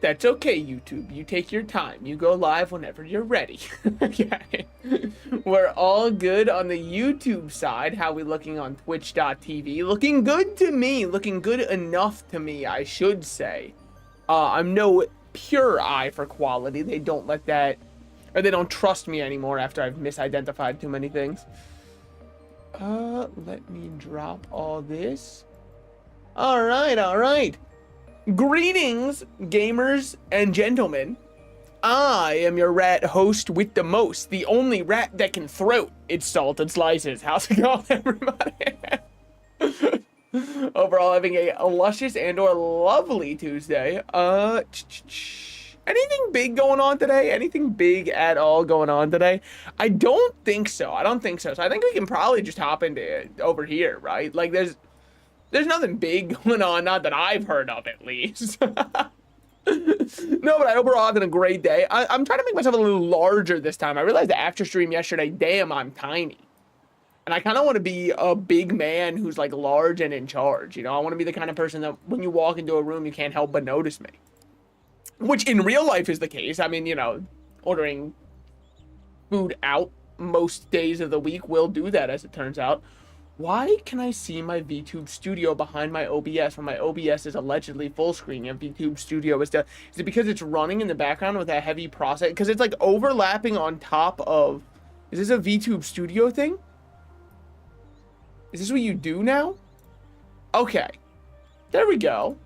That's okay, YouTube. You take your time. You go live whenever you're ready. Okay. We're all good on the YouTube side. How we looking on twitch.tv? Looking good to me. Looking good enough to me, I should say. I'm no pure eye for quality. They don't let that, or they don't trust me anymore after I've misidentified too many things. Let me drop all this. All right, all right. Greetings, gamers and gentlemen. I am your rat host with the most, the only rat that can throat its salted slices. How's it going, everybody? Overall, having a luscious and or lovely Tuesday. Anything big going on today? Anything big at all going on today? I don't think so. I don't think so. So I think we can probably just hop into it over here, right? Like there's nothing big going on, not that I've heard of at least. No, but I hope we're all having a great day. I'm trying to make myself a little larger this time. I realized after stream yesterday, damn, I'm tiny. And I kind of want to be a big man who's like large and in charge. You know, I want to be the kind of person that when you walk into a room, you can't help but notice me. Which in real life is the case. I mean, you know, ordering food out most days of the week will do that, as it turns out. Why can I see my VTube Studio behind my OBS when my OBS is allegedly full screen and VTube Studio is done? Is it because it's running in the background with that heavy process? Because it's like overlapping on top of... Is this a VTube Studio thing? Is this what you do now? Okay. There we go.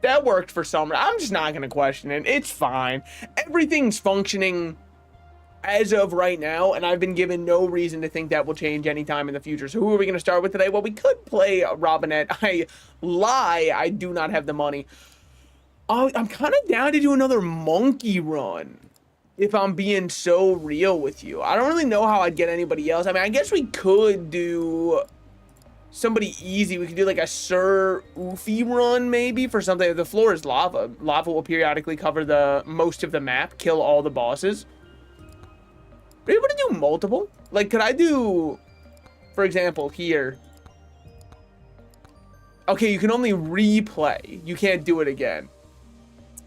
That worked for some. I'm just not going to question it. It's fine. Everything's functioning as of right now, and I've been given no reason to think that will change anytime in the future. So who are we going to start with today? Well, we could play Robinette. I lie. I do not have the money. I'm kind of down to do another monkey run, if I'm being so real with you. I don't really know how I'd get anybody else. I mean, I guess we could do somebody easy. We could do like a Sir Oofy run maybe for something. The floor is lava. Lava will periodically cover the most of the map, kill all the bosses. Are you able to do multiple? Like, could I do, for example, here? Okay, you can only replay. You can't do it again.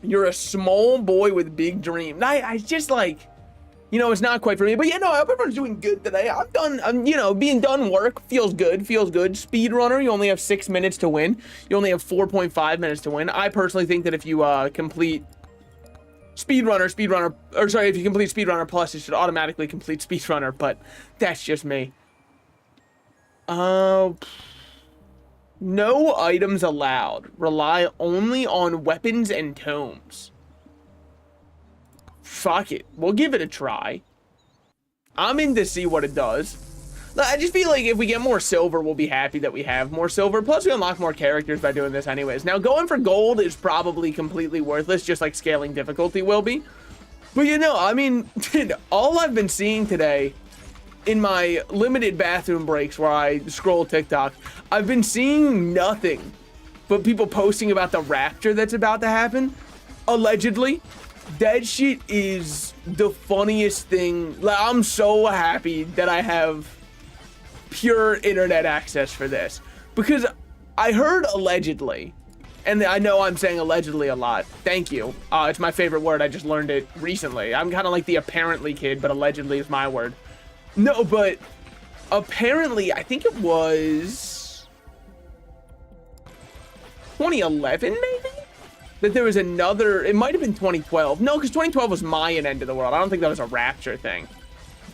You're a small boy with big dreams. I just like, you know, it's not quite for me. But yeah, no, I hope everyone's doing good today. I'm done. You know, being done work feels good. Feels good. Speedrunner, you only have 6 minutes to win. You only have 4.5 minutes to win. I personally think that if you complete Speedrunner, or sorry, if you complete Speedrunner Plus, it should automatically complete Speedrunner, but that's just me. No items allowed. Rely only on weapons and tomes. Fuck it. We'll give it a try. I'm in to see what it does. I just feel like if we get more silver, we'll be happy that we have more silver. Plus, we unlock more characters by doing this anyways. Now, going for gold is probably completely worthless, just like scaling difficulty will be. But, you know, I mean, all I've been seeing today in my limited bathroom breaks where I scroll TikTok, I've been seeing nothing but people posting about the rapture that's about to happen. Allegedly. That shit is the funniest thing. Like, I'm so happy that I have pure internet access for this, because I heard allegedly, and I know I'm saying allegedly a lot. Thank you. It's my favorite word. I just learned it recently. I'm kind of like the apparently kid, but allegedly is my word. No, but apparently, I think it was 2011 maybe, that there was another, it might have been 2012. No, because 2012 was Mayan end of the world. I don't think that was a rapture thing.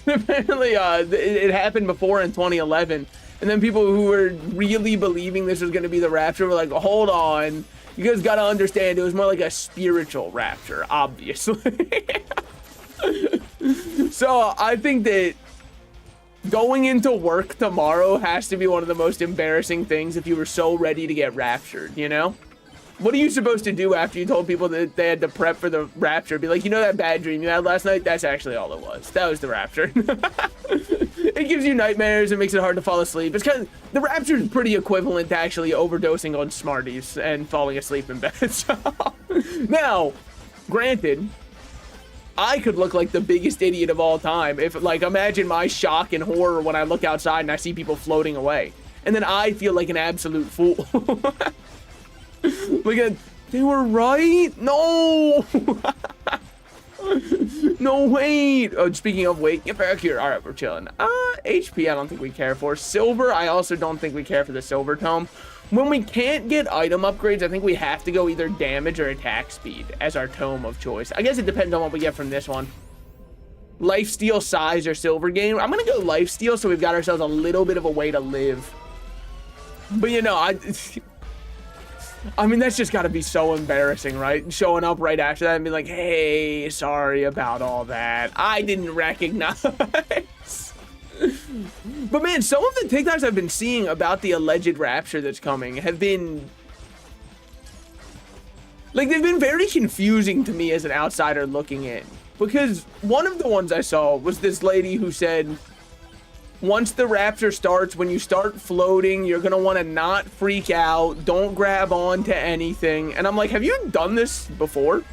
Apparently, it happened before in 2011, and then people who were really believing this was going to be the rapture were like, hold on, you guys got to understand, it was more like a spiritual rapture, obviously. So I think that going into work tomorrow has to be one of the most embarrassing things if you were so ready to get raptured, you know? What are you supposed to do after you told people that they had to prep for the rapture? Be like, you know that bad dream you had last night? That's actually all it was. That was the rapture. It gives you nightmares. It makes it hard to fall asleep. It's kind of, the rapture is pretty equivalent to actually overdosing on Smarties and falling asleep in bed. So, now, granted, I could look like the biggest idiot of all time if, like, imagine my shock and horror when I look outside and I see people floating away. And then I feel like an absolute fool. Look at They were right? No! No, wait. Oh, speaking of weight, get back here. All right, we're chilling. HP, I don't think we care for. Silver, I also don't think we care for the silver tome. When we can't get item upgrades, I think we have to go either damage or attack speed as our tome of choice. I guess it depends on what we get from this one. Lifesteal, size, or silver gain. I'm going to go lifesteal so we've got ourselves a little bit of a way to live. But, you know, I mean, that's just got to be so embarrassing, right? Showing up right after that and be like, hey, sorry about all that. I didn't recognize. But man, some of the TikToks I've been seeing about the alleged rapture that's coming have been... like, they've been very confusing to me as an outsider looking in. Because one of the ones I saw was this lady who said, once the rapture starts, when you start floating, you're going to want to not freak out. Don't grab on to anything. And I'm like, have you done this before?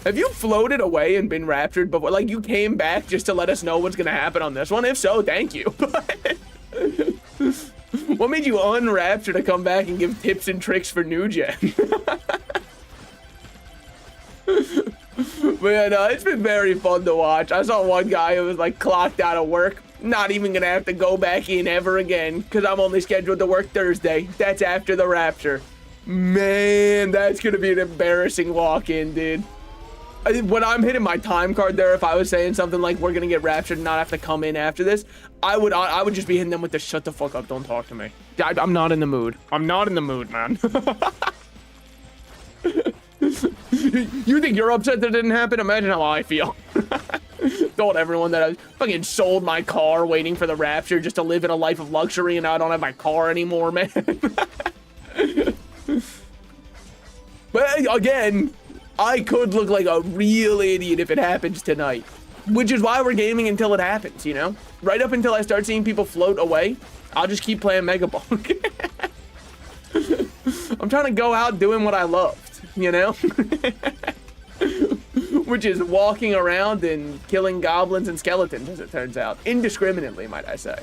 Have you floated away and been raptured before? Like, you came back just to let us know what's going to happen on this one? If so, thank you. What made you unrapture to come back and give tips and tricks for new gen? But yeah, no, it's been very fun to watch. I saw one guy who was like clocked out of work. Not even gonna have to go back in ever again because I'm only scheduled to work Thursday. That's after the rapture. Man, that's gonna be an embarrassing walk-in, dude. When I'm hitting my time card there, if I was saying something like we're gonna get raptured and not have to come in after this, I would just be hitting them with the shut the fuck up, don't talk to me. I'm not in the mood. I'm not in the mood, man. You think you're upset that it didn't happen? Imagine how I feel. Told everyone that I fucking sold my car waiting for the rapture just to live in a life of luxury, and now I don't have my car anymore, man. But again, I could look like a real idiot if it happens tonight. Which is why we're gaming until it happens, you know? Right up until I start seeing people float away, I'll just keep playing Megabonkin. I'm trying to go out doing what I loved, you know? Which is walking around and killing goblins and skeletons, as it turns out. Indiscriminately, might I say.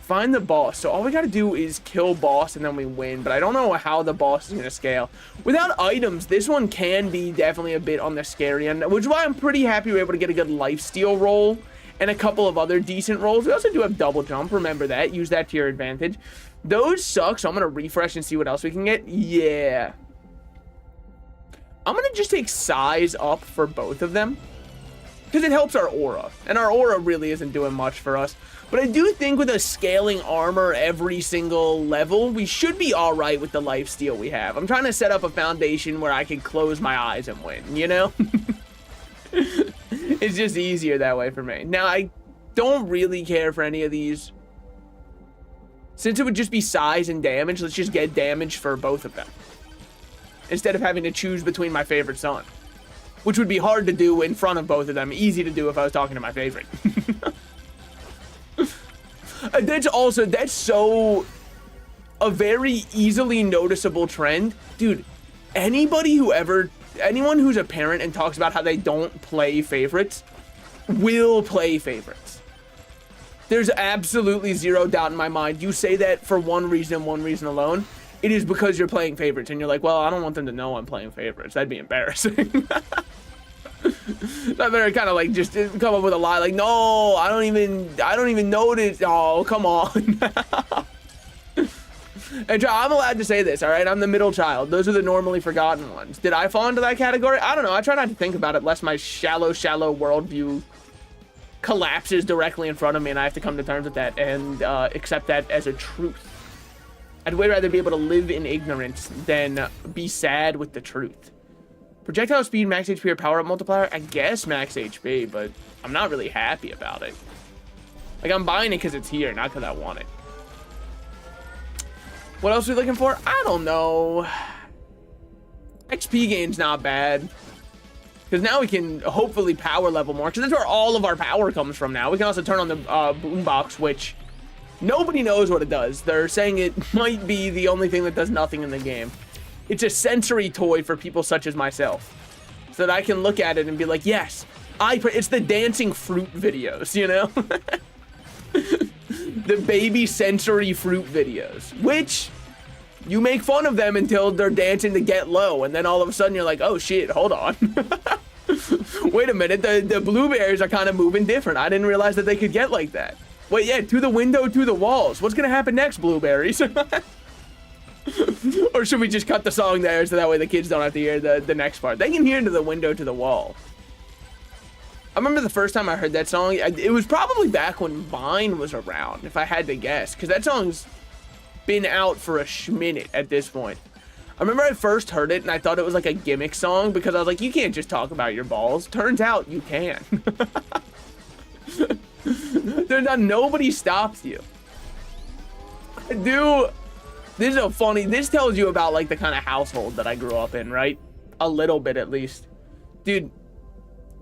Find the boss. So all we gotta do is kill boss and then we win, but I don't know how the boss is gonna scale. Without items, this one can be definitely a bit on the scary end, which is why I'm pretty happy we're able to get a good lifesteal roll and a couple of other decent rolls. We also do have double jump, remember that. Use that to your advantage. Those suck, so I'm gonna refresh and see what else we can get. Yeah. I'm gonna just take size up for both of them because it helps our aura, and our aura really isn't doing much for us. But I do think with a scaling armor every single level, we should be all right with the lifesteal we have. I'm trying to set up a foundation where I can close my eyes and win, you know? It's just easier that way for me. Now, I don't really care for any of these. Since it would just be size and damage, let's just get damage for both of them, instead of having to choose between my favorite son, which would be hard to do in front of both of them. Easy to do if I was talking to my favorite. That's so a very easily noticeable trend. Dude, anyone who's a parent and talks about how they don't play favorites will play favorites. There's absolutely zero doubt in my mind. You say that for one reason alone. It is because you're playing favorites, and you're like, well, I don't want them to know I'm playing favorites. That'd be embarrassing. I better kind of like just come up with a lie, like, no, I don't even notice. Oh, come on. And I'm allowed to say this, all right? I'm the middle child. Those are the normally forgotten ones. Did I fall into that category? I don't know. I try not to think about it lest my shallow worldview collapses directly in front of me, and I have to come to terms with that and accept that as a truth. I'd way rather be able to live in ignorance than be sad with the truth. Projectile speed, max HP, or power-up multiplier? I guess max HP, but I'm not really happy about it. Like, I'm buying it because it's here, not because I want it. What else are we looking for? I don't know. XP gain's not bad. Because now we can hopefully power level more, because that's where all of our power comes from now. We can also turn on the boombox, which nobody knows what it does. They're saying it might be the only thing that does nothing in the game. It's a sensory toy for people such as myself, so that I can look at it and be like, yes, it's the dancing fruit videos, you know? The baby sensory fruit videos, which You make fun of them until they're dancing to Get Low, and then all of a sudden you're like, oh shit, hold on. Wait a minute, the blueberries are kind of moving different. I didn't realize that they could get like that. Wait, yeah, to the window, to the walls. What's gonna happen next, blueberries? Or should we just cut the song there so that way the kids don't have to hear the next part? They can hear to the window, to the wall. I remember the first time I heard that song, it was probably back when Vine was around, if I had to guess, because that song's been out for a minute at this point. I remember I first heard it and I thought it was like a gimmick song because I was like, you can't just talk about your balls. Turns out you can. Turns out nobody stops you. This is this tells you about like the kind of household that I grew up in, right? A little bit at least. Dude,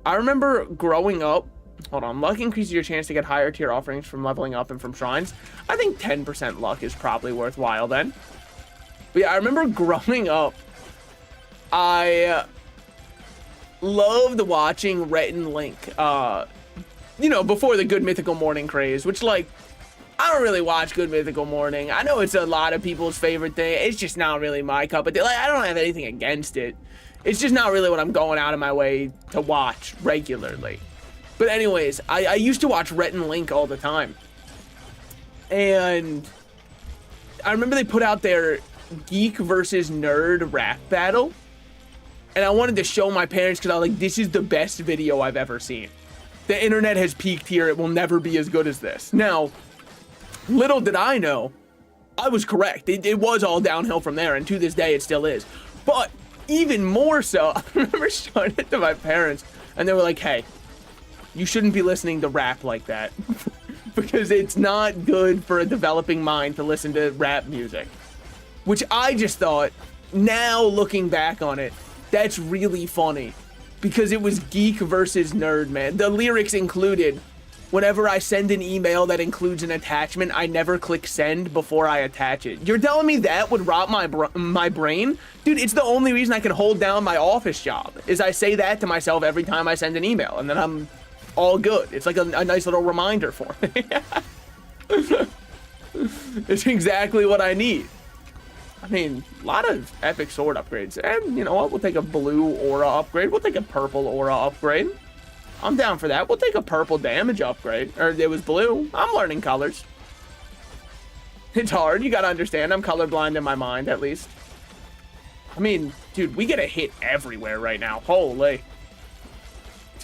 I remember growing up, hold on, luck increases your chance to get higher tier offerings from leveling up and from shrines. I think 10% luck is probably worthwhile then. But yeah, I remember growing up, I loved watching Rhett and Link, you know, before the Good Mythical Morning craze, which, like, I don't really watch Good Mythical Morning. I know it's a lot of people's favorite thing. It's just not really my cup of tea. Like, I don't have anything against it. It's just not really what I'm going out of my way to watch regularly. But anyways, I used to watch Rhett and Link all the time. And I remember they put out their geek versus nerd rap battle. And I wanted to show my parents because I was like, this is the best video I've ever seen. The internet has peaked here. It will never be as good as this. Now, little did I know, I was correct. It was all downhill from there. And to this day, it still is. But even more so, I remember showing it to my parents. And they were like, hey, you shouldn't be listening to rap like that. Because it's not good for a developing mind to listen to rap music. Which I just thought, now looking back on it, that's really funny. Because it was geek versus nerd, man. The lyrics included, whenever I send an email that includes an attachment, I never click send before I attach it. You're telling me that would rot my brain? Dude, it's the only reason I can hold down my office job, is I say that to myself every time I send an email, and then I'm all good. It's like a nice little reminder for me. It's exactly what I need. I mean, a lot of epic sword upgrades. And you know what? We'll take a blue aura upgrade. We'll take a purple aura upgrade. I'm down for that. We'll take a purple damage upgrade. Or it was blue. I'm learning colors. It's hard. You gotta understand. I'm colorblind in my mind, at least. I mean, dude, we get a hit everywhere right now. Holy.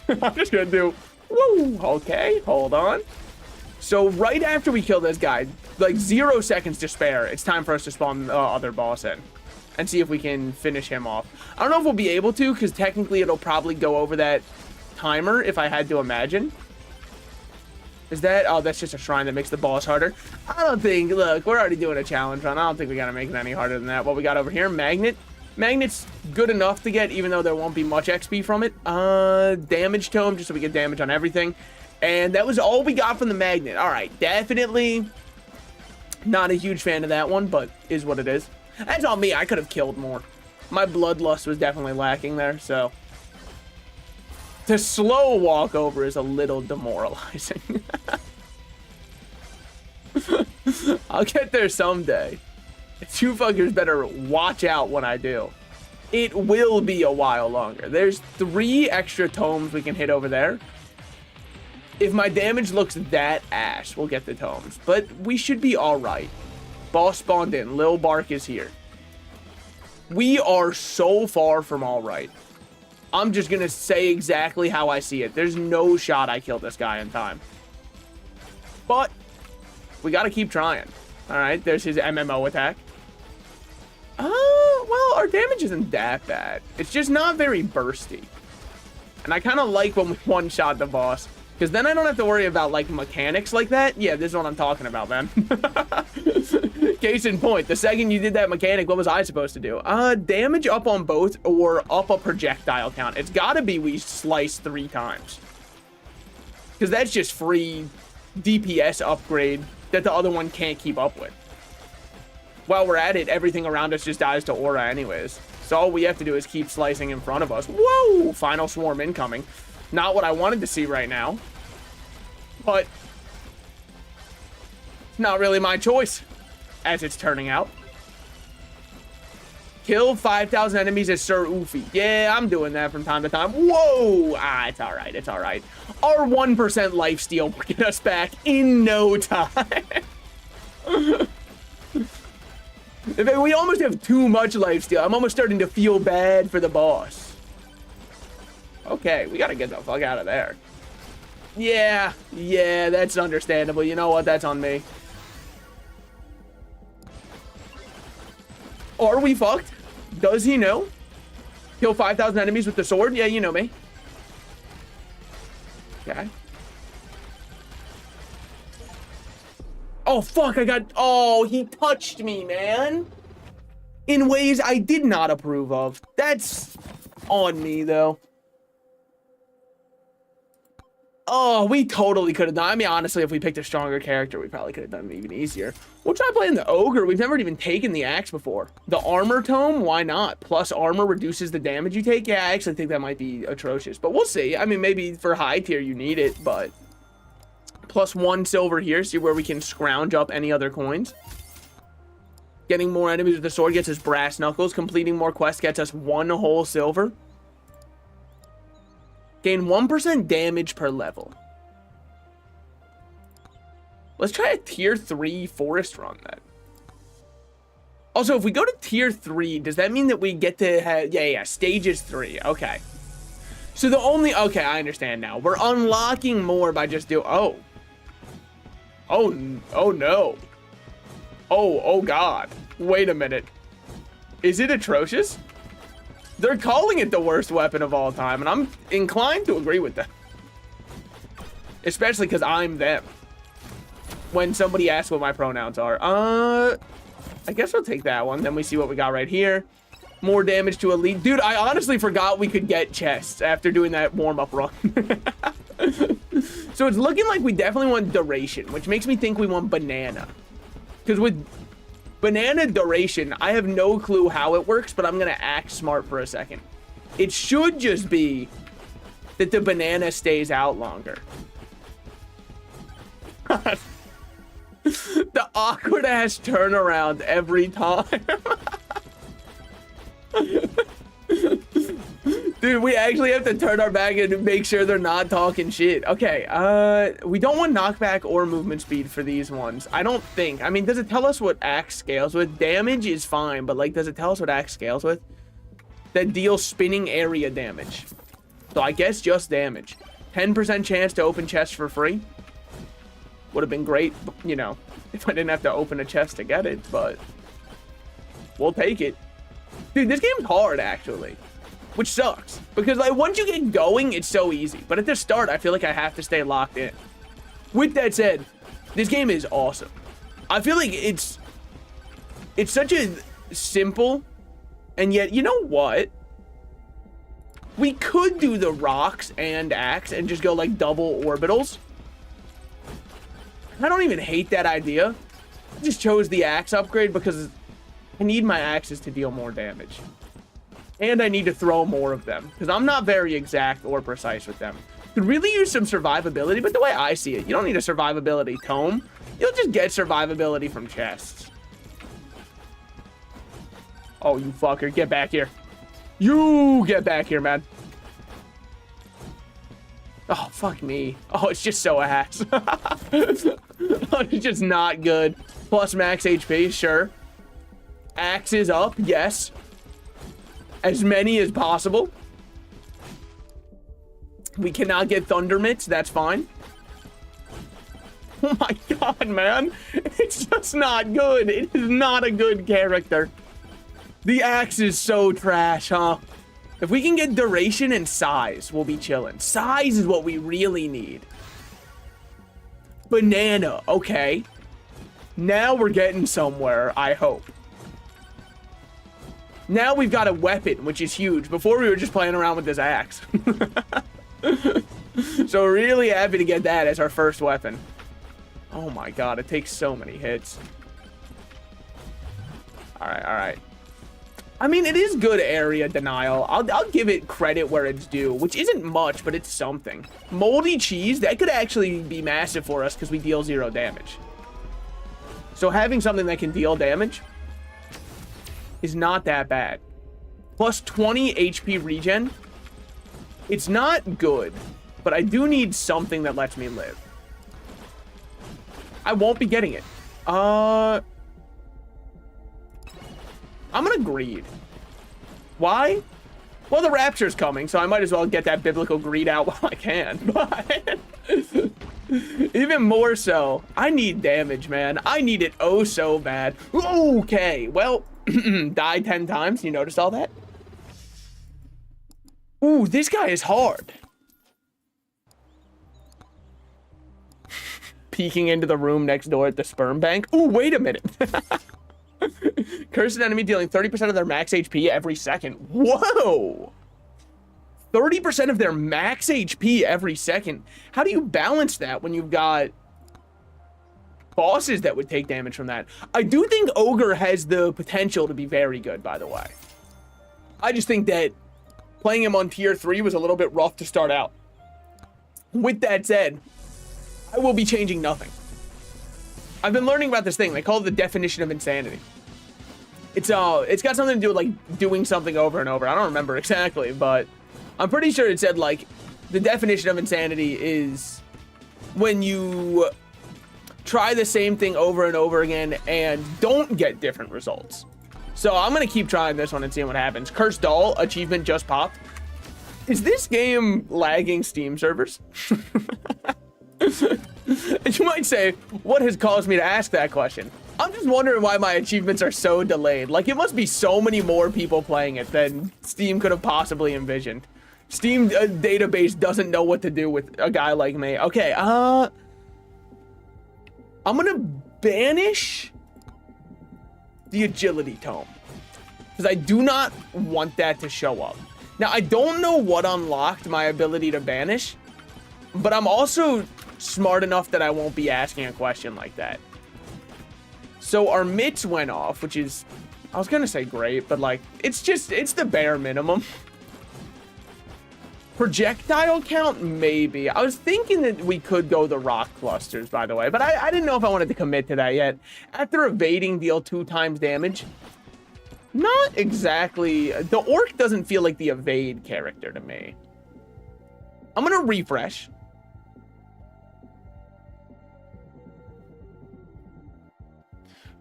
I'm just gonna do... Woo! Okay, hold on. So right after we kill this guy, like 0 seconds to spare, it's time for us to spawn the other boss in and see if we can finish him off. I don't know if we'll be able to, because technically it'll probably go over that timer, if I had to imagine. Is that... Oh, that's just a shrine that makes the boss harder. I don't think... Look, we're already doing a challenge run. I don't think we gotta make it any harder than that. What we got over here? Magnet. Magnet's good enough to get, even though there won't be much XP from it. Damage tome, just so we get damage on everything. And that was all we got from the magnet. All right, definitely not a huge fan of that one, but is what it is. That's on me. I could have killed more. My bloodlust was definitely lacking there, so... The slow walk over is a little demoralizing. I'll get there someday. You fuckers better watch out when I do. It will be a while longer. There's 3 extra tomes we can hit over there. If my damage looks that ass, we'll get the tomes. But we should be alright. Boss spawned in. Lil Bark is here. We are so far from alright. I'm just gonna say exactly how I see it. There's no shot I kill this guy in time. But we gotta keep trying. Alright, there's his MMO attack. Well, our damage isn't that bad. It's just not very bursty. And I kind of like when we one-shot the boss, because then I don't have to worry about, like, mechanics like that. Yeah, this is what I'm talking about, man. Case in point, the second you did that mechanic, what was I supposed to do? Damage up on both or up a projectile count. It's gotta be we slice 3 times. Because that's just free DPS upgrade that the other one can't keep up with. While we're at it, everything around us just dies to aura anyways. So all we have to do is keep slicing in front of us. Whoa! Final swarm incoming. Not what I wanted to see right now. But it's not really my choice, as it's turning out. Kill 5,000 enemies as Sir Oofy. Yeah, I'm doing that from time to time. Whoa! Ah, it's all right. It's all right. Our 1% lifesteal will get us back in no time. In fact, we almost have too much lifesteal. I'm almost starting to feel bad for the boss. Okay, we gotta get the fuck out of there. Yeah, that's understandable. You know what? That's on me. Are we fucked? Does he know? Kill 5,000 enemies with the sword? Yeah, you know me. Okay. Oh, fuck, oh, he touched me, man. In ways I did not approve of. That's on me, though. Oh, we totally could have done. I mean, honestly, if we picked a stronger character, we probably could have done it even easier. We'll try playing the ogre. We've never even taken the axe before. The armor tome, why not? Plus armor reduces the damage you take. Yeah, I actually think that might be atrocious, but we'll see. I mean, maybe for high tier you need it, but plus 1 silver here. See where we can scrounge up any other coins. Getting more enemies with the sword gets us brass knuckles. Completing more quests gets us 1 whole silver. Gain 1% damage per level. Let's try a tier 3 forest run then. Also, if we go to tier 3, does that mean that we get to have... Yeah, stages 3. Okay. So the only... Okay, I understand now. We're unlocking more by just doing... Oh no. Oh God. Wait a minute. Is it atrocious? They're calling it the worst weapon of all time, and I'm inclined to agree with them. Especially because I'm them. When somebody asks what my pronouns are. I guess we'll take that one. Then we see what we got right here. More damage to elite. Dude, I honestly forgot we could get chests after doing that warm-up run. So it's looking like we definitely want duration, which makes me think we want banana. Because with banana duration, I have no clue how it works, but I'm going to act smart for a second. It should just be that the banana stays out longer. The awkward ass turnaround every time. Dude, we actually have to turn our back and make sure they're not talking shit. Okay, we don't want knockback or movement speed for these ones. I don't think. I mean, does it tell us what axe scales with? Damage is fine, but like, does it tell us what axe scales with? That deals spinning area damage. So I guess just damage. 10% chance to open chests for free. Would have been great, you know, if I didn't have to open a chest to get it, but we'll take it. Dude, this game's hard, actually. Which sucks, because like once you get going, it's so easy. But at the start, I feel like I have to stay locked in. With that said, this game is awesome. I feel like it's such a simple, and yet, you know what? We could do the rocks and axe and just go like double orbitals. I don't even hate that idea. I just chose the axe upgrade because I need my axes to deal more damage. And I need to throw more of them, because I'm not very exact or precise with them. Could really use some survivability, but the way I see it, you don't need a survivability tome. You'll just get survivability from chests. Oh, you fucker. Get back here. You get back here, man. Oh, fuck me. Oh, it's just so ass. Oh, it's just not good. Plus max HP, sure. Axes up, yes. As many as possible. We cannot get thunder mitts, that's fine. Oh my god, man. It's just not good. It is not a good character. The axe is so trash, huh? If we can get duration and size, we'll be chilling. Size is what we really need. Banana, okay. Now we're getting somewhere, I hope. Now we've got a weapon, which is huge. Before we were just playing around with this axe. So really happy to get that as our first weapon. Oh my god, it takes so many hits. Alright, alright. I mean, it is good area denial. I'll give it credit where it's due, which isn't much, but it's something. Moldy cheese, that could actually be massive for us because we deal 0 damage. So having something that can deal damage... is not that bad. Plus 20 HP regen. It's not good, but I do need something that lets me live. I won't be getting it. I'm gonna greed. Why? Well, the rapture's coming, so I might as well get that biblical greed out while I can. But even more so, I need damage, man. I need it oh so bad. Okay, well, die 10 times. You noticed all that? Ooh, this guy is hard. Peeking into the room next door at the sperm bank. Ooh, wait a minute. Cursed enemy dealing 30% of their max HP every second. Whoa! 30% of their max HP every second. How do you balance that when you've got bosses that would take damage from that? I do think Ogre has the potential to be very good, by the way. I just think that playing him on tier 3 was a little bit rough to start out. With that said, I will be changing nothing. I've been learning about this thing. They call it the definition of insanity. It's got something to do with like doing something over and over. I don't remember exactly, but I'm pretty sure it said like the definition of insanity is when you try the same thing over and over again and don't get different results. So I'm gonna keep trying this one and seeing what happens. Cursed Doll achievement just popped. Is this game lagging Steam servers? And you might say, what has caused me to ask that question? I'm just wondering why my achievements are so delayed. Like, it must be so many more people playing it than Steam could have possibly envisioned. Steam database doesn't know what to do with a guy like me. Okay, I'm gonna banish the agility tome, because I do not want that to show up. Now, I don't know what unlocked my ability to banish, but I'm also smart enough that I won't be asking a question like that. So our mitts went off, which is, I was gonna say great, but like, it's the bare minimum. Projectile count, maybe. I was thinking that we could go the rock clusters, by the way, but I didn't know if I wanted to commit to that yet. After evading, deal 2 times damage. Not exactly. The orc doesn't feel like the evade character to me. I'm gonna refresh.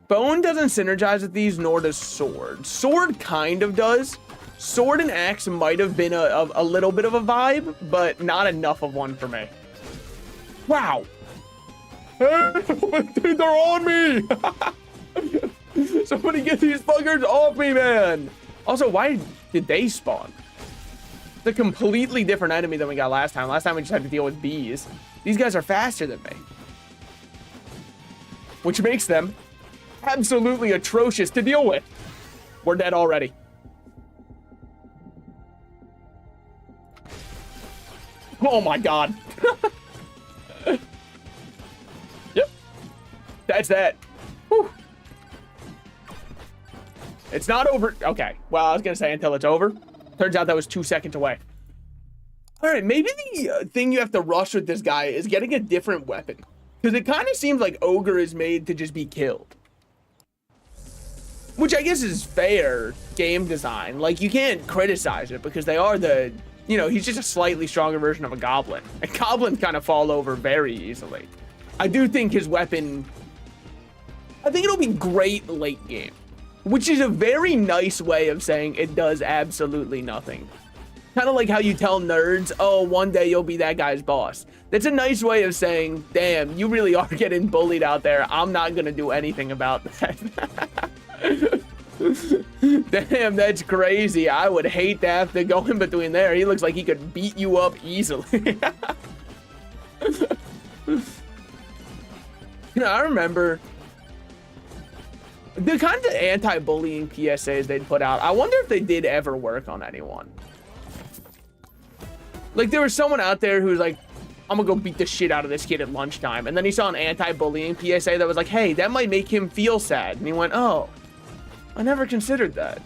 Bone doesn't synergize with these, nor does sword. Sword kind of does. Sword and axe might have been a little bit of a vibe, but not enough of one for me. Wow. Hey, dude, they're on me. Somebody get these fuckers off me, man. Also, why did they spawn? It's a completely different enemy than we got last time. Last time we just had to deal with bees. These guys are faster than me, which makes them absolutely atrocious to deal with. We're dead already. Oh my god. Yep. That's that. Whew. It's not over. Okay. Well, I was going to say until it's over. Turns out that was 2 seconds away. All right. Maybe the thing you have to rush with this guy is getting a different weapon. Because it kind of seems like Ogre is made to just be killed. Which I guess is fair game design. Like, you can't criticize it because they are the, you know, he's just a slightly stronger version of a goblin. And goblins kind of fall over very easily. I do think his weapon, I think it'll be great late game. Which is a very nice way of saying it does absolutely nothing. Kind of like how you tell nerds, oh, one day you'll be that guy's boss. That's a nice way of saying, damn, you really are getting bullied out there. I'm not going to do anything about that. Damn, that's crazy. I would hate to have to go in between there. He looks like he could beat you up easily. You know, I remember the kind of anti-bullying PSAs they'd put out. I wonder if they did ever work on anyone. Like, there was someone out there who was like, I'm gonna go beat the shit out of this kid at lunchtime. And then he saw an anti-bullying PSA that was like, hey, that might make him feel sad. And he went, oh, I never considered that.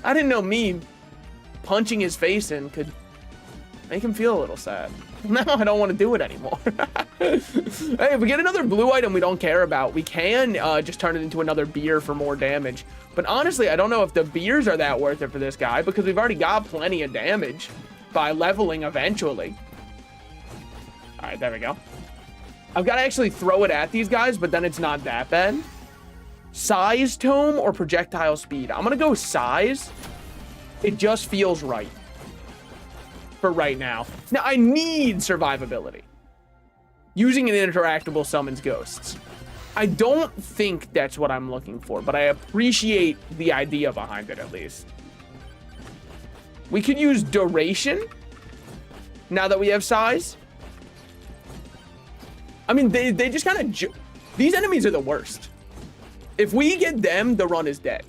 I didn't know me punching his face in could Make him feel a little sad. Now I don't want to do it anymore. Hey, if we get another blue item we don't care about, we can just turn it into another beer for more damage. But honestly, I don't know if the beers are that worth it for this guy because we've already got plenty of damage by leveling eventually. All right, there we go. I've got to actually throw it at these guys, but then it's not that bad. Size tome or projectile speed? I'm going to go size. It just feels right. For right now. Now, I need survivability. Using an interactable summons ghosts. I don't think that's what I'm looking for, but I appreciate the idea behind it at least. We could use duration now that we have size. I mean, they just kind of... These enemies are the worst. If we get them, the run is dead.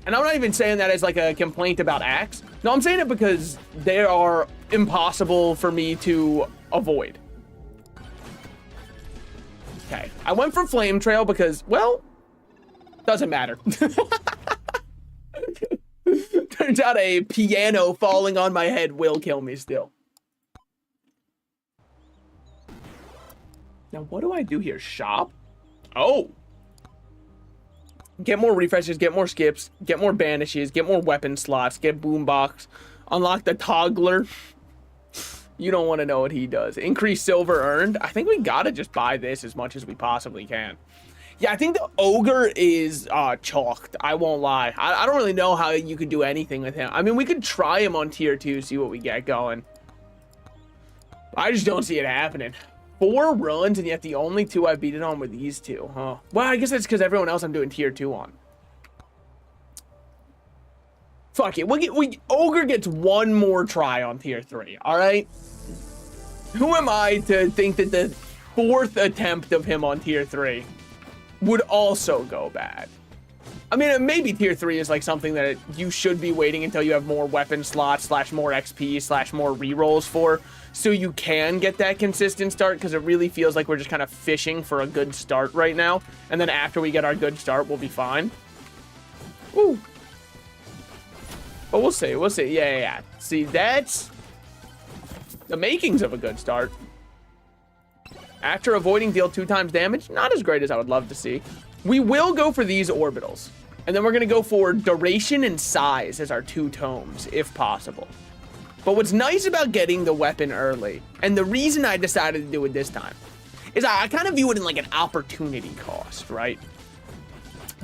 And I'm not even saying that as like a complaint about Axe. No, I'm saying it because they are impossible for me to avoid. Okay, I went for Flame Trail because, well, doesn't matter. Turns out a piano falling on my head will kill me still. Now, what do I do here? Shop? Oh. Get more refreshes, get more skips, get more banishes, get more weapon slots, get boombox, unlock the toggler. You don't want to know what he does. Increase silver earned. I think we gotta just buy this as much as we possibly can. Yeah, I think the ogre is chalked. I won't lie. I don't really know how you could do anything with him. I mean, we could try him on tier 2, see what we get going. I just don't see it happening. 4 runs, and yet the only 2 I beat it on were these 2, huh? Well, I guess that's because everyone else I'm doing tier 2 on. Fuck it. Ogre gets 1 more try on tier 3, all right? Who am I to think that the 4th attempt of him on tier 3 would also go bad? I mean, maybe tier 3 is like something that you should be waiting until you have more weapon slots / more XP / more rerolls for, so you can get that consistent start, because it really feels like we're just kind of fishing for a good start right now, and then after we get our good start, we'll be fine. Woo. But we'll see. We'll see. Yeah. See, that's the makings of a good start. After avoiding deal 2 times damage, not as great as I would love to see. We will go for these orbitals. And then we're going to go for duration and size as our 2 tomes, if possible. But what's nice about getting the weapon early, and the reason I decided to do it this time, is I kind of view it in like an opportunity cost, right?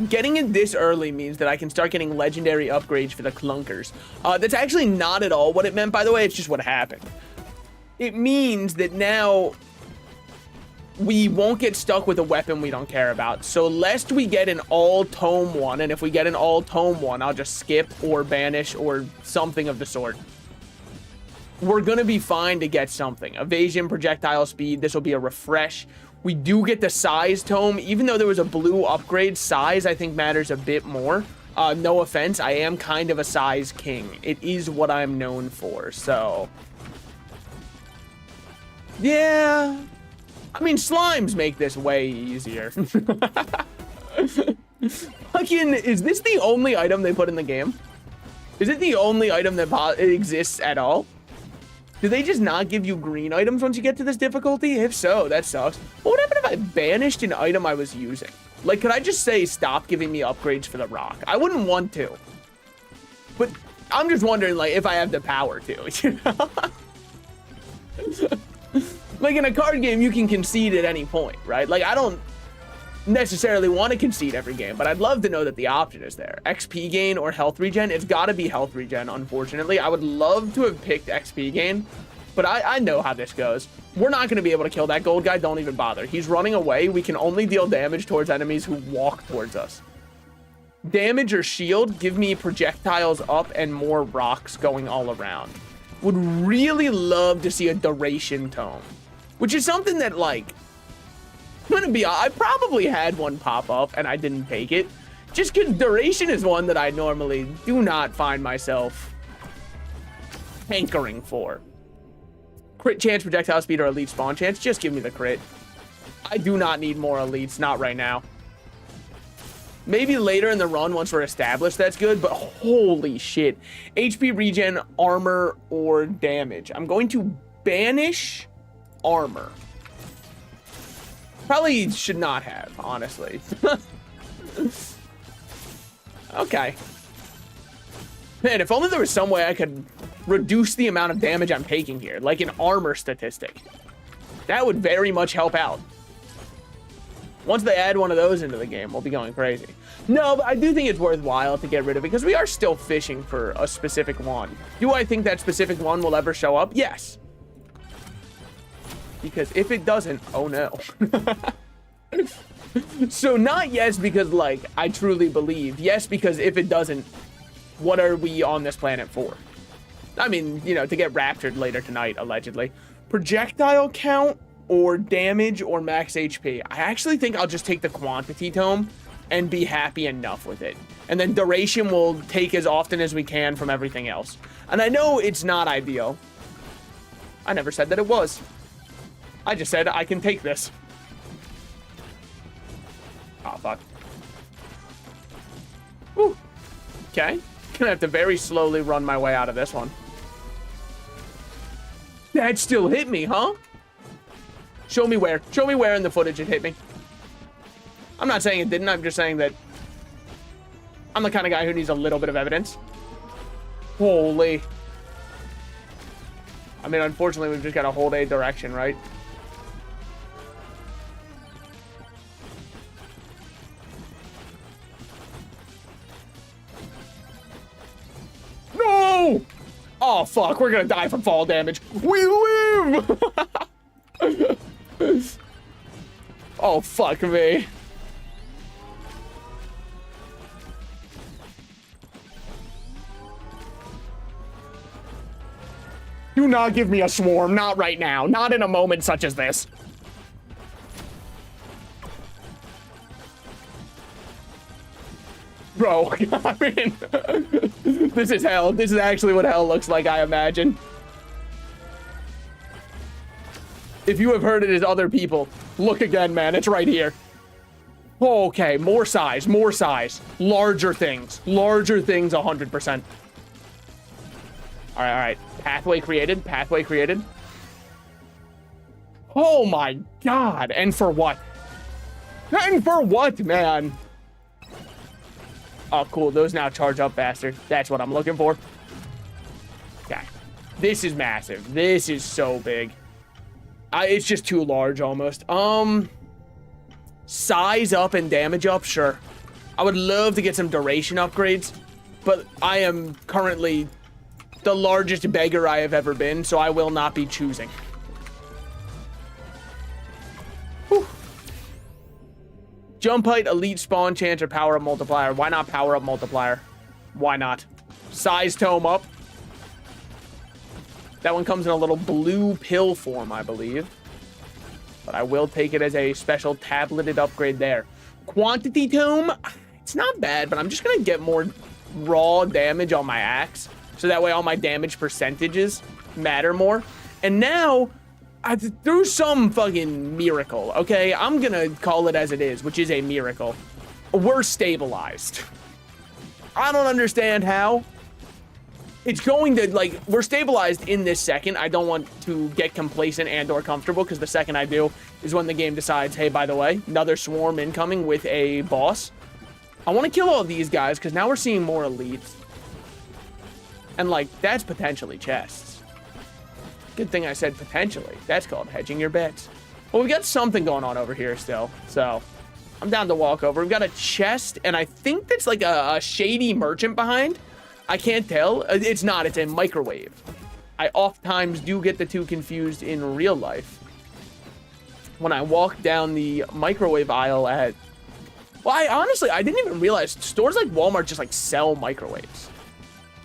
Getting it this early means that I can start getting legendary upgrades for the clunkers. That's actually not at all what it meant, by the way. It's just what happened. It means that now we won't get stuck with a weapon we don't care about. So lest we get an all tome one, and if we get an all tome one, I'll just skip or banish or something of the sort. We're gonna be fine to get something. Evasion, projectile speed, this will be a refresh. We do get the size tome. Even though there was a blue upgrade, size I think matters a bit more. No offense, I am kind of a size king. It is what I'm known for, so yeah. I mean, slimes make this way easier. Fucking, is this the only item they put in the game? Is it the only item that exists at all? Do they just not give you green items once you get to this difficulty? If so, that sucks. But what happened if I banished an item I was using? Like, could I just say, stop giving me upgrades for the rock? I wouldn't want to. But I'm just wondering, like, if I have the power to, you know? Like, in a card game, you can concede at any point, right? Like, I don't necessarily want to concede every game, but I'd love to know that the option is there. XP gain or health regen? It's got to be health regen, unfortunately. I would love to have picked XP gain, but I know how this goes. We're not going to be able to kill that gold guy. Don't even bother. He's running away. We can only deal damage towards enemies who walk towards us. Damage or shield, give me projectiles up and more rocks going all around. Would really love to see a duration tome, which is something that, like, I probably had one pop up and I didn't take it. Just because duration is one that I normally do not find myself hankering for. Crit chance, projectile speed, or elite spawn chance. Just give me the crit. I do not need more elites. Not right now. Maybe later in the run, once we're established, that's good, but holy shit. HP regen, armor, or damage. I'm going to banish armor. Probably should not have, honestly. Okay. Man, if only there was some way I could reduce the amount of damage I'm taking here, like an armor statistic. That would very much help out. Once they add one of those into the game, we'll be going crazy. No, but I do think it's worthwhile to get rid of it because we are still fishing for a specific one. Do I think that specific one will ever show up? Yes. Because if it doesn't, oh no. So not yes because, like, I truly believe. Yes because if it doesn't, what are we on this planet for? I mean, you know, to get raptured later tonight, allegedly. Projectile count or damage or max HP. I actually think I'll just take the quantity tome and be happy enough with it. And then duration will take as often as we can from everything else. And I know it's not ideal. I never said that it was. I just said I can take this. Oh, fuck. Whew. Okay. Gonna have to very slowly run my way out of this one. That still hit me, huh? Show me where. Show me where in the footage it hit me. I'm not saying it didn't. I'm just saying that I'm the kind of guy who needs a little bit of evidence. Holy. I mean, unfortunately, we've just got to hold a direction, right? No! Oh, fuck. We're going to die from fall damage. We live! Oh, fuck me. Do not give me a swarm. Not right now. Not in a moment such as this. Bro, I mean, this is hell. This is actually what hell looks like, I imagine. If you have heard it as other people, look again, man. It's right here. Okay, more size, more size. Larger things. Larger things, 100%. All right, all right. Pathway created, pathway created. Oh my God. And for what? And for what, man? Oh, cool. Those now charge up faster. That's what I'm looking for. Okay. This is massive. This is so big. It's just too large almost. Size up and damage up, sure. I would love to get some duration upgrades, but I am currently the largest beggar I have ever been, so I will not be choosing. Whew. Jump height, elite spawn chance, or power up multiplier. Why not power up multiplier? Why not? Size tome up. That one comes in a little blue pill form, I believe. But I will take it as a special tableted upgrade there. Quantity tome, it's not bad, but I'm just going to get more raw damage on my axe. So that way all my damage percentages matter more. And now, through some fucking miracle, okay? I'm going to call it as it is, which is a miracle. We're stabilized. I don't understand how. It's going to, like, we're stabilized in this second. I don't want to get complacent and or comfortable, because the second I do is when the game decides, hey, by the way, another swarm incoming with a boss. I want to kill all these guys, because now we're seeing more elites. And, like, that's potentially chests. Good thing I said potentially. That's called hedging your bets. Well, we've got something going on over here still, so I'm down to walk over. We've got a chest, and I think that's like a shady merchant behind. I can't tell. It's not. It's a microwave. I oftentimes do get the two confused in real life. When I walk down the microwave aisle at... Well, I didn't even realize stores like Walmart just, like, sell microwaves.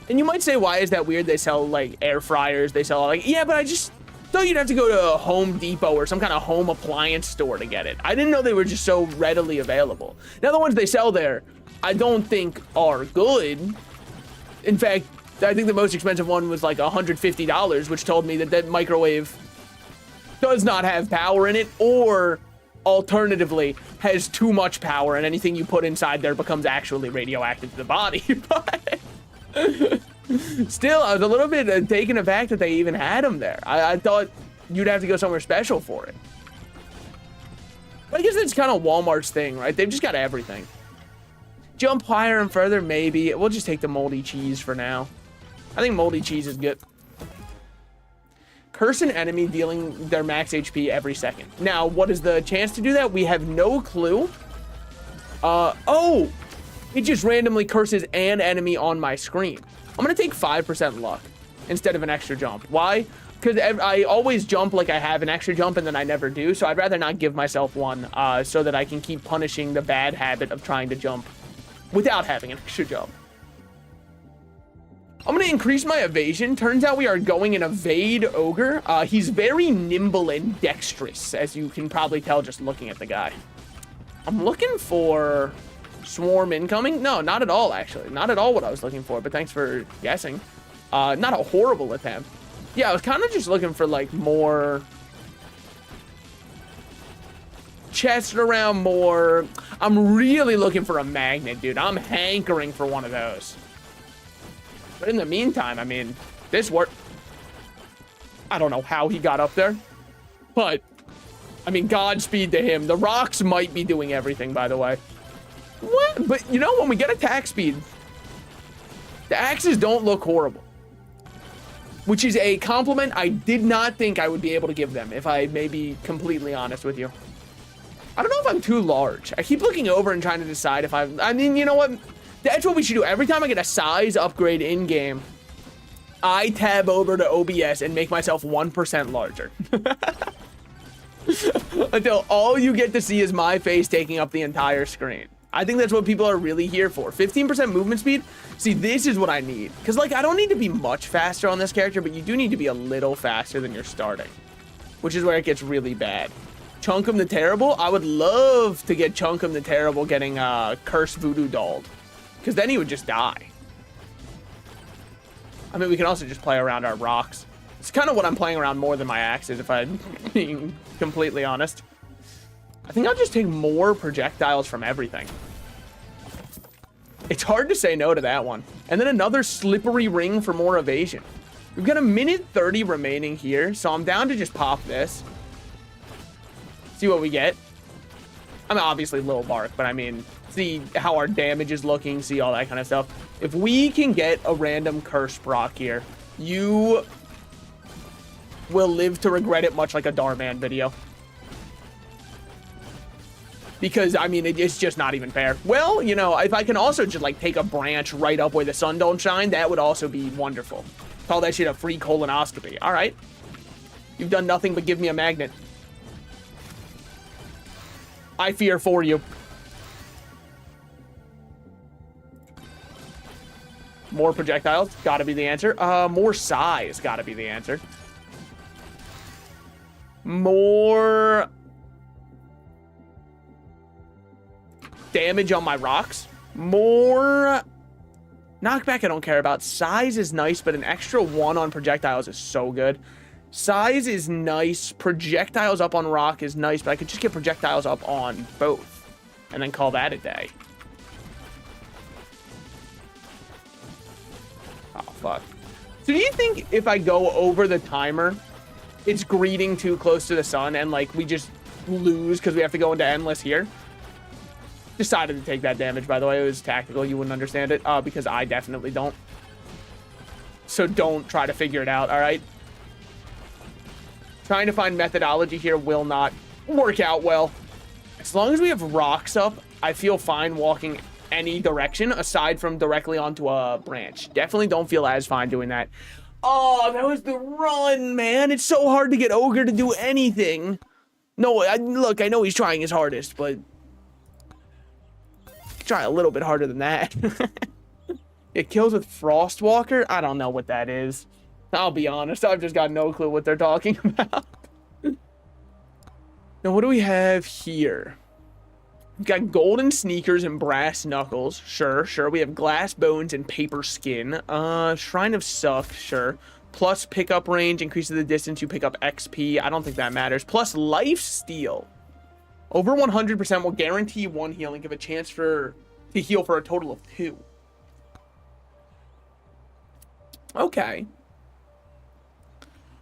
And you might say, why is that weird? They sell, like, air fryers. They sell, like... Yeah, but I just thought you'd have to go to a Home Depot or some kind of home appliance store to get it. I didn't know they were just so readily available. Now, the ones they sell there, I don't think are good. In fact, I think the most expensive one was like $150, which told me that that microwave does not have power in it, or alternatively has too much power, and anything you put inside there becomes actually radioactive to the body. But still, I was a little bit taken aback that they even had him there. I thought you'd have to go somewhere special for it. But I guess it's kind of Walmart's thing, right? They've just got everything. Jump higher and further, maybe. We'll just take the moldy cheese for now. I think moldy cheese is good. Curse an enemy dealing their max HP every second. Now, what is the chance to do that? We have no clue. Oh! It just randomly curses an enemy on my screen. I'm gonna take 5% luck instead of an extra jump. Why? Because I always jump like I have an extra jump and then I never do. So I'd rather not give myself one so that I can keep punishing the bad habit of trying to jump without having an extra jump. I'm going to increase my evasion. Turns out we are going in Evade Ogre. He's very nimble and dexterous, as you can probably tell just looking at the guy. I'm looking for Swarm incoming. No, not at all, actually. Not at all what I was looking for, but thanks for guessing. Not a horrible attempt. Yeah, I was kind of just looking for, like, more chest around, more. I'm really looking for a magnet, dude. I'm hankering for one of those. But in the meantime, I mean, this worked. I don't know how he got up there, but I mean, Godspeed to him. The rocks might be doing everything, by the way. What? But you know, when we get attack speed, the axes don't look horrible, which is a compliment I did not think I would be able to give them, if I may be completely honest with you. I don't know if I'm too large. I keep looking over and trying to decide if I mean, you know what? That's what we should do. Every time I get a size upgrade in-game, I tab over to OBS and make myself 1% larger. Until all you get to see is my face taking up the entire screen. I think that's what people are really here for. 15% movement speed? See, this is what I need. Because, like, I don't need to be much faster on this character, but you do need to be a little faster than you're starting. Which is where it gets really bad. Chunkum the Terrible? I would love to get Chunkum the Terrible getting Curse Voodoo Dolled. Because then he would just die. I mean, we can also just play around our rocks. It's kind of what I'm playing around more than my axes, if I'm being completely honest. I think I'll just take more projectiles from everything. It's hard to say no to that one. And then another slippery ring for more evasion. We've got 1:30 remaining here, so I'm down to just pop this. See what we get. I mean, obviously Lil Bark, but I mean, see how our damage is looking, see all that kind of stuff. If we can get a random curse proc here, you will live to regret it, much like a Darman video. Because, I mean, it's just not even fair. Well, you know, if I can also just, like, take a branch right up where the sun don't shine, that would also be wonderful. Call that shit a free colonoscopy. All right. You've done nothing but give me a magnet. I fear for you. More projectiles, gotta be the answer. More size, gotta be the answer. More damage on my rocks. More knockback I don't care about. Size is nice, but an extra 1 on projectiles is so good. Size is nice. Projectiles up on rock is nice, but I could just get projectiles up on both and then call that a day. Oh, fuck. So do you think if I go over the timer, it's greeting too close to the sun and, like, we just lose because we have to go into endless here? Decided to take that damage, by the way. It was tactical. You wouldn't understand it because I definitely don't. So don't try to figure it out, all right? Trying to find methodology here will not work out well. As long as we have rocks up, I feel fine walking any direction aside from directly onto a branch. Definitely don't feel as fine doing that. Oh, that was the run, man. It's so hard to get Ogre to do anything. No, look, I know he's trying his hardest, but try a little bit harder than that. It kills with Frostwalker? I don't know what that is. I'll be honest, I've just got no clue what they're talking about. Now, what do we have here? We've got golden sneakers and brass knuckles. Sure, sure. We have glass bones and paper skin. Shrine of Suck, sure. Plus pickup range, increases the distance you pick up XP. I don't think that matters. Plus life steal. Over 100% will guarantee 1 heal and give a chance to heal for a total of 2. Okay.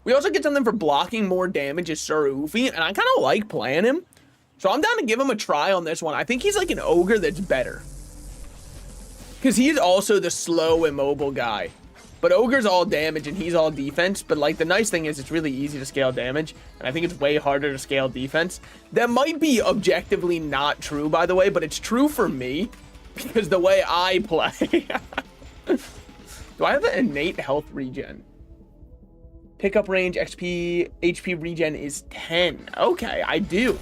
We also get something for blocking more damage as Sir Ufi, and I kind of like playing him. So I'm down to give him a try on this one. I think he's like an ogre that's better. Because he's also the slow, immobile guy. But ogre's all damage and he's all defense. But like the nice thing is it's really easy to scale damage. And I think it's way harder to scale defense. That might be objectively not true, by the way. But it's true for me. Because the way I play. Do I have an innate health regen? Pickup range, XP, HP regen is 10. Okay, I do.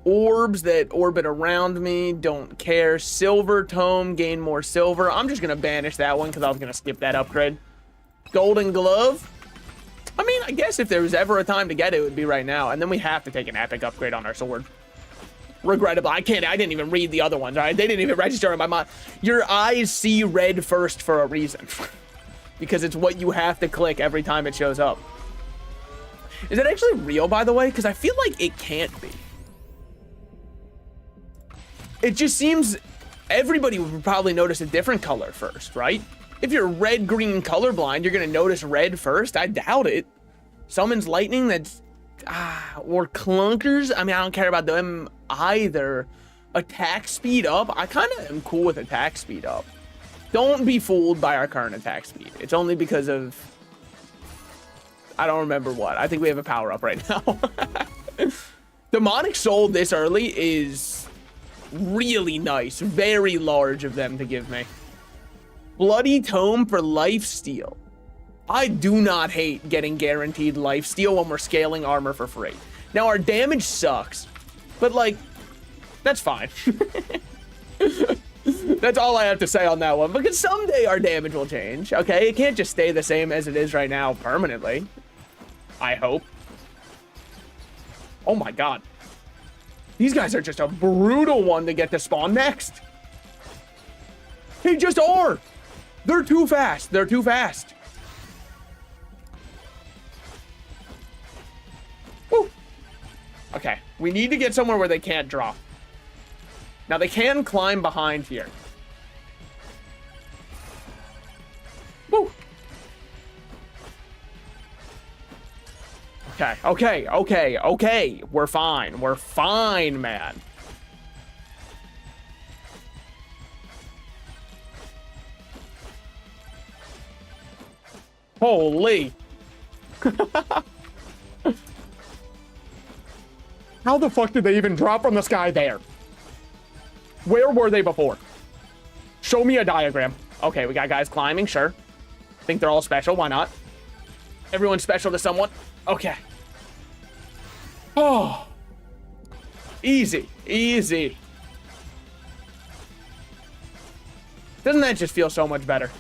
Orbs that orbit around me, don't care. Silver tome, gain more silver. I'm just gonna banish that one because I was gonna skip that upgrade. Golden glove. I mean, I guess if there was ever a time to get it, it would be right now. And then we have to take an epic upgrade on our sword. Regrettable. I didn't even read the other ones, all right? They didn't even register in my mind. Your eyes see red first for a reason. Because it's what you have to click every time it shows up. Is it actually real, by the way? Because I feel like it can't be. It just seems everybody would probably notice a different color first, right? If you're red-green colorblind, you're going to notice red first. I doubt it. Summons lightning, that's... or clunkers. I mean, I don't care about them either. Attack speed up. I kind of am cool with attack speed up. Don't be fooled by our current attack speed. It's only because of... I don't remember what. I think we have a power up right now. Demonic Soul this early is really nice. Very large of them to give me. Bloody Tome for Lifesteal. I do not hate getting guaranteed lifesteal when we're scaling armor for free. Now, our damage sucks, but, like, that's fine. That's all I have to say on that one, because someday our damage will change, okay? It can't just stay the same as it is right now permanently. I hope. Oh, my God. These guys are just a brutal one to get to spawn next. They just are. They're too fast. They're too fast. Woo. Okay, we need to get somewhere where they can't drop. Now, they can climb behind here. Woo. Okay. We're fine. We're fine, man. Holy. How the fuck did they even drop from the sky there? Where were they before? Show me a diagram. Okay, we got guys climbing, sure. Think they're all special, why not? Everyone's special to someone. Okay. Oh. Easy, easy. Doesn't that just feel so much better?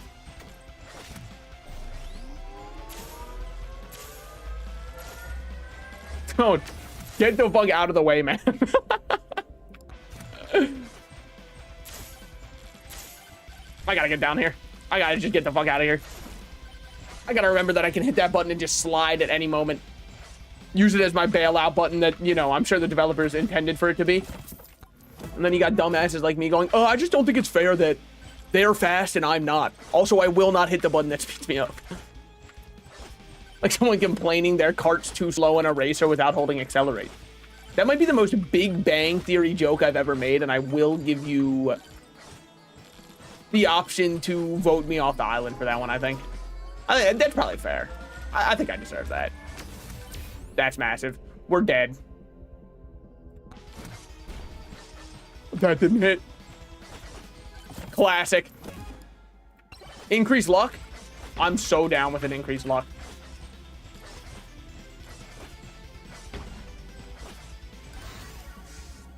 Don't. Get the fuck out of the way, man. I gotta get down here. I gotta just get the fuck out of here. I gotta remember that I can hit that button and just slide at any moment. Use it as my bailout button that, you know, I'm sure the developers intended for it to be. And then you got dumbasses like me going, oh, I just don't think it's fair that they're fast and I'm not. Also, I will not hit the button that speeds me up. Like someone complaining their cart's too slow in a racer without holding accelerate. That might be the most Big Bang Theory joke I've ever made, and I will give you the option to vote me off the island for that one, I think. That's probably fair. I think I deserve that. That's massive. We're dead. That didn't hit. Classic. Increased luck? I'm so down with an increased luck.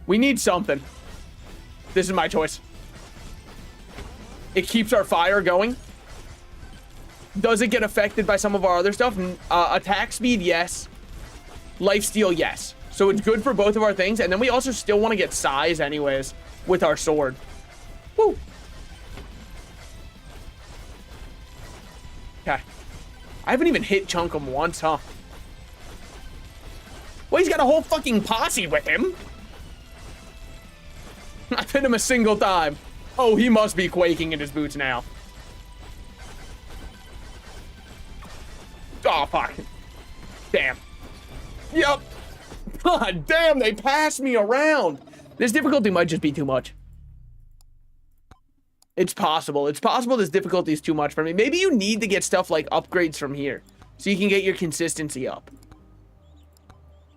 We need something. This is my choice. It keeps our fire going. Does it get affected by some of our other stuff? Attack speed, yes. Lifesteal, yes. So it's good for both of our things. And then we also still want to get size anyways with our sword. Woo. Okay. I haven't even hit Chunkum once, huh? Well, he's got a whole fucking posse with him. I've hit him a single time. Oh, he must be quaking in his boots now. Oh, fuck. Damn. Yup. God damn, they passed me around. This difficulty might just be too much. It's possible. It's possible this difficulty is too much for me. Maybe you need to get stuff like upgrades from here so you can get your consistency up.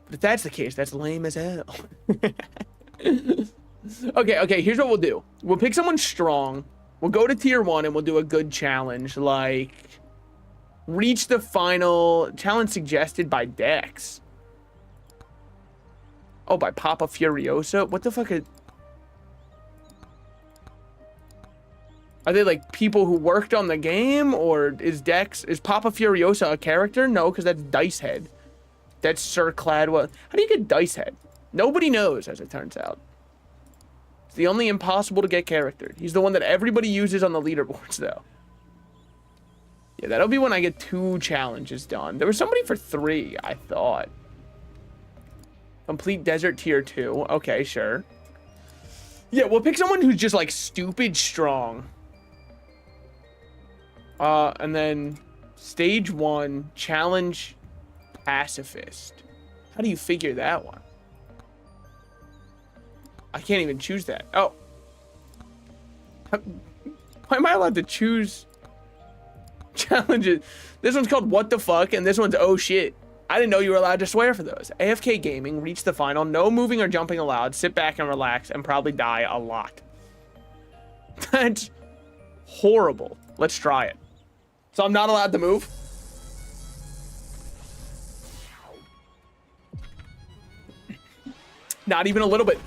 But if that's the case, that's lame as hell. Okay, here's what we'll do. We'll pick someone strong. We'll go to tier 1 and we'll do a good challenge, like reach the final challenge suggested by Dex. Oh, by Papa Furiosa? What the fuck are they like people who worked on the game, or is Papa Furiosa a character? No, because that's Dice Head. That's Sir Cladwell. How do you get Dice Head? Nobody knows, as it turns out. It's the only impossible to get character. He's the one that everybody uses on the leaderboards, though. Yeah, that'll be when I get 2 challenges done. There was somebody for 3, I thought. Complete Desert Tier 2. Okay, sure. Yeah, we'll pick someone who's just, like, stupid strong. And then Stage 1, Challenge Pacifist. How do you figure that one? I can't even choose that. Oh. Why am I allowed to choose challenges? This one's called What the Fuck, and this one's Oh Shit. I didn't know you were allowed to swear for those. AFK Gaming, reach the final, no moving or jumping allowed, sit back and relax, and probably die a lot. That's horrible. Let's try it. So I'm not allowed to move? Not even a little bit.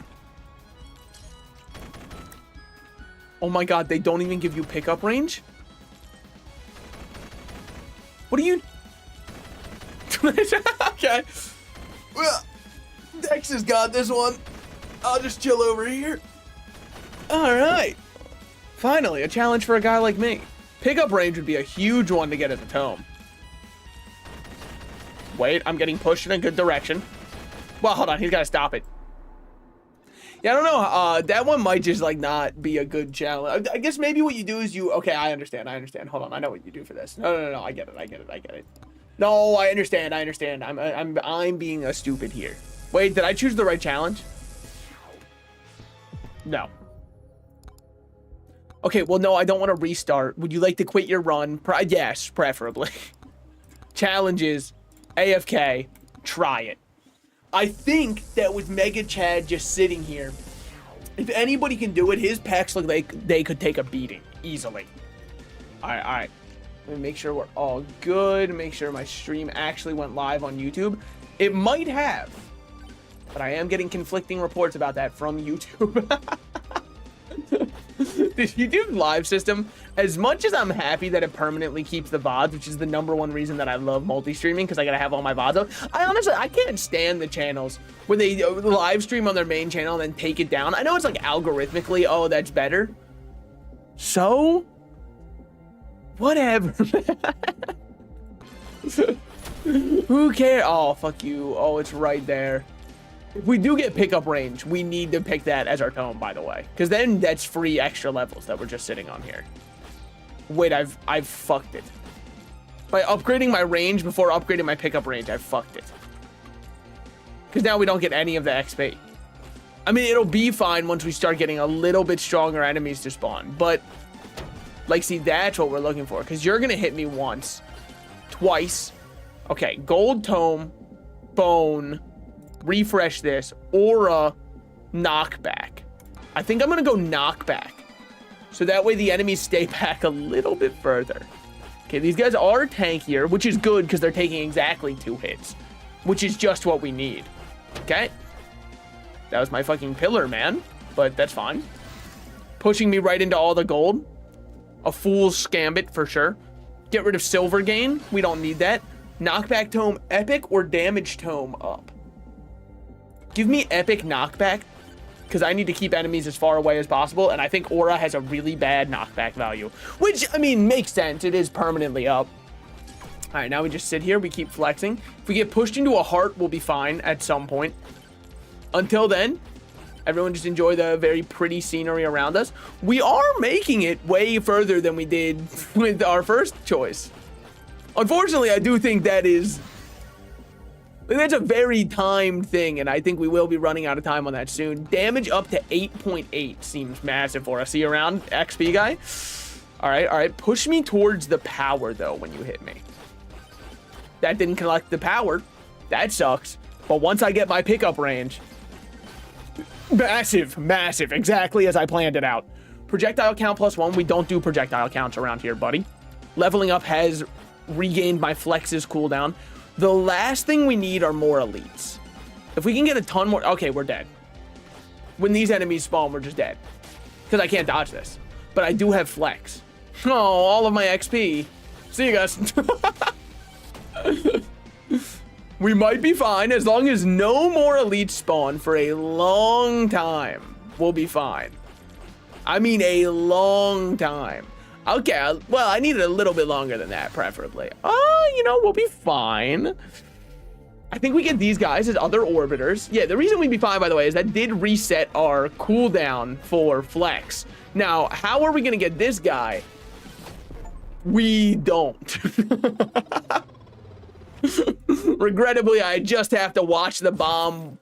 Oh my god, they don't even give you pickup range? What are you... Okay. Well, Dex has got this one. I'll just chill over here. Alright. Finally, a challenge for a guy like me. Pickup range would be a huge one to get at the tome. Wait, I'm getting pushed in a good direction. Well, hold on, he's got to stop it. Yeah, I don't know. That one might just, like, not be a good challenge. I guess maybe what you do is you... Okay, I understand. Hold on, I know what you do for this. No, I get it. No, I understand. I'm being a stupid here. Wait, did I choose the right challenge? No. Okay, well, no, I don't want to restart. Would you like to quit your run? Yes, preferably. Challenges, AFK, try it. I think that with Mega Chad just sitting here, if anybody can do it, his pecs look like they could take a beating easily. All right. Let me make sure we're all good. Make sure my stream actually went live on YouTube. It might have, but I am getting conflicting reports about that from YouTube. The YouTube live system, as much as I'm happy that it permanently keeps the VODs, which is the #1 reason that I love multi-streaming, because I gotta have all my VODs up, I can't stand the channels where they live stream on their main channel and then take it down. I know it's like algorithmically, oh, that's better. So, whatever. Who cares? Oh, fuck you. Oh, it's right there. If we do get pickup range, we need to pick that as our tome, by the way. Because then that's free extra levels that we're just sitting on here. Wait, I've fucked it. By upgrading my range before upgrading my pickup range, I fucked it. Because now we don't get any of the XP. I mean, it'll be fine once we start getting a little bit stronger enemies to spawn. But, like, see, that's what we're looking for. Because you're going to hit me once. Twice. Okay, gold tome. Bone. Refresh this. Aura. Knockback. I think I'm going to go knockback. So that way the enemies stay back a little bit further. Okay, these guys are tankier, which is good because they're taking exactly 2 hits. Which is just what we need. Okay. That was my fucking pillar, man. But that's fine. Pushing me right into all the gold. A fool's gambit for sure. Get rid of silver gain. We don't need that. Knockback tome epic or damage tome up. Give me epic knockback. Because I need to keep enemies as far away as possible. And I think Aura has a really bad knockback value. Which, I mean, makes sense. It is permanently up. All right, now we just sit here. We keep flexing. If we get pushed into a heart, we'll be fine at some point. Until then, everyone just enjoy the very pretty scenery around us. We are making it way further than we did with our first choice. Unfortunately, I do think that's a very timed thing, and I think we will be running out of time on that soon. Damage up to 8.8 seems massive for us. See you around, XP guy? All right. Push me towards the power, though, when you hit me. That didn't collect the power. That sucks. But once I get my pickup range... Massive. Exactly as I planned it out. Projectile count +1. We don't do projectile counts around here, buddy. Leveling up has regained my flex's cooldown. The last thing we need are more elites. If we can get a ton more... Okay, we're dead. When these enemies spawn, we're just dead. Because I can't dodge this. But I do have flex. Oh, all of my XP. See you guys. We might be fine as long as no more elites spawn for a long time. We'll be fine. I mean a long time. Okay, well, I need it a little bit longer than that, preferably. We'll be fine. I think we get these guys as other orbiters. Yeah, the reason we'd be fine, by the way, is that did reset our cooldown for flex. Now, how are we going to get this guy? We don't. Regrettably, I just have to watch the bomb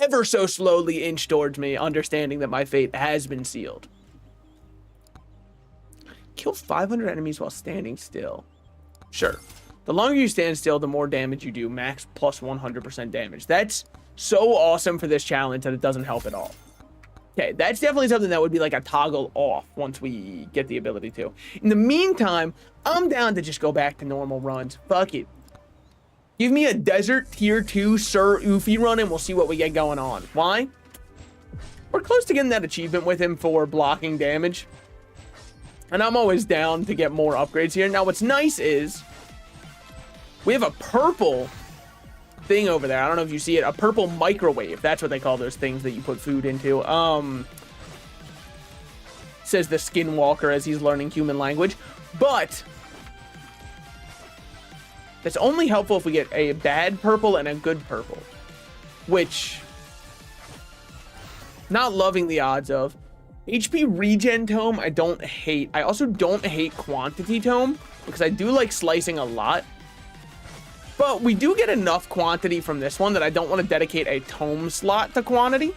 ever so slowly inch towards me, understanding that my fate has been sealed. Kill 500 enemies while standing still. Sure. The longer you stand still, the more damage you do. Max plus 100% damage. That's so awesome for this challenge that it doesn't help at all. Okay, that's definitely something that would be like a toggle off once we get the ability to. In the meantime, I'm down to just go back to normal runs. Fuck it. Give me a desert tier 2 Sir Oofy run and we'll see what we get going on. Why? We're close to getting that achievement with him for blocking damage. And I'm always down to get more upgrades here. Now, what's nice is we have a purple thing over there. I don't know if you see it. A purple microwave. That's what they call those things that you put food into. Says the skinwalker as he's learning human language. But that's only helpful if we get a bad purple and a good purple. Which, not loving the odds of. HP regen tome, I don't hate. I also don't hate quantity tome because I do like slicing a lot. But we do get enough quantity from this one that I don't want to dedicate a tome slot to quantity.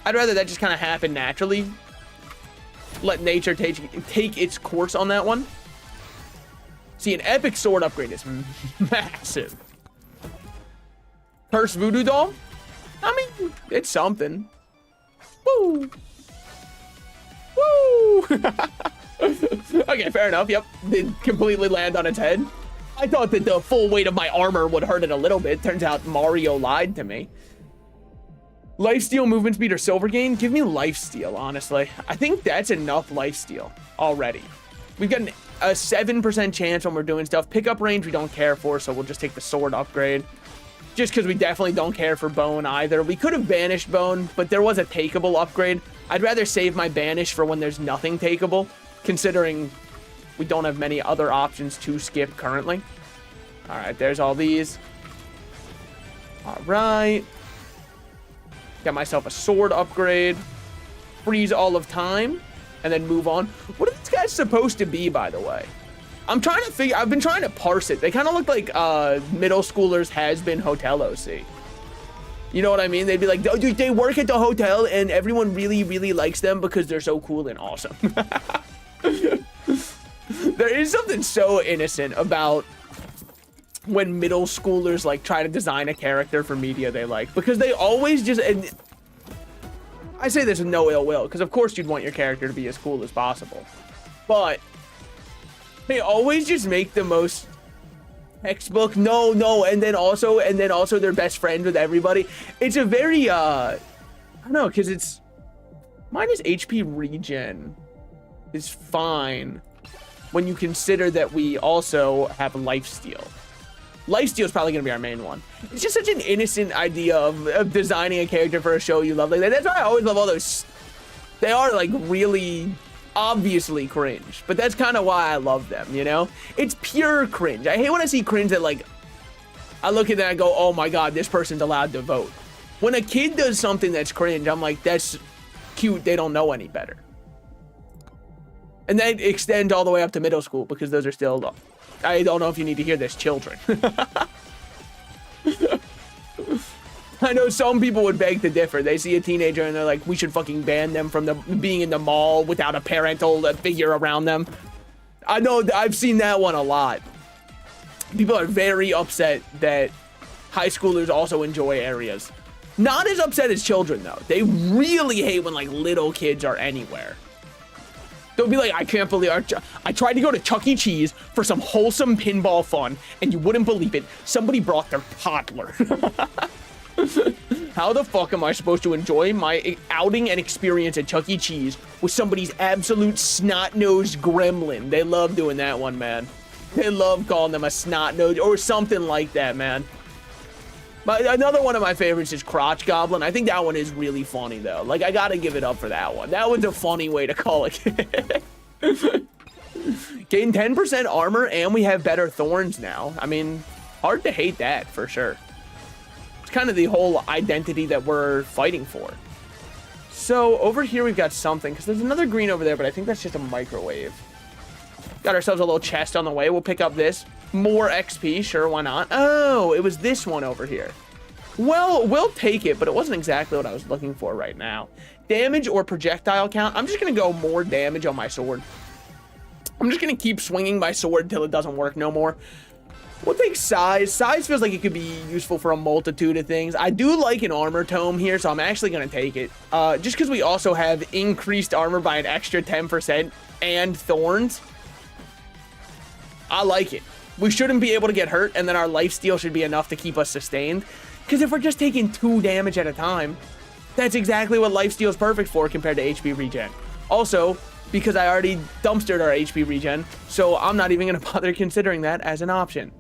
I'd rather that just kind of happen naturally. Let nature take its course on that one. See, an epic sword upgrade is massive. Curse voodoo doll? I mean, it's something. Woo! Woo! Okay, fair enough. Yep, did completely land on its head. I thought that the full weight of my armor would hurt it a little bit. Turns out Mario lied to me. Lifesteal, movement speed, or silver gain? Give me lifesteal, honestly. I think that's enough lifesteal already. We've got a 7% chance when we're doing stuff. Pickup range we don't care for, so we'll just take the sword upgrade. Just because we definitely don't care for bone either. We could have banished bone, but there was a takeable upgrade. I'd rather save my banish for when there's nothing takeable, considering we don't have many other options to skip currently. All right, there's all these. All right. Got myself a sword upgrade. Freeze all of time, and then move on. What are these guys supposed to be, by the way? I'm trying to figure, I've been trying to parse it. They kind of look like middle schoolers has-been hotel OC. You know what I mean? They'd be like, oh, dude, they work at the hotel and everyone really, really likes them because they're so cool and awesome. There is something so innocent about when middle schoolers like try to design a character for media they like, because they always just, and I say this with no ill will, because of course you'd want your character to be as cool as possible, but they always just make the most textbook and then also they're best friends with everybody. It's a very I don't know, because it's minus HP regen is fine when you consider that we also have lifesteal. Lifesteal is probably going to be our main one. It's just such an innocent idea of designing a character for a show you love. Like that's why I always love all those. They are like really obviously cringe, but that's kind of why I love them, you know? It's pure cringe. I hate when I see cringe that, like, I look at that and go, oh my God, this person's allowed to vote. When a kid does something that's cringe, I'm like, that's cute. They don't know any better. And that extends all the way up to middle school because those are still, I don't know if you need to hear this, children. I know some people would beg to differ. They see a teenager and they're like, we should fucking ban them from being in the mall without a parental figure around them. I know I've seen that one a lot. People are very upset that high schoolers also enjoy areas. Not as upset as children though. They really hate when like little kids are anywhere. They'll be like, I can't believe I tried to go to Chuck E. Cheese for some wholesome pinball fun, and you wouldn't believe it. Somebody brought their toddler. How the fuck am I supposed to enjoy my outing and experience at Chuck E. Cheese with somebody's absolute snot-nosed gremlin? They love doing that one, man. They love calling them a snot-nosed or something like that, man. But another one of my favorites is Crotch Goblin. I think that one is really funny, though. Like, I gotta give it up for that one. That one's a funny way to call it. Gain 10% armor, and we have better thorns now. I mean, hard to hate that, for sure. It's kind of the whole identity that we're fighting for. So, over here we've got something, because there's another green over there, but I think that's just a microwave. Got ourselves a little chest on the way. We'll pick up this. More XP, sure, why not? Oh, it was this one over here. Well, we'll take it, but it wasn't exactly what I was looking for right now. Damage or projectile count. I'm just going to go more damage on my sword. I'm just going to keep swinging my sword until it doesn't work no more. We'll take size. Size feels like it could be useful for a multitude of things. I do like an armor tome here, so I'm actually going to take it. Just because we also have increased armor by an extra 10% and thorns. I like it. We shouldn't be able to get hurt, and then our lifesteal should be enough to keep us sustained. Because if we're just taking 2 damage at a time, that's exactly what lifesteal is perfect for compared to HP regen. Also, because I already dumpstered our HP regen, so I'm not even going to bother considering that as an option.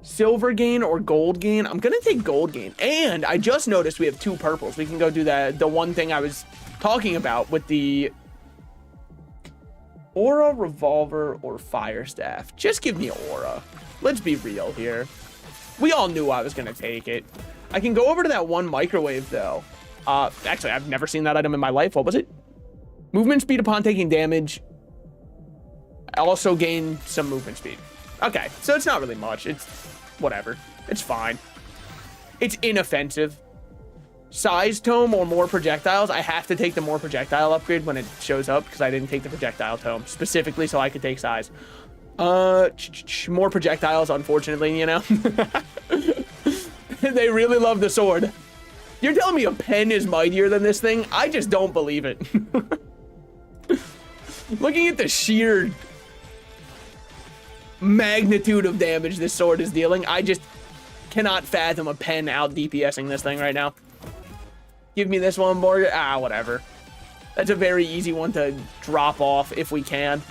Silver gain or gold gain? I'm going to take gold gain. And I just noticed we have 2 purples. We can go do the one thing I was talking about with the Aura, Revolver, or Fire Staff. Just give me Aura. Let's be real here. We all knew I was going to take it. I can go over to that one microwave, though. Actually, I've never seen that item in my life. What was it? Movement speed upon taking damage. I also gain some movement speed. Okay, so it's not really much. It's whatever. It's fine. It's inoffensive. Size tome or more projectiles. I have to take the more projectile upgrade when it shows up because I didn't take the projectile tome specifically so I could take size. More projectiles, unfortunately, you know. They really love the sword. You're telling me a pen is mightier than this thing? I just don't believe it. Looking at the sheer magnitude of damage this sword is dealing, I just cannot fathom a pen out DPSing this thing right now. Give me this one, boy. Ah, whatever. That's a very easy one to drop off if we can.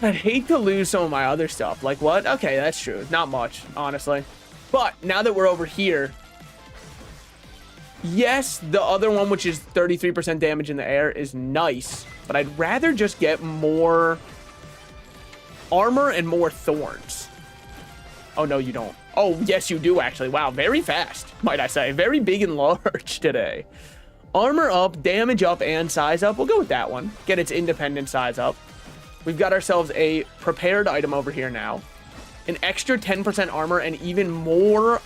I'd hate to lose some of my other stuff. Like what? Okay, that's true. Not much, honestly. But now that we're over here, yes, the other one, which is 33% damage in the air, is nice. But I'd rather just get more armor and more thorns. Oh, no, you don't. Oh, yes, you do, actually. Wow, very fast, might I say. Very big and large today. Armor up, damage up, and size up. We'll go with that one. Get its independent size up. We've got ourselves a prepared item over here now. An extra 10% armor and even more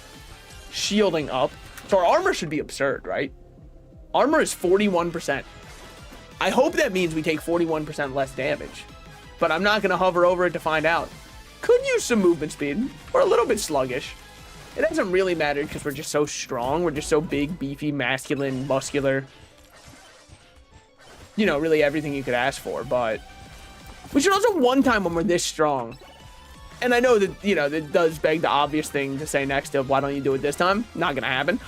shielding up. So our armor should be absurd, right? Armor is 41%. I hope that means we take 41% less damage. But I'm not going to hover over it to find out. Could use some movement speed. We're a little bit sluggish. It doesn't really matter because we're just so strong. We're just so big, beefy, masculine, muscular. You know, really everything you could ask for. But we should also one time when we're this strong. And I know that, you know, that does beg the obvious thing to say next to why don't you do it this time? Not going to happen.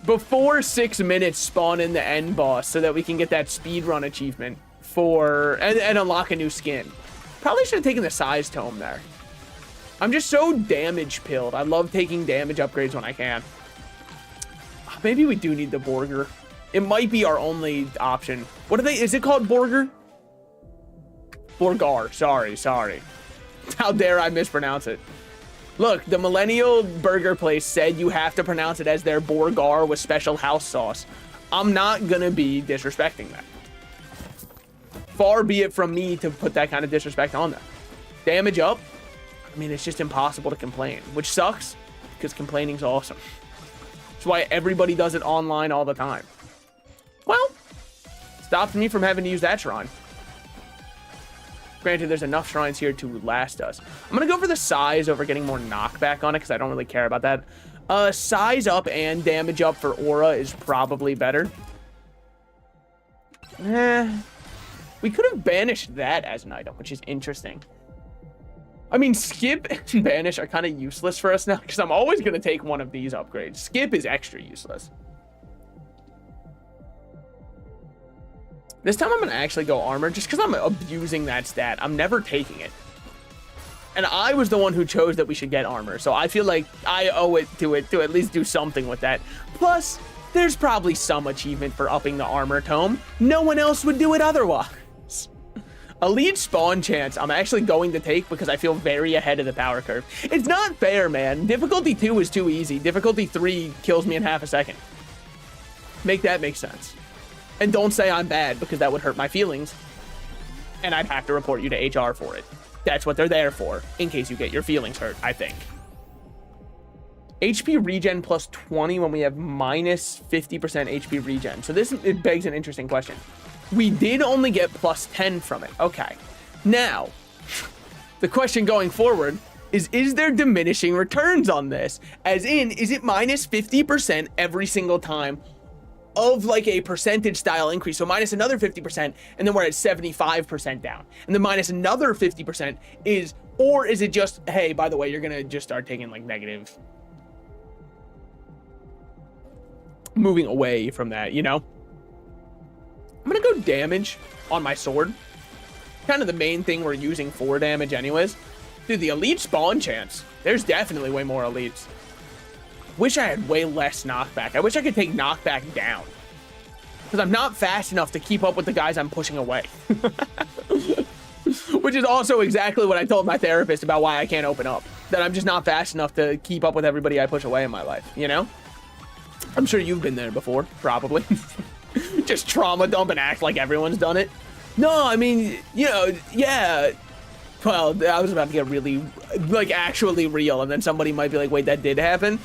Before 6 minutes, spawn in the end boss so that we can get that speedrun achievement for and unlock a new skin. Probably should have taken the size tome there. I'm just so damage pilled. I love taking damage upgrades when I can. Maybe we do need the Borger. It might be our only option. What are they? Is it called Borger? Borgar. Sorry. How dare I mispronounce it? Look, the Millennial Burger place said you have to pronounce it as their Borgar with special house sauce. I'm not gonna be disrespecting that. Far be it from me to put that kind of disrespect on them. Damage up. I mean, it's just impossible to complain, which sucks because complaining's awesome. That's why everybody does it online all the time. Well, stopped me from having to use that shrine. Granted, there's enough shrines here to last us. I'm going to go for the size over getting more knockback on it because I don't really care about that. Size up and damage up for aura is probably better. We could have banished that as an item, which is interesting. I mean, skip and banish are kind of useless for us now because I'm always going to take one of these upgrades. Skip is extra useless. This time I'm going to actually go armor just because I'm abusing that stat. I'm never taking it. And I was the one who chose that we should get armor. So I feel like I owe it to at least do something with that. Plus, there's probably some achievement for upping the armor tome. No one else would do it otherwise. Elite spawn chance I'm actually going to take because I feel very ahead of the power curve. It's not fair, man. Difficulty 2 is too easy. Difficulty 3 kills me in half a second. Make that make sense. And don't say I'm bad because that would hurt my feelings. And I'd have to report you to HR for it. That's what they're there for, in case you get your feelings hurt, I think. HP regen plus 20 when we have minus 50% HP regen. So it begs an interesting question. We did only get plus 10 from it. Okay. Now, the question going forward is there diminishing returns on this? As in, is it minus 50% every single time of like a percentage style increase? So minus another 50%, and then we're at 75% down. And then minus another 50% or is it just, hey, by the way, you're gonna just start taking like negative, moving away from that, you know? I'm gonna go damage on my sword. Kind of the main thing we're using for damage anyways. Dude, the elite spawn chance. There's definitely way more elites. Wish I had way less knockback. I wish I could take knockback down. Because I'm not fast enough to keep up with the guys I'm pushing away. Which is also exactly what I told my therapist about why I can't open up. That I'm just not fast enough to keep up with everybody I push away in my life, you know? I'm sure you've been there before, probably. Just trauma dump and act like everyone's done it. No, I mean, you know, yeah. Well, I was about to get really, like, actually real, and then somebody might be like, wait, that did happen?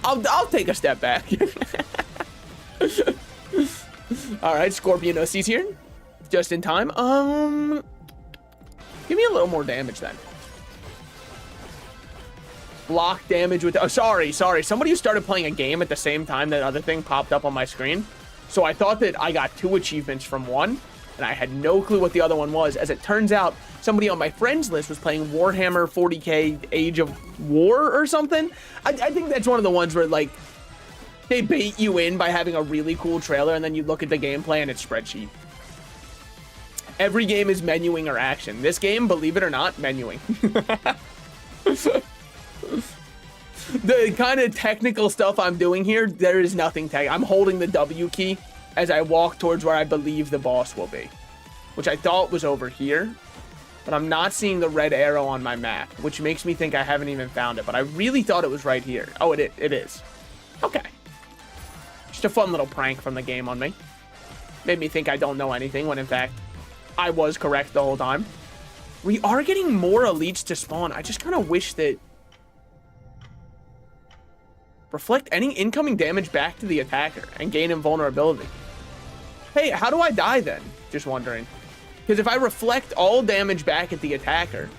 I'll take a step back. All right, Scorpion OC's here. Just in time. Give me a little more damage then. Block damage with... Oh, sorry. Somebody who started playing a game at the same time that other thing popped up on my screen. So I thought that I got 2 achievements from one, and I had no clue what the other one was. As it turns out, somebody on my friends list was playing Warhammer 40K Age of War or something. I think that's one of the ones where, like, they bait you in by having a really cool trailer, and then you look at the gameplay and it's spreadsheet. Every game is menuing or action. This game, believe it or not, menuing. The kind of technical stuff I'm doing here, there is nothing tech. I'm holding the W key as I walk towards where I believe the boss will be, which I thought was over here, but I'm not seeing the red arrow on my map, which makes me think I haven't even found it, but I really thought it was right here. Oh, it is. Okay. Just a fun little prank from the game on me. Made me think I don't know anything when in fact I was correct the whole time. We are getting more elites to spawn. I just kind of wish that reflect any incoming damage back to the attacker and gain invulnerability. Hey, how do I die then? Just wondering. Because if I reflect all damage back at the attacker,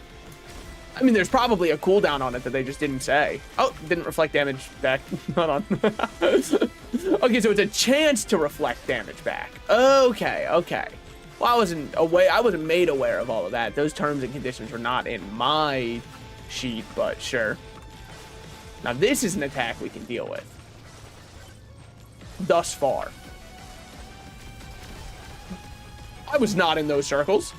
I mean, there's probably a cooldown on it that they just didn't say. Oh, didn't reflect damage back. Hold on. Okay, so it's a chance to reflect damage back. Okay. Well, I wasn't made aware of all of that. Those terms and conditions were not in my sheet, but sure. Now, this is an attack we can deal with. Thus far. I was not in those circles.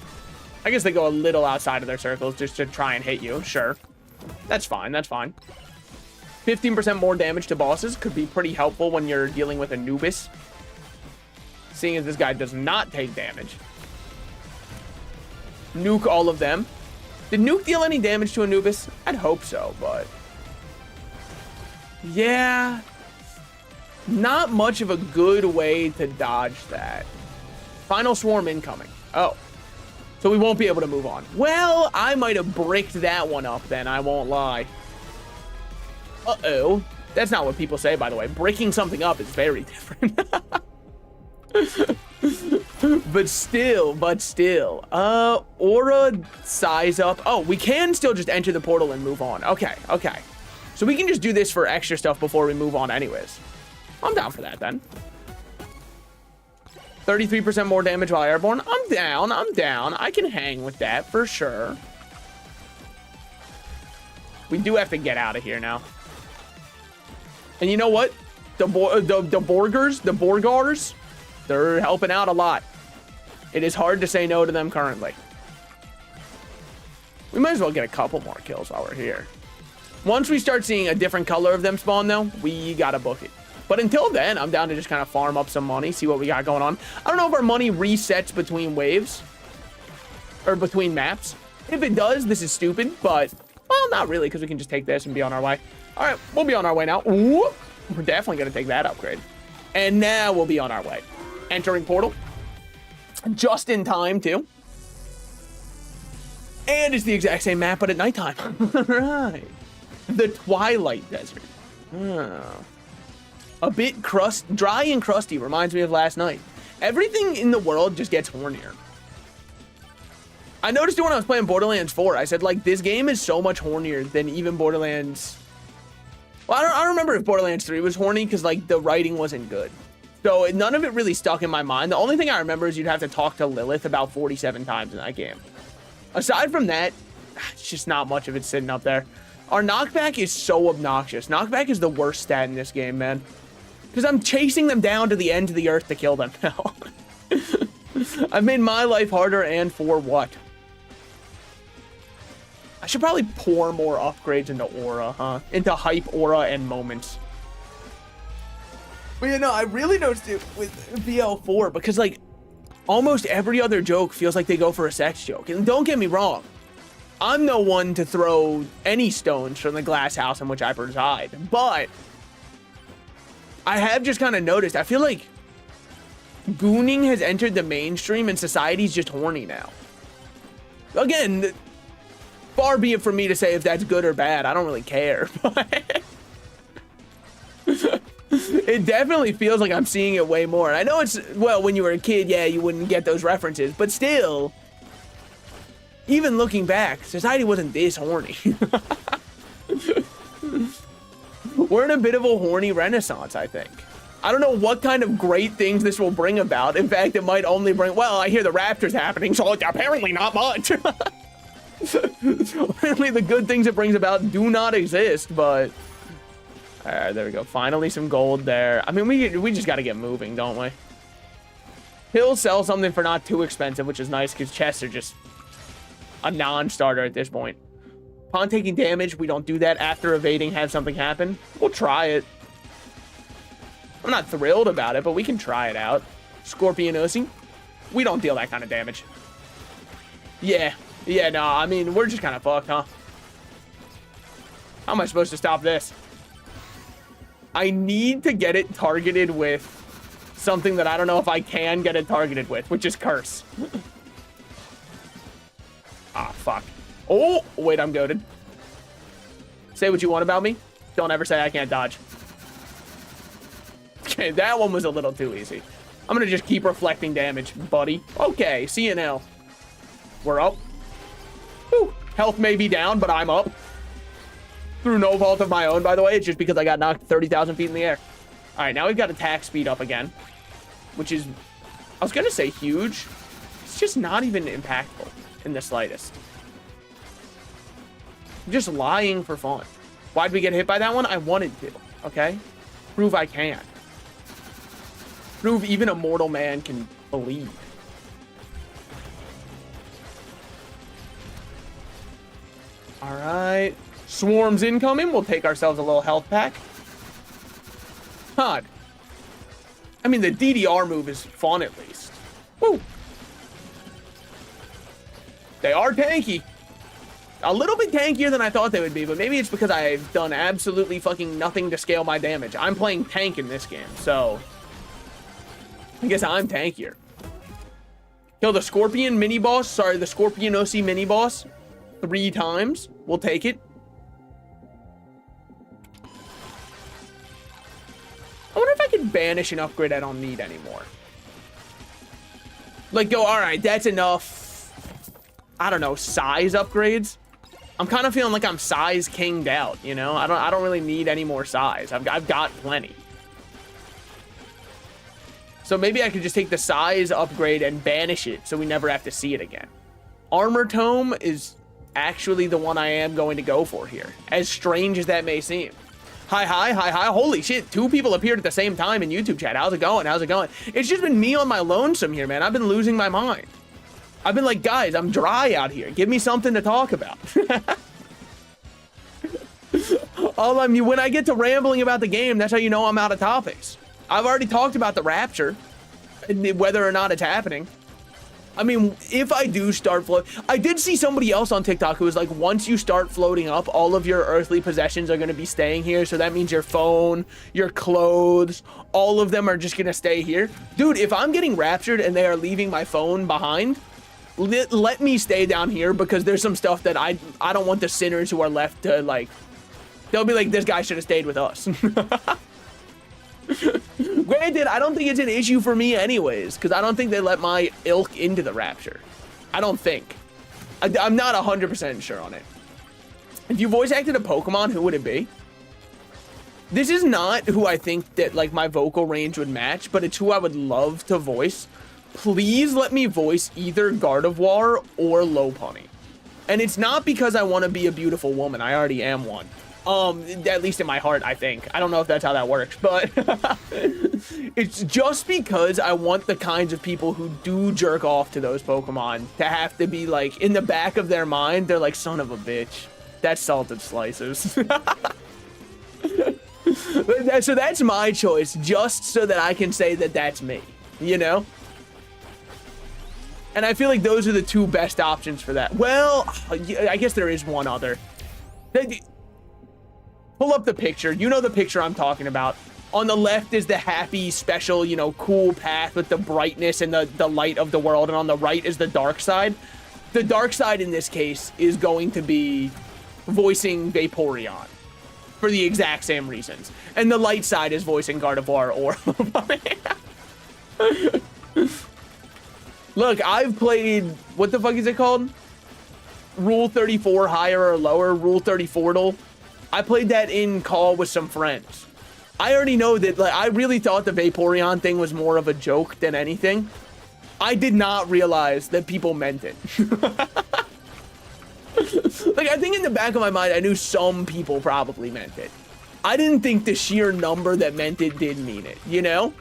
I guess they go a little outside of their circles just to try and hit you. Sure. That's fine. 15% more damage to bosses could be pretty helpful when you're dealing with Anubis. Seeing as this guy does not take damage. Nuke all of them. Did Nuke deal any damage to Anubis? I'd hope so, but... yeah. Not much of a good way to dodge that. Final Swarm incoming. Oh. So we won't be able to move on. Well, I might have bricked that one up then, I won't lie. Uh-oh. That's not what people say, by the way. Breaking something up is very different. But still. Aura size up. Oh, we can still just enter the portal and move on. Okay. So we can just do this for extra stuff before we move on anyways. I'm down for that then. 33% more damage while airborne. I'm down. I can hang with that for sure. We do have to get out of here now. And you know what? The Borgars, they're helping out a lot. It is hard to say no to them currently. We might as well get a couple more kills while we're here. Once we start seeing a different color of them spawn, though, we gotta book it. But until then, I'm down to just kind of farm up some money, see what we got going on. I don't know if our money resets between waves or between maps. If it does, this is stupid, but, well, not really, because we can just take this and be on our way. All right, we'll be on our way now. Ooh, we're definitely going to take that upgrade. And now we'll be on our way. Entering portal. Just in time, too. And it's the exact same map, but at nighttime. Right. The Twilight Desert. Oh. A bit dry and crusty. Reminds me of last night. Everything in the world just gets hornier. I noticed it when I was playing Borderlands 4. I said, like, this game is so much hornier than even Borderlands... Well, I don't remember if Borderlands 3 was horny because, like, the writing wasn't good. So none of it really stuck in my mind. The only thing I remember is you'd have to talk to Lilith about 47 times in that game. Aside from that, it's just not much of it sitting up there. Our knockback is so obnoxious. Knockback is the worst stat in this game, man. Because I'm chasing them down to the end of the earth to kill them now. I've made my life harder, and for what? I should probably pour more upgrades into Aura, huh? Into Hype, Aura, and Moments. But, you know, I really noticed it with BL4 because, like, almost every other joke feels like they go for a sex joke. And don't get me wrong. I'm no one to throw any stones from the glass house in which I preside. But I have just kind of noticed, I feel like gooning has entered the mainstream and society's just horny now. Again, far be it from me to say if that's good or bad. I don't really care. But it definitely feels like I'm seeing it way more. I know it's, well, when you were a kid, yeah, you wouldn't get those references. But still, even looking back, society wasn't this horny. We're in a bit of a horny renaissance, I think. I don't know what kind of great things this will bring about. In fact, it might only bring, well, I hear the Raptors happening, so apparently not much. Apparently the good things it brings about do not exist, but... Alright, there we go. Finally some gold there. I mean, we just gotta get moving, don't we? He'll sell something for not too expensive, which is nice, because chests are just a non-starter at this point. Upon taking damage, we don't do that. After evading, have something happen. We'll try it. I'm not thrilled about it, but we can try it out. Scorpion Uzi. We don't deal that kind of damage. Yeah, no, I mean, we're just kind of fucked, huh? How am I supposed to stop this? I need to get it targeted with something that I don't know if I can get it targeted with, which is Curse. Ah, fuck. Oh, wait, I'm goated. Say what you want about me. Don't ever say I can't dodge. Okay, that one was a little too easy. I'm gonna just keep reflecting damage, buddy. Okay, see you now. We're up. Whew. Health may be down, but I'm up. Through no fault of my own, by the way. It's just because I got knocked 30,000 feet in the air. All right, now we've got attack speed up again, which is, I was gonna say huge. It's just not even impactful in the slightest. I'm just lying for fun. Why'd we get hit by that one? I wanted to, okay? Prove I can. Prove even a mortal man can believe. All right. Swarms incoming. We'll take ourselves a little health pack. God. I mean, the DDR move is fun at least. Woo. They are tanky. A little bit tankier than I thought they would be, but maybe it's because I've done absolutely fucking nothing to scale my damage. I'm playing tank in this game, so I guess I'm tankier. Kill the Scorpion mini-boss. Sorry, the Scorpion OC mini-boss 3 times. We'll take it. I wonder if I can banish an upgrade I don't need anymore. Like, go, all right, that's enough. I don't know, size upgrades. I'm kind of feeling like I'm size kinged out, you know? I don't really need any more size. I've got plenty. So maybe I could just take the size upgrade and banish it so we never have to see it again. Armor Tome is actually the one I am going to go for here, as strange as that may seem. Hi. Holy shit, 2 people appeared at the same time in YouTube chat. How's it going? How's it going? It's just been me on my lonesome here, man. I've been losing my mind. I've been like, guys, I'm dry out here. Give me something to talk about. When I get to rambling about the game, that's how you know I'm out of topics. I've already talked about the Rapture, whether or not it's happening. I mean, if I do start floating, I did see somebody else on TikTok who was like, once you start floating up, all of your earthly possessions are going to be staying here. So that means your phone, your clothes, all of them are just going to stay here. Dude, if I'm getting raptured and they are leaving my phone behind, let me stay down here, because there's some stuff that I don't want the sinners who are left to, like, they'll be like, this guy should have stayed with us. Granted, I don't think it's an issue for me anyways, because I don't think they let my ilk into the Rapture. I don't think. I'm not 100% sure on it. If you voice acted a Pokemon, who would it be? This is not who I think that, like, my vocal range would match, but it's who I would love to voice. Please let me voice either Gardevoir or Lopunny. And it's not because I want to be a beautiful woman. I already am one. At least in my heart, I think. I don't know if that's how that works, but it's just because I want the kinds of people who do jerk off to those Pokemon to have to be like, in the back of their mind, they're like, son of a bitch, that's Salted Slices. So that's my choice, just so that I can say that that's me, you know? And I feel like those are the 2 best options for that. Well, I guess there is one other. Pull up the picture. You know the picture I'm talking about. On the left is the happy, special, you know, cool path with the brightness and the light of the world. And on the right is the dark side. The dark side in this case is going to be voicing Vaporeon for the exact same reasons. And the light side is voicing Gardevoir or Look, I've played, what the fuck is it called? Rule 34 higher or lower, Rule 34. I played that in call with some friends. I already know that, like, I really thought the Vaporeon thing was more of a joke than anything. I did not realize that people meant it. Like, I think in the back of my mind, I knew some people probably meant it. I didn't think the sheer number that meant it did mean it, you know?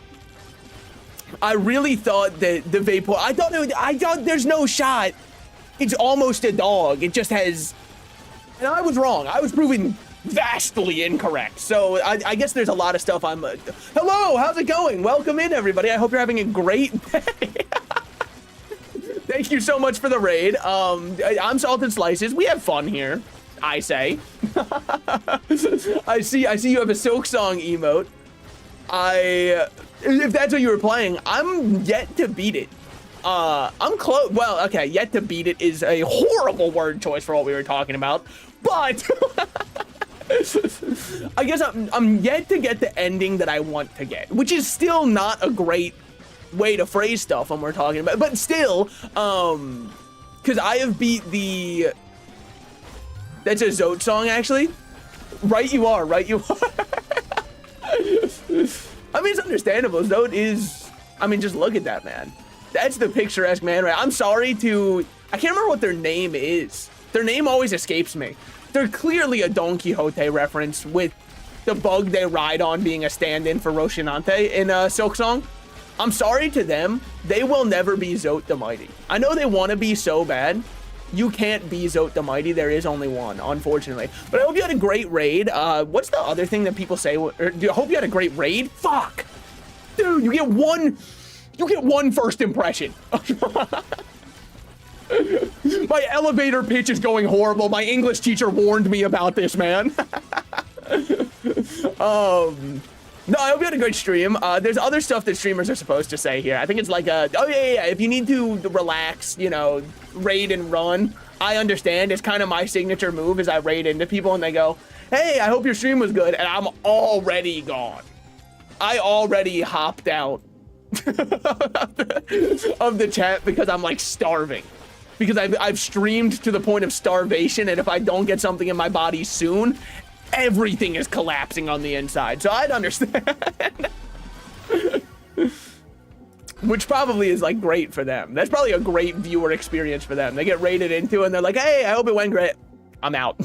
I really thought that the Vapor, I thought there's no shot. It's almost a dog. It just has, and I was wrong. I was proven vastly incorrect. So I guess there's a lot of stuff I'm, hello, how's it going? Welcome in, everybody. I hope you're having a great day. Thank you so much for the raid. I'm Salted Slices. We have fun here, I say. I see you have a Silk Song emote. If that's what you were playing, I'm yet to beat it. I'm close. Well, okay, yet to beat it is a horrible word choice for what we were talking about, but I guess I'm yet to get the ending that I want to get, which is still not a great way to phrase stuff when we're talking about, but still, because I have beat the, that's a Zote song, actually. Right you are, right you are. I mean, it's understandable. Zote is, I mean, just look at that, man. That's the picturesque man, right? I'm sorry to, I can't remember what their name is. Their name always escapes me. They're clearly a Don Quixote reference, with the bug they ride on being a stand-in for Rocinante in Silk Song. I'm sorry to them. They will never be Zote the Mighty. I know they want to be so bad, You can't be Zote the Mighty. There is only one, unfortunately. But I hope you had a great raid. What's the other thing that people say? I hope you had a great raid. Fuck. Dude, you get one first impression. My elevator pitch is going horrible. My English teacher warned me about this, man. No, I hope you had a good stream. There's other stuff that streamers are supposed to say here. I think it's like oh yeah, if you need to relax, you know, raid and run. I understand. It's kind of my signature move is I raid into people and they go, hey, I hope your stream was good. And I'm already gone. I already hopped out of the chat because I'm like starving. Because I've streamed to the point of starvation, and if I don't get something in my body soon, everything is collapsing on the inside. So I'd understand. Which probably is like great for them. That's probably a great viewer experience for them. They get raided into and they're like, hey, I hope it went great. I'm out.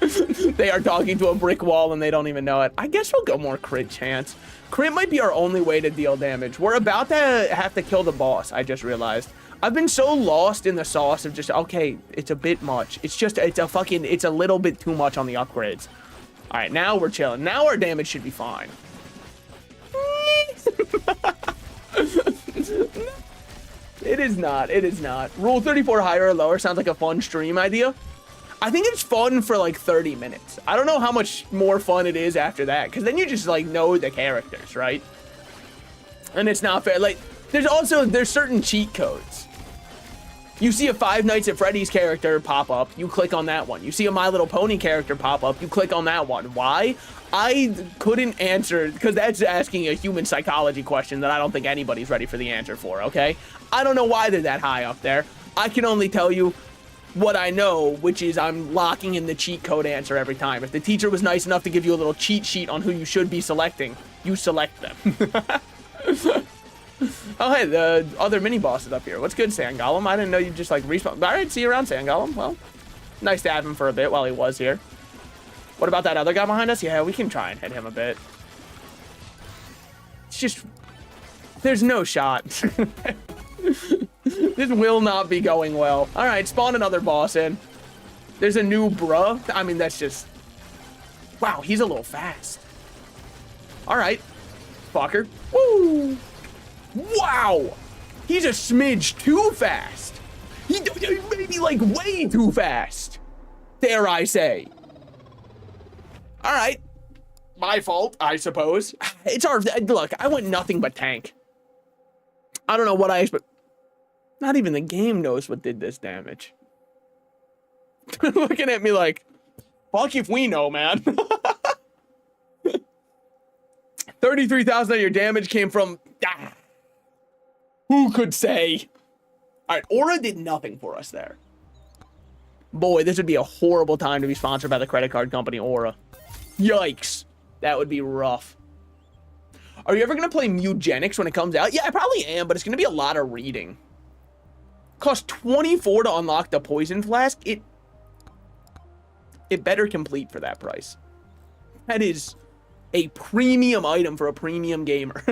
They are talking to a brick wall and they don't even know it. I guess we'll go more crit chance. Crit might be our only way to deal damage. We're about to have to kill the boss, I just realized. I've been so lost in the sauce of just, okay, it's a bit much. It's a little bit too much on the upgrades. All right, now we're chilling. Now our damage should be fine. It is not. It is not. Rule 34 higher or lower sounds like a fun stream idea. I think it's fun for like 30 minutes. I don't know how much more fun it is after that, because then you just like know the characters, right? And it's not fair. Like, there's certain cheat codes. You see a Five Nights at Freddy's character pop up, you click on that one. You see a My Little Pony character pop up, you click on that one. Why? I couldn't answer, because that's asking a human psychology question that I don't think anybody's ready for the answer for, okay? I don't know why they're that high up there. I can only tell you what I know, which is I'm locking in the cheat code answer every time. If the teacher was nice enough to give you a little cheat sheet on who you should be selecting, you select them. Oh, hey, the other mini boss is up here. What's good, Sangolem? I didn't know you just like respawn. All right, see you around, Sangolem. Well, nice to have him for a bit while he was here. What about that other guy behind us? Yeah, we can try and hit him a bit. It's just, there's no shot. This will not be going well. All right, spawn another boss in. There's a new bruh. I mean, that's just, wow, he's a little fast. All right, fucker. Woo! Wow, he's a smidge too fast. He maybe like way too fast, dare I say. All right, my fault, I suppose. It's our, look, I went nothing but tank. I don't know what I expect. Not even the game knows what did this damage. Looking at me like, fuck if we know, man. 33,000 of your damage came from, who could say? All right, Aura did nothing for us there. Boy, this would be a horrible time to be sponsored by the credit card company Aura. Yikes. That would be rough. Are you ever going to play Mugenics when it comes out? Yeah, I probably am, but it's going to be a lot of reading. Cost 24 to unlock the poison flask. It better complete for that price. That is a premium item for a premium gamer.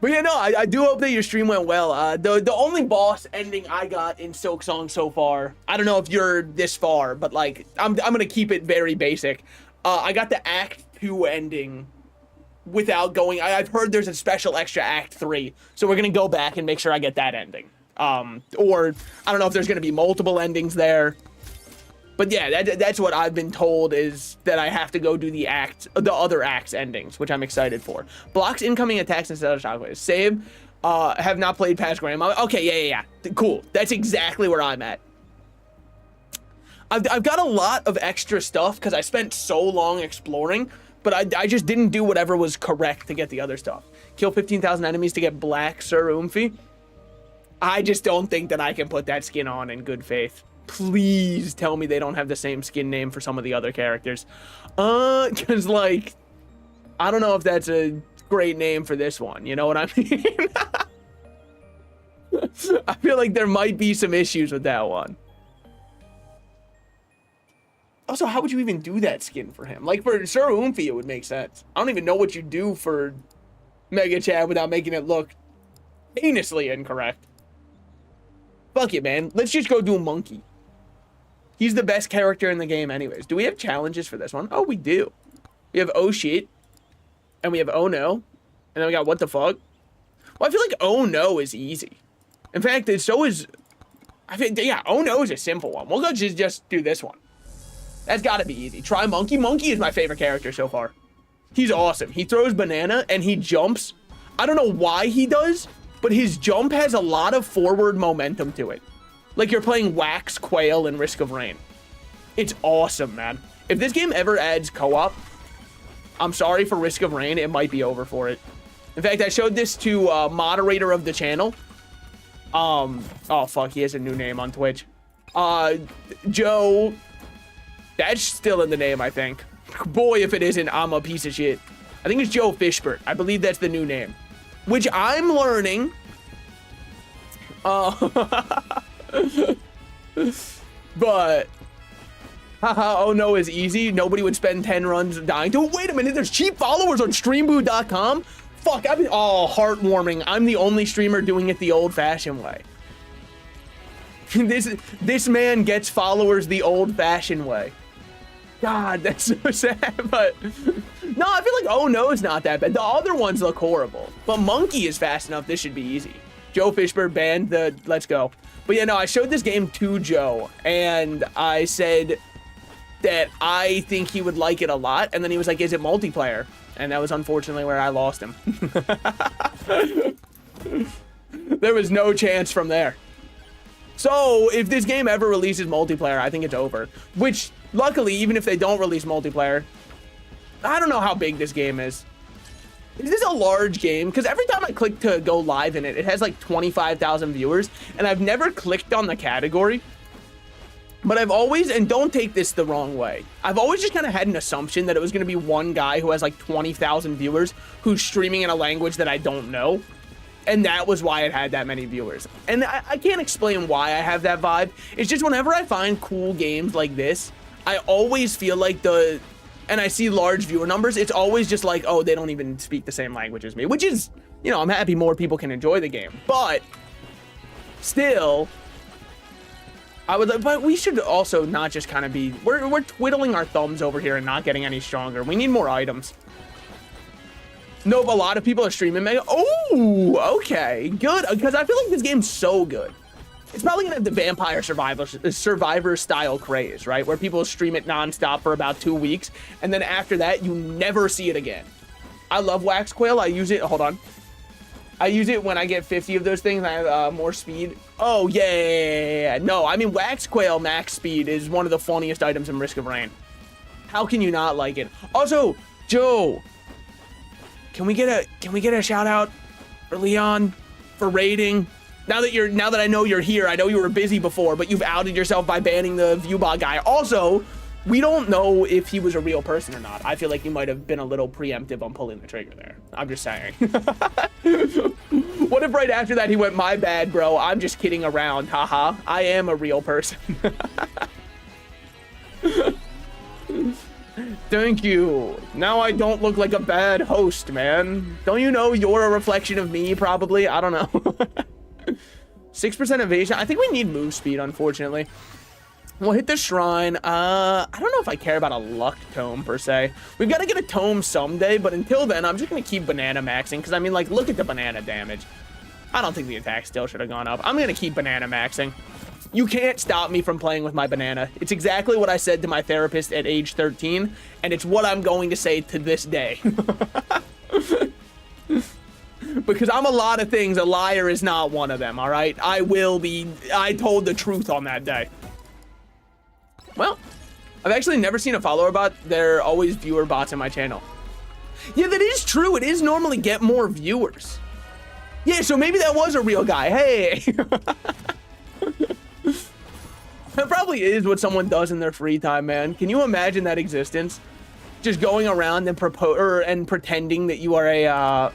But yeah, no, I do hope that your stream went well. The only boss ending I got in Silksong so far, I don't know if you're this far, but like, I'm gonna keep it very basic. I got the Act 2 ending without going, I've heard there's a special extra Act 3, so we're gonna go back and make sure I get that ending. Or, I don't know if there's gonna be multiple endings there. But yeah, that's what I've been told, is that I have to go do the other acts endings, which I'm excited for. Blocks incoming attacks instead of shockwaves. Save, have not played past Grandma. Okay, yeah. Cool. That's exactly where I'm at. I've got a lot of extra stuff because I spent so long exploring, but I just didn't do whatever was correct to get the other stuff. Kill 15,000 enemies to get Black Sir Oomphy. I just don't think that I can put that skin on in good faith. Please tell me they don't have the same skin name for some of the other characters. Because, like, I don't know if that's a great name for this one. You know what I mean? I feel like there might be some issues with that one. Also, how would you even do that skin for him? Like, for Sir Oomphy, it would make sense. I don't even know what you do for Mega Chad without making it look heinously incorrect. Fuck it, man. Let's just go do Monkey. He's the best character in the game anyways. Do we have challenges for this one? Oh, we do. We have oh shit. And we have oh no. And then we got what the fuck. Well, I feel like oh no is easy. In fact, so is... I think, yeah, oh no is a simple one. We'll go just do this one. That's gotta be easy. Try Monkey. Monkey is my favorite character so far. He's awesome. He throws banana and he jumps. I don't know why he does, but his jump has a lot of forward momentum to it. Like you're playing Wax, Quail, and Risk of Rain. It's awesome, man. If this game ever adds co-op, I'm sorry for Risk of Rain. It might be over for it. In fact, I showed this to moderator of the channel. Oh, fuck. He has a new name on Twitch. Joe. That's still in the name, I think. Boy, if it isn't, I'm a piece of shit. I think it's Joe Fishbert. I believe that's the new name. Which I'm learning. But haha, oh no is easy. Nobody would spend 10 runs dying to it. Wait a minute, there's cheap followers on streamboo.com. Fuck, heartwarming. I'm the only streamer doing it the old-fashioned way. This man gets followers the old-fashioned way. God, that's so sad, but no, I feel like oh no is not that bad. The other ones look horrible, but Monkey is fast enough. This should be easy. Joe Fishburne banned the let's go. But yeah, no, I showed this game to Joe and I said that I think he would like it a lot. And then he was like, is it multiplayer? And that was unfortunately where I lost him. There was no chance from there. So if this game ever releases multiplayer, I think it's over. Which luckily, even if they don't release multiplayer, I don't know how big this game is. Is this a large game? Because every time I click to go live in it, it has like 25,000 viewers. And I've never clicked on the category. But I've always, and don't take this the wrong way, I've always just kind of had an assumption that it was going to be one guy who has like 20,000 viewers who's streaming in a language that I don't know. And that was why it had that many viewers. And I can't explain why I have that vibe. It's just whenever I find cool games like this, I always feel like and I see large viewer numbers, it's always just like, oh, they don't even speak the same language as me, which is, you know, I'm happy more people can enjoy the game. But still, but we should also not just kind of be, we're twiddling our thumbs over here and not getting any stronger. We need more items. Nope, a lot of people are streaming Mega. Oh, okay, good. Because I feel like this game's so good. It's probably gonna have the Vampire Survivor style craze, right? Where people stream it nonstop for about 2 weeks, and then after that, you never see it again. I love Wax Quail. I use it. Hold on. I use it when I get 50 of those things. I have more speed. Oh yeah. No, I mean Wax Quail max speed is one of the funniest items in Risk of Rain. How can you not like it? Also, Joe. Can we get a shout out for Leon for raiding? Now that I know you're here, I know you were busy before, but you've outed yourself by banning the viewbot guy. Also, we don't know if he was a real person or not. I feel like you might have been a little preemptive on pulling the trigger there. I'm just saying. What if right after that he went, my bad, bro. I'm just kidding around. Haha. I am a real person. Thank you. Now I don't look like a bad host, man. Don't you know you're a reflection of me, probably? I don't know. 6% evasion. I think we need move speed, unfortunately. We'll hit the shrine. I don't know if I care about a luck tome, per se. We've got to get a tome someday, but until then, I'm just going to keep banana maxing, because, I mean, like, look at the banana damage. I don't think the attack still should have gone up. I'm going to keep banana maxing. You can't stop me from playing with my banana. It's exactly what I said to my therapist at age 13, and it's what I'm going to say to this day. Because I'm a lot of things. A liar is not one of them, all right? I told the truth on that day. Well, I've actually never seen a follower bot. They're always viewer bots in my channel. Yeah, that is true. It is normally get more viewers. Yeah, so maybe that was a real guy. Hey. That probably is what someone does in their free time, man. Can you imagine that existence? Just going around and pretending that you are a,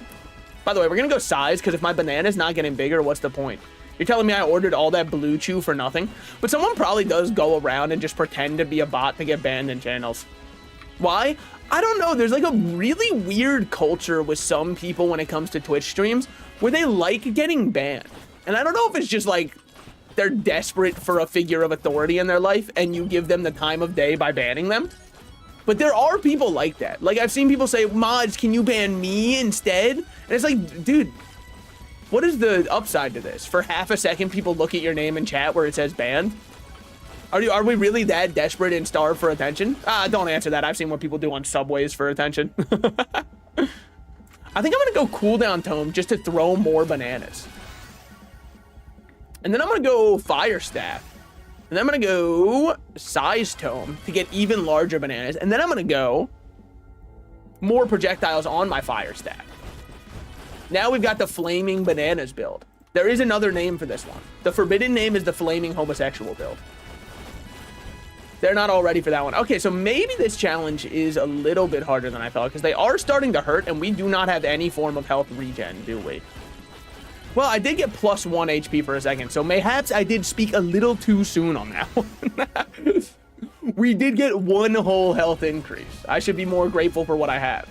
By the way, we're gonna go size, because if my banana's not getting bigger, what's the point? You're telling me I ordered all that blue chew for nothing? But someone probably does go around and just pretend to be a bot to get banned in channels. Why? I don't know. There's like a really weird culture with some people when it comes to Twitch streams where they like getting banned. And I don't know if it's just like they're desperate for a figure of authority in their life and you give them the time of day by banning them. But there are people like that. Like, I've seen people say, mods, can you ban me instead? And it's like, dude, what is the upside to this? For half a second, people look at your name in chat where it says banned? Are we really that desperate and starved for attention? Don't answer that. I've seen what people do on subways for attention. I think I'm gonna go cooldown tome just to throw more bananas. And then I'm gonna go fire staff. And then I'm gonna go size tome to get even larger bananas. And then I'm gonna go more projectiles on my fire staff. Now we've got the flaming bananas build. There is another name for this one. The forbidden name is the flaming homosexual build. They're not all ready for that one. Okay, so maybe this challenge is a little bit harder than I thought because they are starting to hurt and we do not have any form of health regen, do we? Well, I did get +1 HP for a second, so mayhaps I did speak a little too soon on that one. We did get 1 whole health increase. I should be more grateful for what I have.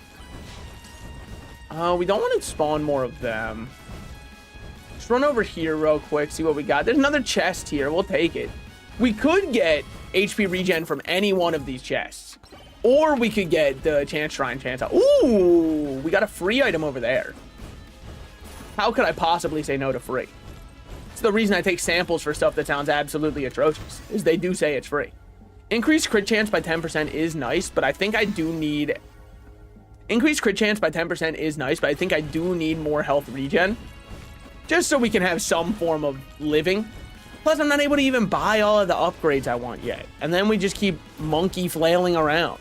We don't want to spawn more of them. Just run over here real quick, see what we got. There's another chest here. We'll take it. We could get HP regen from any one of these chests. Or we could get the chance shrine chance. Ooh, we got a free item over there. How could I possibly say no to free? It's the reason I take samples for stuff that sounds absolutely atrocious, is they do say it's free. Increased crit chance by 10% is nice, but I think I do need... Increased crit chance by 10% is nice, but I think I do need more health regen. Just so we can have some form of living. Plus, I'm not able to even buy all of the upgrades I want yet. And then we just keep monkey flailing around.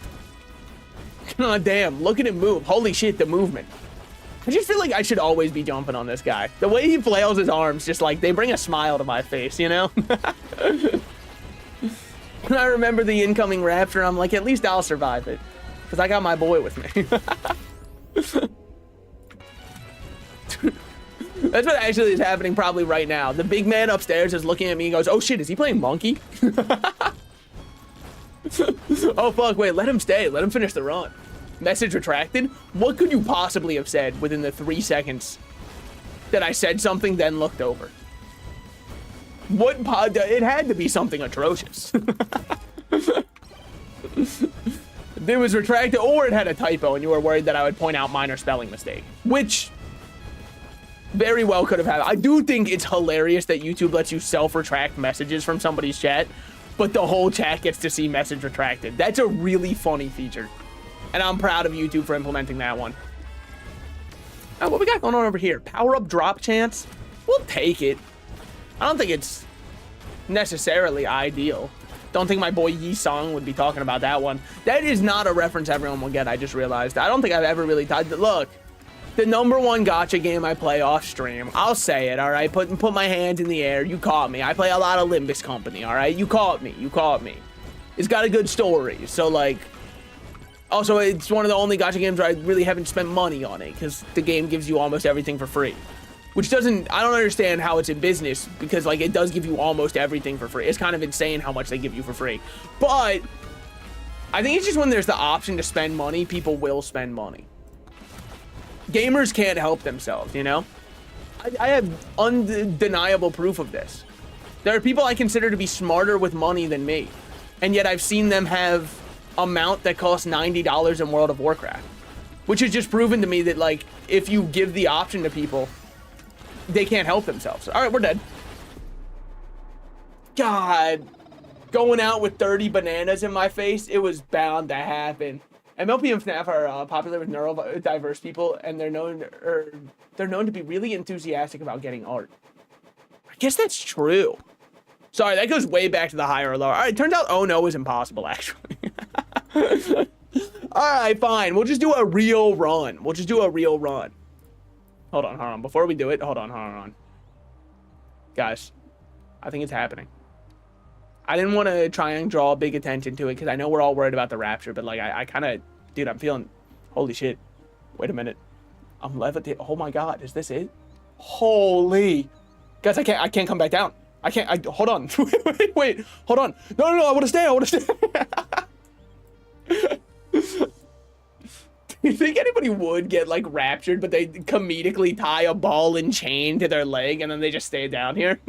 God damn, look at him move. Holy shit, the movement. I just feel like I should always be jumping on this guy. The way he flails his arms, just like, they bring a smile to my face, you know? When I remember the incoming rapture, I'm like, at least I'll survive it. Because I got my boy with me. That's what actually is happening probably right now. The big man upstairs is looking at me and goes, oh shit, is he playing monkey? Oh fuck, wait, let him stay. Let him finish the run. Message retracted? What could you possibly have said within the 3 seconds that I said something then looked over? What pod? It had to be something atrocious. It was retracted or it had a typo and you were worried that I would point out minor spelling mistake, which very well could have happened. I do think it's hilarious that YouTube lets you self-retract messages from somebody's chat, but the whole chat gets to see message retracted. That's a really funny feature. And I'm proud of YouTube for implementing that one. Oh, what we got going on over here? Power up drop chance? We'll take it. I don't think it's necessarily ideal. Don't think my boy Yi Song would be talking about that one. That is not a reference everyone will get, I just realized. I don't think I've ever really thought. Look, the #1 gacha game I play off stream. I'll say it, all right? Put my hands in the air. You caught me. I play a lot of Limbus Company, all right? You caught me. You caught me. It's got a good story. So, like, also, it's one of the only gacha games where I really haven't spent money on it because the game gives you almost everything for free. Which doesn't, I don't understand how it's in business because, like, it does give you almost everything for free. It's kind of insane how much they give you for free. But I think it's just when there's the option to spend money, people will spend money. Gamers can't help themselves, you know? I have undeniable proof of this. There are people I consider to be smarter with money than me. And yet I've seen them have a mount that costs $90 in World of Warcraft. Which has just proven to me that, like, if you give the option to people, they can't help themselves. All right, we're dead. God. Going out with 30 bananas in my face, it was bound to happen. MLP and FNAF are popular with neurodiverse people, and they're known to be really enthusiastic about getting art. I guess that's true. Sorry, that goes way back to the higher or lower. All right, turns out oh no is impossible, actually. All right, fine. We'll just do a real run. We'll just do a real run. Hold on. Before we do it, hold on. Guys, I think it's happening. I didn't want to try and draw big attention to it because I know we're all worried about the rapture, but like I kind of, dude, I'm feeling, holy shit. Wait a minute. I'm levitating. Oh my God, is this it? Holy. Guys, I can't come back down. Hold on. wait, hold on. No, I want to stay. Do you think anybody would get like raptured, but they comedically tie a ball and chain to their leg and then they just stay down here?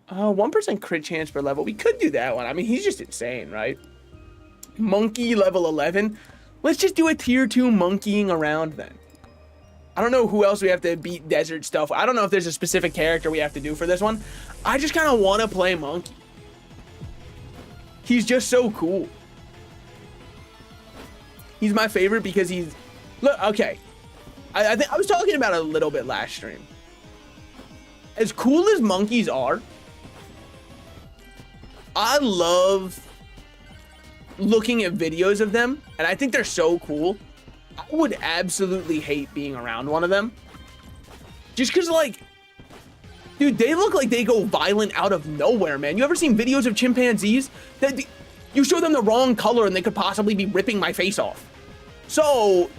1% crit chance per level. We could do that one. I mean, he's just insane, right? Monkey level 11. Let's just do a tier 2 monkeying around then. I don't know who else we have to beat desert stuff. I don't know if there's a specific character we have to do for this one. I just kind of want to play monkey. He's just so cool. He's my favorite because he's... Look, okay. I think I was talking about it a little bit last stream. As cool as monkeys are, I love looking at videos of them, and I think they're so cool. I would absolutely hate being around one of them. Just because, like, dude, they look like they go violent out of nowhere, man. You ever seen videos of chimpanzees? That you show them the wrong color and they could possibly be ripping my face off. So,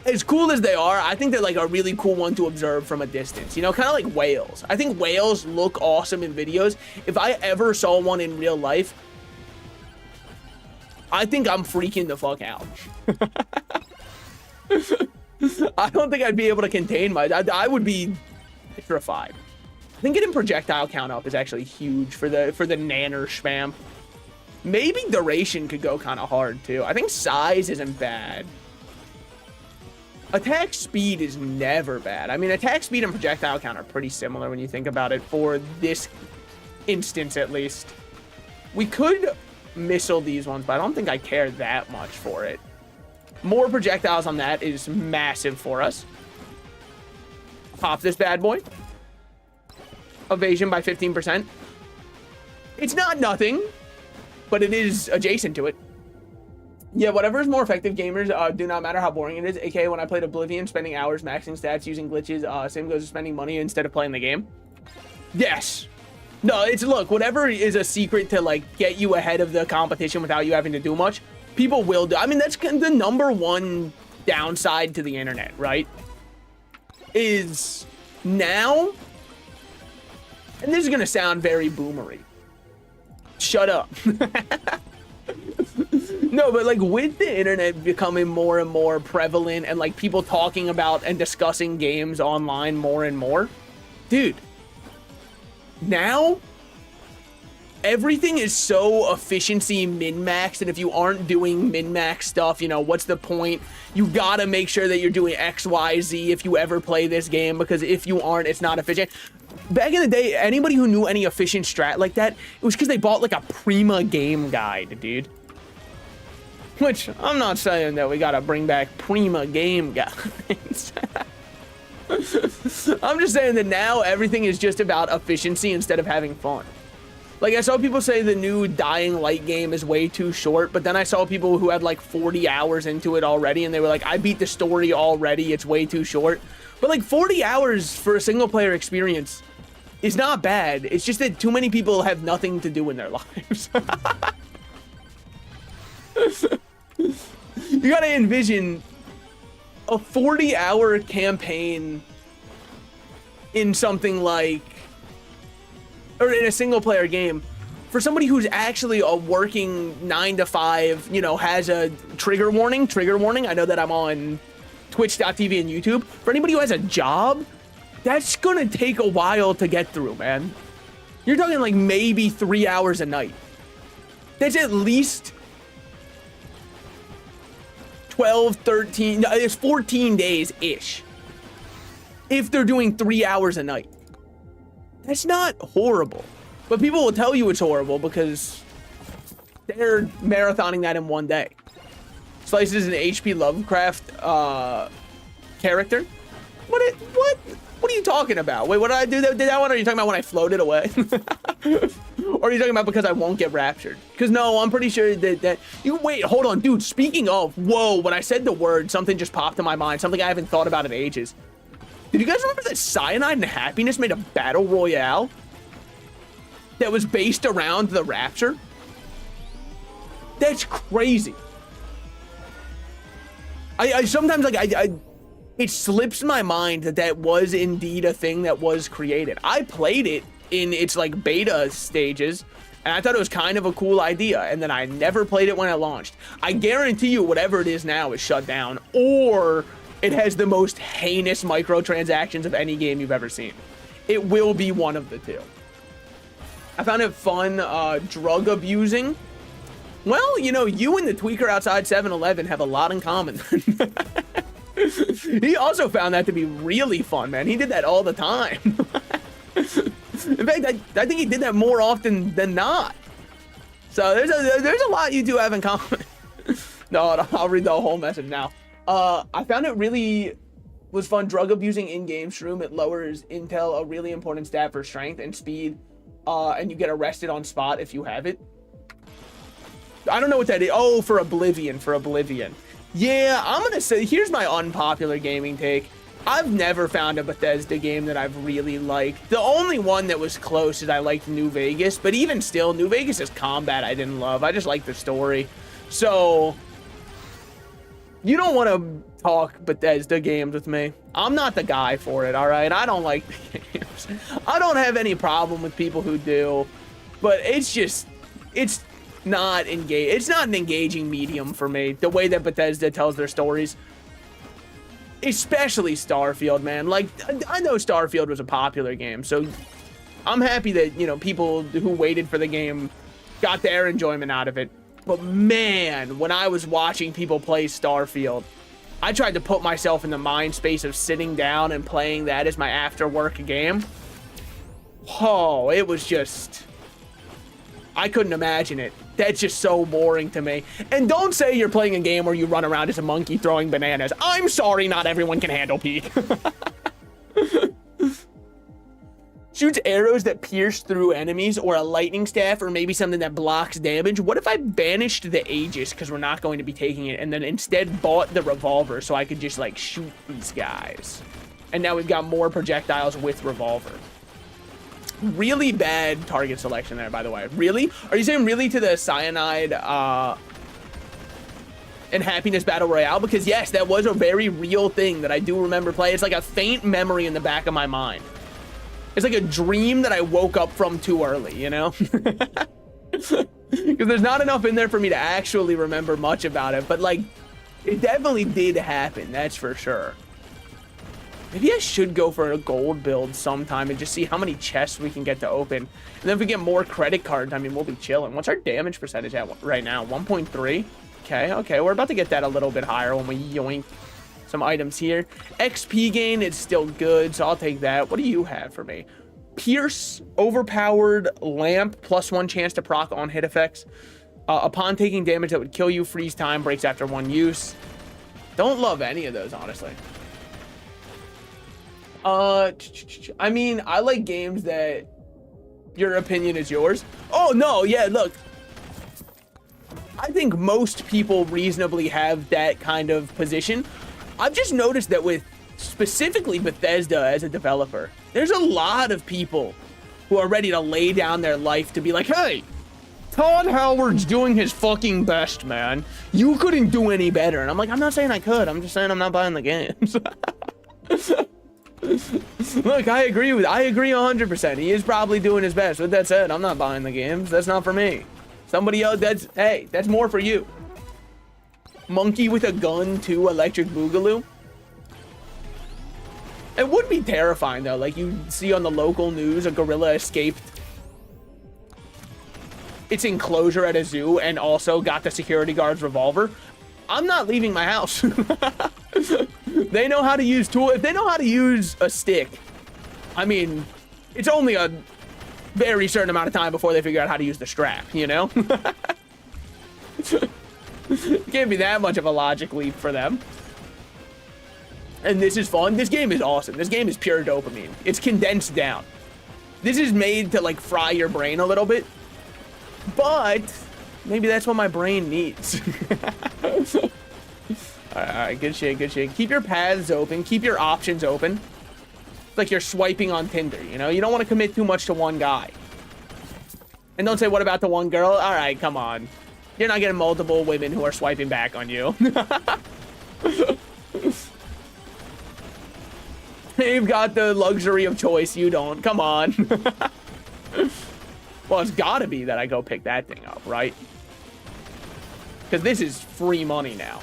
as cool as they are, I think they're like a really cool one to observe from a distance. You know, kind of like whales. I think whales look awesome in videos. If I ever saw one in real life, I think I'm freaking the fuck out. I don't think I'd be able to contain I would be petrified. I think getting projectile count up is actually huge for the nanner spam. Maybe duration could go kind of hard too. I think size isn't bad. Attack speed is never bad. I mean, attack speed and projectile count are pretty similar when you think about it, for this instance at least. We could missile these ones, but I don't think I care that much for it. More projectiles on that is massive for us. Pop this bad boy. Evasion by 15%. It's not nothing, but it is adjacent to it. Yeah, whatever is more effective, gamers do not matter how boring it is. AKA when I played Oblivion, spending hours maxing stats using glitches, same goes to spending money instead of playing the game. Yes. No, it's, look, whatever is a secret to, like, get you ahead of the competition without you having to do much, people will do. I mean, that's the #1 downside to the internet, right? Is now, and this is going to sound very boomery. Shut up. No, but, like, with the internet becoming more and more prevalent and, like, people talking about and discussing games online more and more, dude, now everything is so efficiency min-maxed, and if you aren't doing min-max stuff, you know, what's the point? You gotta make sure that you're doing X, Y, Z if you ever play this game, because if you aren't, it's not efficient. Back in the day, anybody who knew any efficient strat like that, it was because they bought like a Prima game guide, dude. Which, I'm not saying that we gotta bring back Prima game guides. I'm just saying that now everything is just about efficiency instead of having fun. Like, I saw people say the new Dying Light game is way too short, but then I saw people who had like 40 hours into it already, and they were like, I beat the story already, it's way too short. But like 40 hours for a single player experience is not bad. It's just that too many people have nothing to do in their lives. You gotta envision a 40-hour campaign in something like, or in a single player game, for somebody who's actually a working 9 to 5, you know, has a trigger warning. I know that I'm on Twitch.tv and YouTube. For anybody who has a job, that's gonna take a while to get through, man. You're talking like maybe 3 hours a night. That's at least 12, 13, it's 14 days-ish. If they're doing 3 hours a night. That's not horrible. But people will tell you it's horrible because they're marathoning that in one day. Slice is an HP Lovecraft character. What are you talking about? Wait, what did I do? Did that one? Or are you talking about when I floated away? Or are you talking about because I won't get raptured? Because no, I'm pretty sure that you wait. Hold on, dude. Speaking of, whoa! When I said the word, something just popped in my mind. Something I haven't thought about in ages. Did you guys remember that Cyanide and Happiness made a battle royale that was based around the Rapture? That's crazy. I sometimes like it slips my mind that was indeed a thing that was created. I played it in its like beta stages, and I thought it was kind of a cool idea, and then I never played it when it launched. I guarantee you whatever it is now is shut down, or it has the most heinous microtransactions of any game you've ever seen. it will be one of the two. I found it fun drug abusing. Well, you know, you and the tweaker outside 7-Eleven have a lot in common. He also found that to be really fun, man. He did that all the time. In fact, I think he did that more often than not. So there's a lot you two have in common. No, I'll read the whole message now. I found it really was fun drug abusing in-game shroom. It lowers intel, a really important stat for strength and speed, and you get arrested on spot if you have it. I don't know what that is. Oh, for Oblivion, Yeah, I'm gonna say, here's my unpopular gaming take. I've never found a Bethesda game that I've really liked. The only one that was close is I liked New Vegas, but even still, New Vegas' combat I didn't love. I just liked the story. So, you don't want to talk Bethesda games with me. I'm not the guy for it, all right? I don't like the games. I don't have any problem with people who do, but it's just, it's not an engaging medium for me, the way that Bethesda tells their stories. Especially Starfield, man. Like, I know Starfield was a popular game, so I'm happy that, you know, people who waited for the game got their enjoyment out of it. But man, when I was watching people play Starfield, I tried to put myself in the mind space of sitting down and playing that as my after work game. Oh, it was just, I couldn't imagine it. That's just so boring to me. And don't say you're playing a game where you run around as a monkey throwing bananas. I'm sorry, not everyone can handle peak. Shoots arrows that pierce through enemies, or a lightning staff, or maybe something that blocks damage. What if I banished the Aegis, because we're not going to be taking it, and then instead bought the revolver so I could just, like, shoot these guys? And now we've got more projectiles with revolver. Really bad target selection there, by the way. Really? Are you saying really to the Cyanide and Happiness Battle Royale? Because yes, that was a very real thing that I do remember playing. It's like a faint memory in the back of my mind. It's like a dream that I woke up from too early, you know? Because there's not enough in there for me to actually remember much about it. But like, it definitely did happen, that's for sure. Maybe I should go for a gold build sometime and just see how many chests we can get to open. And then if we get more credit cards, I mean, we'll be chilling. What's our damage percentage at right now? 1.3? Okay, we're about to get that a little bit higher when we yoink some items here. XP gain, it's still good, so I'll take that. What do you have for me? Pierce, overpowered lamp, +1 chance to proc on hit effects. Upon taking damage that would kill you, freeze time, breaks after 1 use. Don't love any of those, honestly. I mean, I like games that your opinion is yours. Oh, no, yeah, look. I think most people reasonably have that kind of position. I've just noticed that with specifically Bethesda as a developer, there's a lot of people who are ready to lay down their life to be like, hey, Todd Howard's doing his fucking best, man. You couldn't do any better. And I'm like, I'm not saying I could. I'm just saying I'm not buying the games. Look, I agree 100%. He is probably doing his best. With that said, I'm not buying the games. That's not for me. Somebody else, that's more for you. Monkey with a gun to Electric Boogaloo. It would be terrifying though. Like you see on the local news, a gorilla escaped its enclosure at a zoo and also got the security guard's revolver. I'm not leaving my house. They know how to use tools. If they know how to use a stick, I mean, it's only a very certain amount of time before they figure out how to use the strap, you know? Can't be that much of a logic leap for them. And this is fun. This game is awesome. This game is pure dopamine. It's condensed down. This is made to like fry your brain a little bit, but maybe that's what my brain needs. All right, good shit, good shit. Keep your paths open. Keep your options open. It's like you're swiping on Tinder, you know? You don't want to commit too much to one guy. And don't say, what about the one girl? All right, come on. You're not getting multiple women who are swiping back on you. You've got the luxury of choice. You don't. Come on. Well, it's got to be that I go pick that thing up, right? Because this is free money now.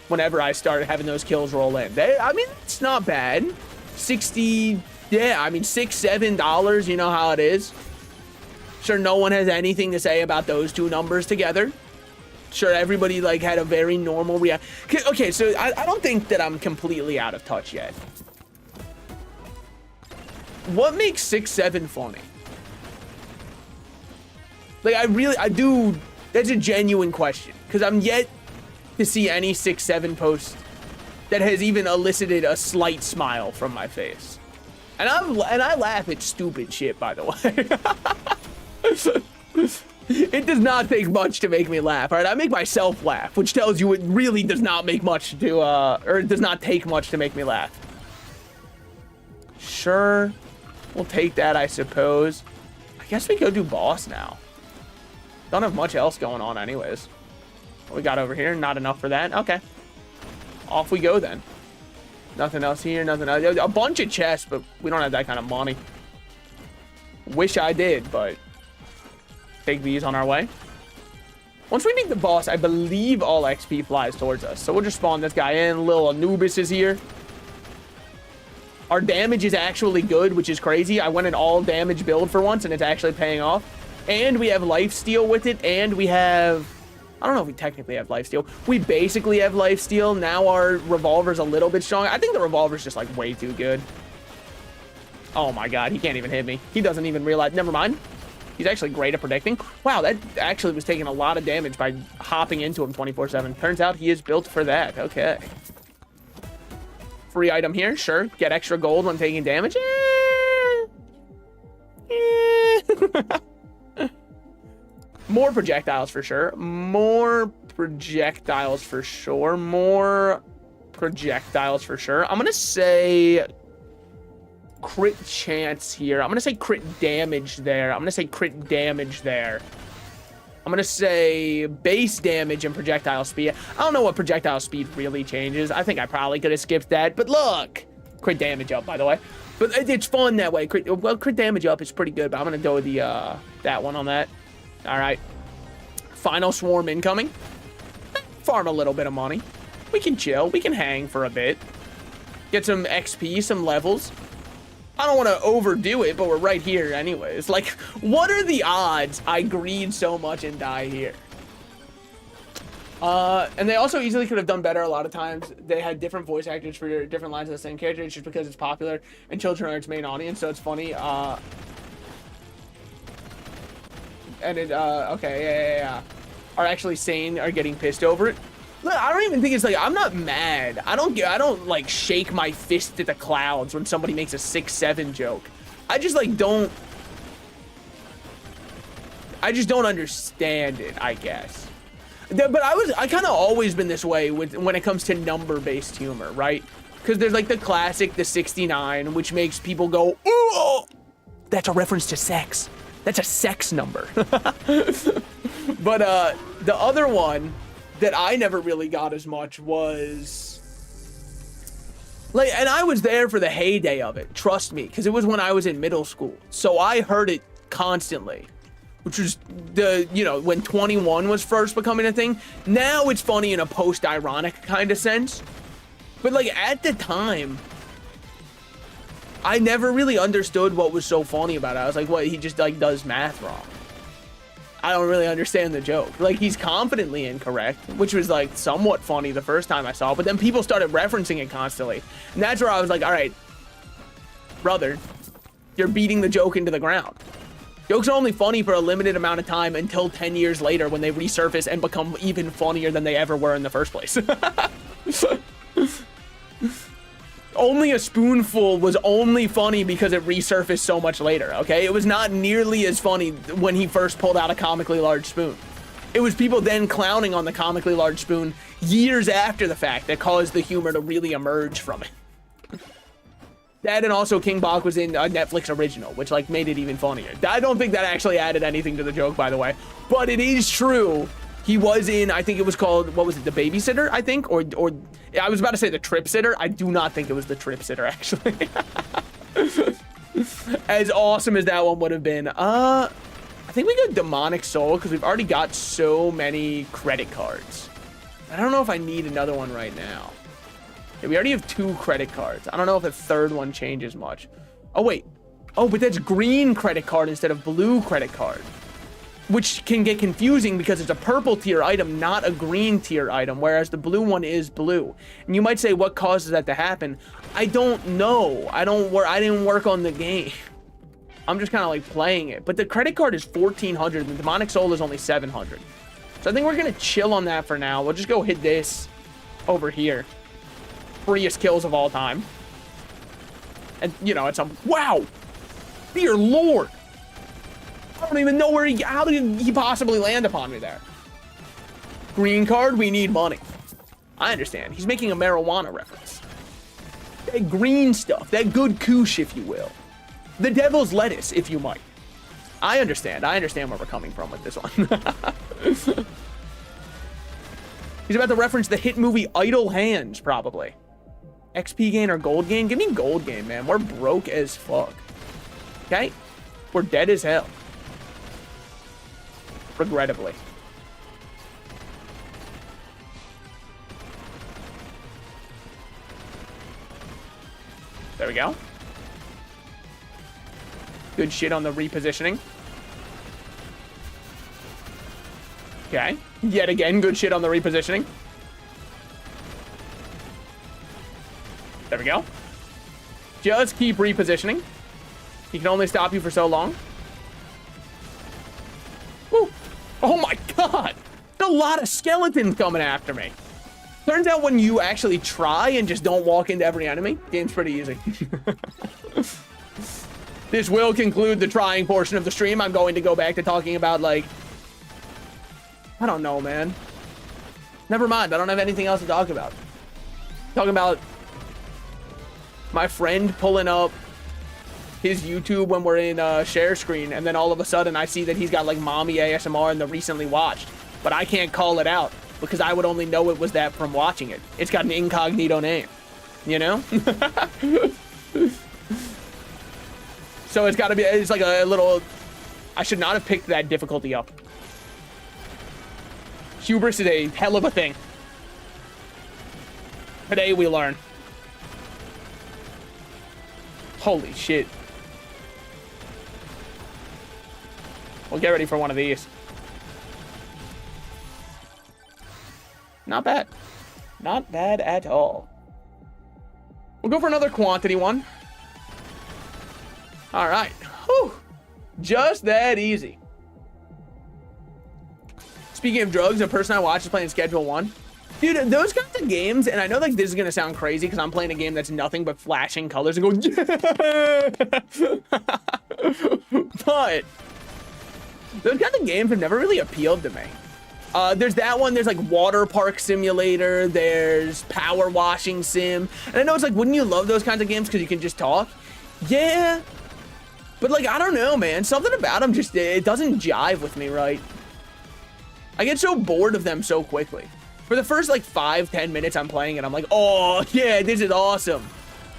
Whenever I start having those kills roll in. I mean, it's not bad. 60 Yeah, I mean, $6-7, you know how it is. Sure, no one has anything to say about those two numbers together. Sure, everybody like had a very normal reaction. Okay, so I don't think that I'm completely out of touch yet. What makes 6-7 funny? Like, I do, that's a genuine question. Because I'm yet to see any 6-7 post that has even elicited a slight smile from my face. And I laugh at stupid shit, by the way. It does not take much to make me laugh, all right? I make myself laugh, which tells you it really does not make much to, or it does not take much to make me laugh. Sure, we'll take that, I suppose. I guess we go do boss now. Don't have much else going on anyways. What we got over here? Not enough for that. Okay. Off we go then. Nothing else here, nothing else. A bunch of chests, but we don't have that kind of money. Wish I did, but take these on our way. Once we meet the boss, I believe all XP flies towards us. So we'll just spawn this guy in. Little Anubis is here. Our damage is actually good, which is crazy. I went an all damage build for once, and it's actually paying off. And we have lifesteal with it, and we have... I don't know if we technically have lifesteal. We basically have lifesteal. Now our revolver's a little bit strong. I think the revolver's just like way too good. Oh my god, he can't even hit me. He doesn't even realize. Never mind. He's actually great at predicting. Wow, that actually was taking a lot of damage by hopping into him 24/7. Turns out he is built for that. Okay. Free item here, sure. Get extra gold when taking damage. More projectiles for sure. More projectiles for sure. More projectiles for sure. I'm gonna say crit chance here. I'm gonna say crit damage there. I'm gonna say crit damage there. I'm gonna say base damage and projectile speed. I don't know what projectile speed really changes. I think I probably could have skipped that, but look, crit damage up, by the way. But it's fun that way. Crit damage up is pretty good, but I'm gonna go with the that one on that. All right, final swarm incoming. Farm a little bit of money. We can chill. We can hang for a bit. Get some XP, some levels. I don't want to overdo it, but we're right here anyways. Like, what are the odds I greed so much and die here? And they also easily could have done better a lot of times. They had different voice actors for different lines of the same character. It's just because it's popular and children are its main audience, so it's funny. And it, okay, yeah. Are actually sane, are getting pissed over it. Look, I don't even think it's like, I'm not mad. I don't like shake my fist at the clouds when somebody makes a 6-7 joke. I just like I just don't understand it, I guess. But I kind of always been this way when it comes to number-based humor, right? Because there's like the classic, the 69, which makes people go, ooh, that's a reference to sex. That's a sex number. But the other one that I never really got as much was like, and I was there for the heyday of it, trust me, because it was when I was in middle school, so I heard it constantly, which was the, you know, when 21 was first becoming a thing. Now it's funny in a post-ironic kind of sense, but like at the time I never really understood what was so funny about it. I was like, what, he just like does math wrong. I don't really understand the joke. Like, he's confidently incorrect, which was like somewhat funny the first time I saw it, but then people started referencing it constantly. And that's where I was like, all right, brother, you're beating the joke into the ground. Jokes are only funny for a limited amount of time until 10 years later when they resurface and become even funnier than they ever were in the first place. Only a spoonful was only funny because it resurfaced so much later, okay? It was not nearly as funny when he first pulled out a comically large spoon. It was people then clowning on the comically large spoon years after the fact that caused the humor to really emerge from it. That, and also King Bach was in a Netflix original, which like made it even funnier. I don't think that actually added anything to the joke, by the way, but it is true. He was in, I think it was called, what was it, The Babysitter, I think? Or I was about to say The Trip Sitter. I do not think it was The Trip Sitter, actually. As awesome as that one would have been. I think we go Demonic Soul because we've already got so many credit cards. I don't know if I need another one right now. Yeah, we already have 2 credit cards. I don't know if a third one changes much. Oh, wait. Oh, but that's green credit card instead of blue credit card. Which can get confusing because it's a purple tier item, not a green tier item, whereas the blue one is blue. And you might say, what causes that to happen? I don't know. I didn't work on the game. I'm just kind of like playing it. But the credit card is 1,400 and the demonic soul is only 700. So I think we're going to chill on that for now. We'll just go hit this over here. Freest kills of all time. And, you know, it's a... Wow! Dear Lord! I don't even know where how did he possibly land upon me there? Green card, we need money. I understand. He's making a marijuana reference. That green stuff, that good koosh, if you will. The devil's lettuce, if you might. I understand where we're coming from with this one. He's about to reference the hit movie Idle Hands, probably. XP gain or gold gain? Give me gold gain, man. We're broke as fuck. Okay? We're dead as hell. Regrettably. There we go. Good shit on the repositioning. Okay. Yet again, good shit on the repositioning. There we go. Just keep repositioning. He can only stop you for so long. Woo. Oh my god! A lot of skeletons coming after me. Turns out when you actually try and just don't walk into every enemy, game's pretty easy. This will conclude the trying portion of the stream. I'm going to go back to talking about, like... I don't know, man. Never mind, I don't have anything else to talk about. Talking about my friend pulling up his YouTube when we're in share screen, and then all of a sudden I see that he's got like mommy ASMR in the recently watched, but I can't call it out because I would only know it was that from watching it. It's got an incognito name, you know? So it's gotta be, it's like a little, I should not have picked that difficulty up. Hubris is a hell of a thing. Today we learn. Holy shit. We'll get ready for one of these. Not bad. Not bad at all. We'll go for another quantity one. All right. Whew. Just that easy. Speaking of drugs, a person I watch is playing Schedule 1. Dude, those kinds of games, and I know like this is gonna sound crazy because I'm playing a game that's nothing but flashing colors and going, yeah! But those kinds of games have never really appealed to me. There's that one, there's like water park simulator, there's power washing sim, and I know it's like, wouldn't you love those kinds of games because you can just talk? Yeah, but like, I don't know, man, something about them just, it doesn't jive with me, right? I get so bored of them so quickly. For the first like 5-10 minutes I'm playing it, I'm like, oh yeah, this is awesome.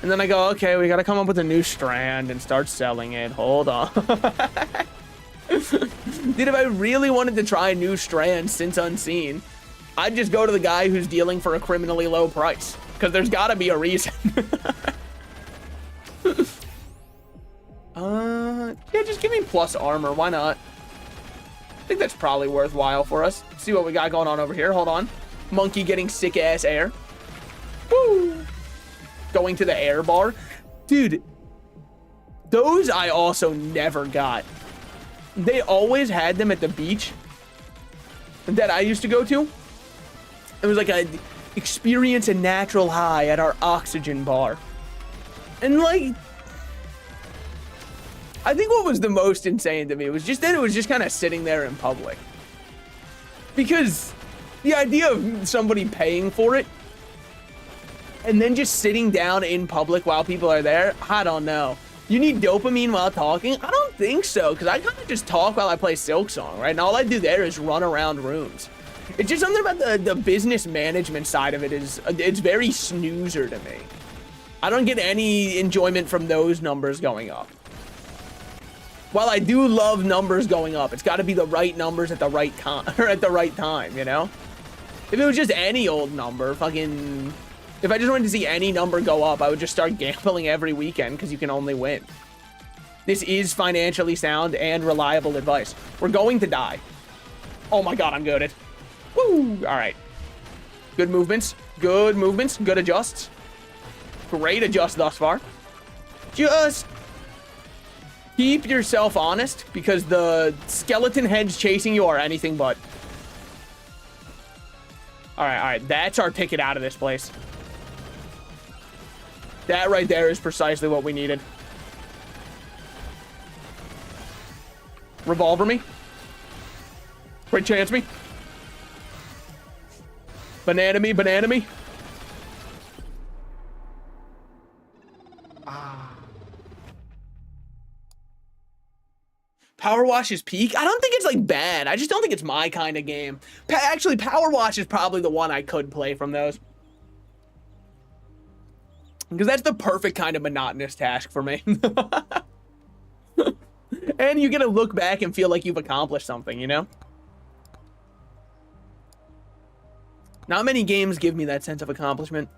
And then I go, okay, we gotta come up with a new strand and start selling it. Hold on. Dude, if I really wanted to try a new strand since Unseen, I'd just go to the guy who's dealing for a criminally low price. Because there's gotta be a reason. Yeah, just give me plus armor, why not? I think that's probably worthwhile for us. Let's see what we got going on over here, hold on. Monkey getting sick ass air. Woo! Going to the air bar. Dude, those I also never got. They always had them at the beach that I used to go to. It was like a experience a natural high at our oxygen bar. And like, I think what was the most insane to me was just that it was just kind of sitting there in public. Because the idea of somebody paying for it and then just sitting down in public while people are there, I don't know. You need dopamine while talking? I don't think so, because I kind of just talk while I play Silk Song, right? And all I do there is run around rooms. It's just something about the business management side of it is, it's very snoozer to me. I don't get any enjoyment from those numbers going up. While I do love numbers going up, it's got to be the right numbers at the right or at the right time, you know? If it was just any old number, fucking... If I just wanted to see any number go up, I would just start gambling every weekend because you can only win. This is financially sound and reliable advice. We're going to die. Oh my god, I'm goated. Woo! All right. Good movements. Good movements. Good adjusts. Great adjust thus far. Just keep yourself honest, because the skeleton heads chasing you are anything but. All right. That's our ticket out of this place. That right there is precisely what we needed. Revolver me. Great chance me. Banana me, banana me. Power Wash is peak. I don't think it's like bad. I just don't think it's my kind of game. Actually, Power Wash is probably the one I could play from those. Because that's the perfect kind of monotonous task for me. And you get to look back and feel like you've accomplished something, you know? Not many games give me that sense of accomplishment.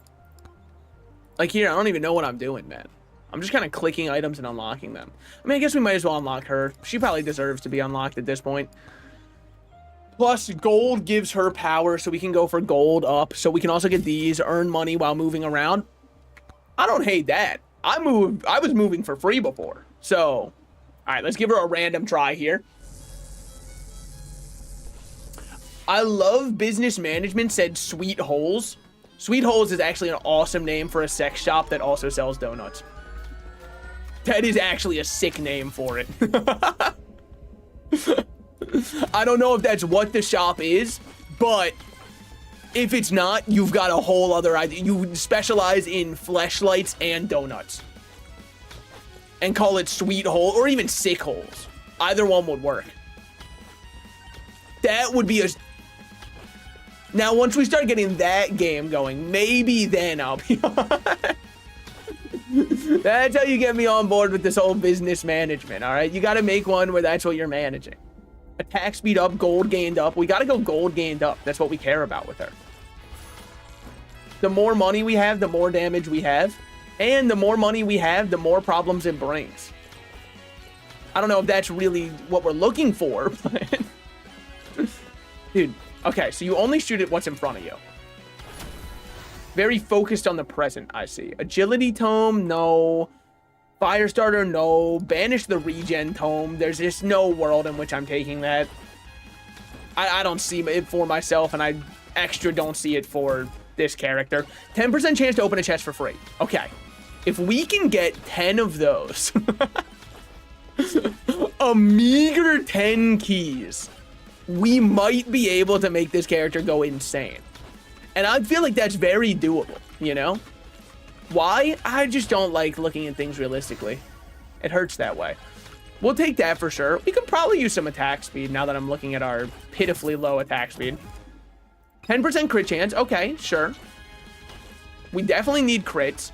Like here, I don't even know what I'm doing, man. I'm just kind of clicking items and unlocking them. I mean, I guess we might as well unlock her. She probably deserves to be unlocked at this point. Plus, gold gives her power, so we can go for gold up. So we can also get these, earn money while moving around. I don't hate that. I was moving for free before. So, all right, let's give her a random try here. I love Business Management said Sweet Holes. Sweet Holes is actually an awesome name for a sex shop that also sells donuts. That is actually a sick name for it. I don't know if that's what the shop is, but if it's not, you've got a whole other idea. You specialize in fleshlights and donuts. And call it Sweet Hole or even Sick Holes. Either one would work. That would be a... Now, once we start getting that game going, maybe then I'll be on. That's how you get me on board with this whole business management, all right? You got to make one where that's what you're managing. Attack speed up, gold gained up. We got to go gold gained up. That's what we care about with her. The more money we have, the more damage we have. And the more money we have, the more problems it brings. I don't know if that's really what we're looking for, but... Dude, okay, so you only shoot at what's in front of you. Very focused on the present, I see. Agility Tome, no. Firestarter, no. Banish the Regen Tome. There's just no world in which I'm taking that. I don't see it for myself, and I extra don't see it for this character. 10% chance to open a chest for free. Okay. If we can get 10 of those, a meager 10 keys, we might be able to make this character go insane. And I feel like that's very doable, you know? Why? I just don't like looking at things realistically. It hurts that way. We'll take that for sure. We could probably use some attack speed now that I'm looking at our pitifully low attack speed. 10% crit chance. Okay, sure. We definitely need crits.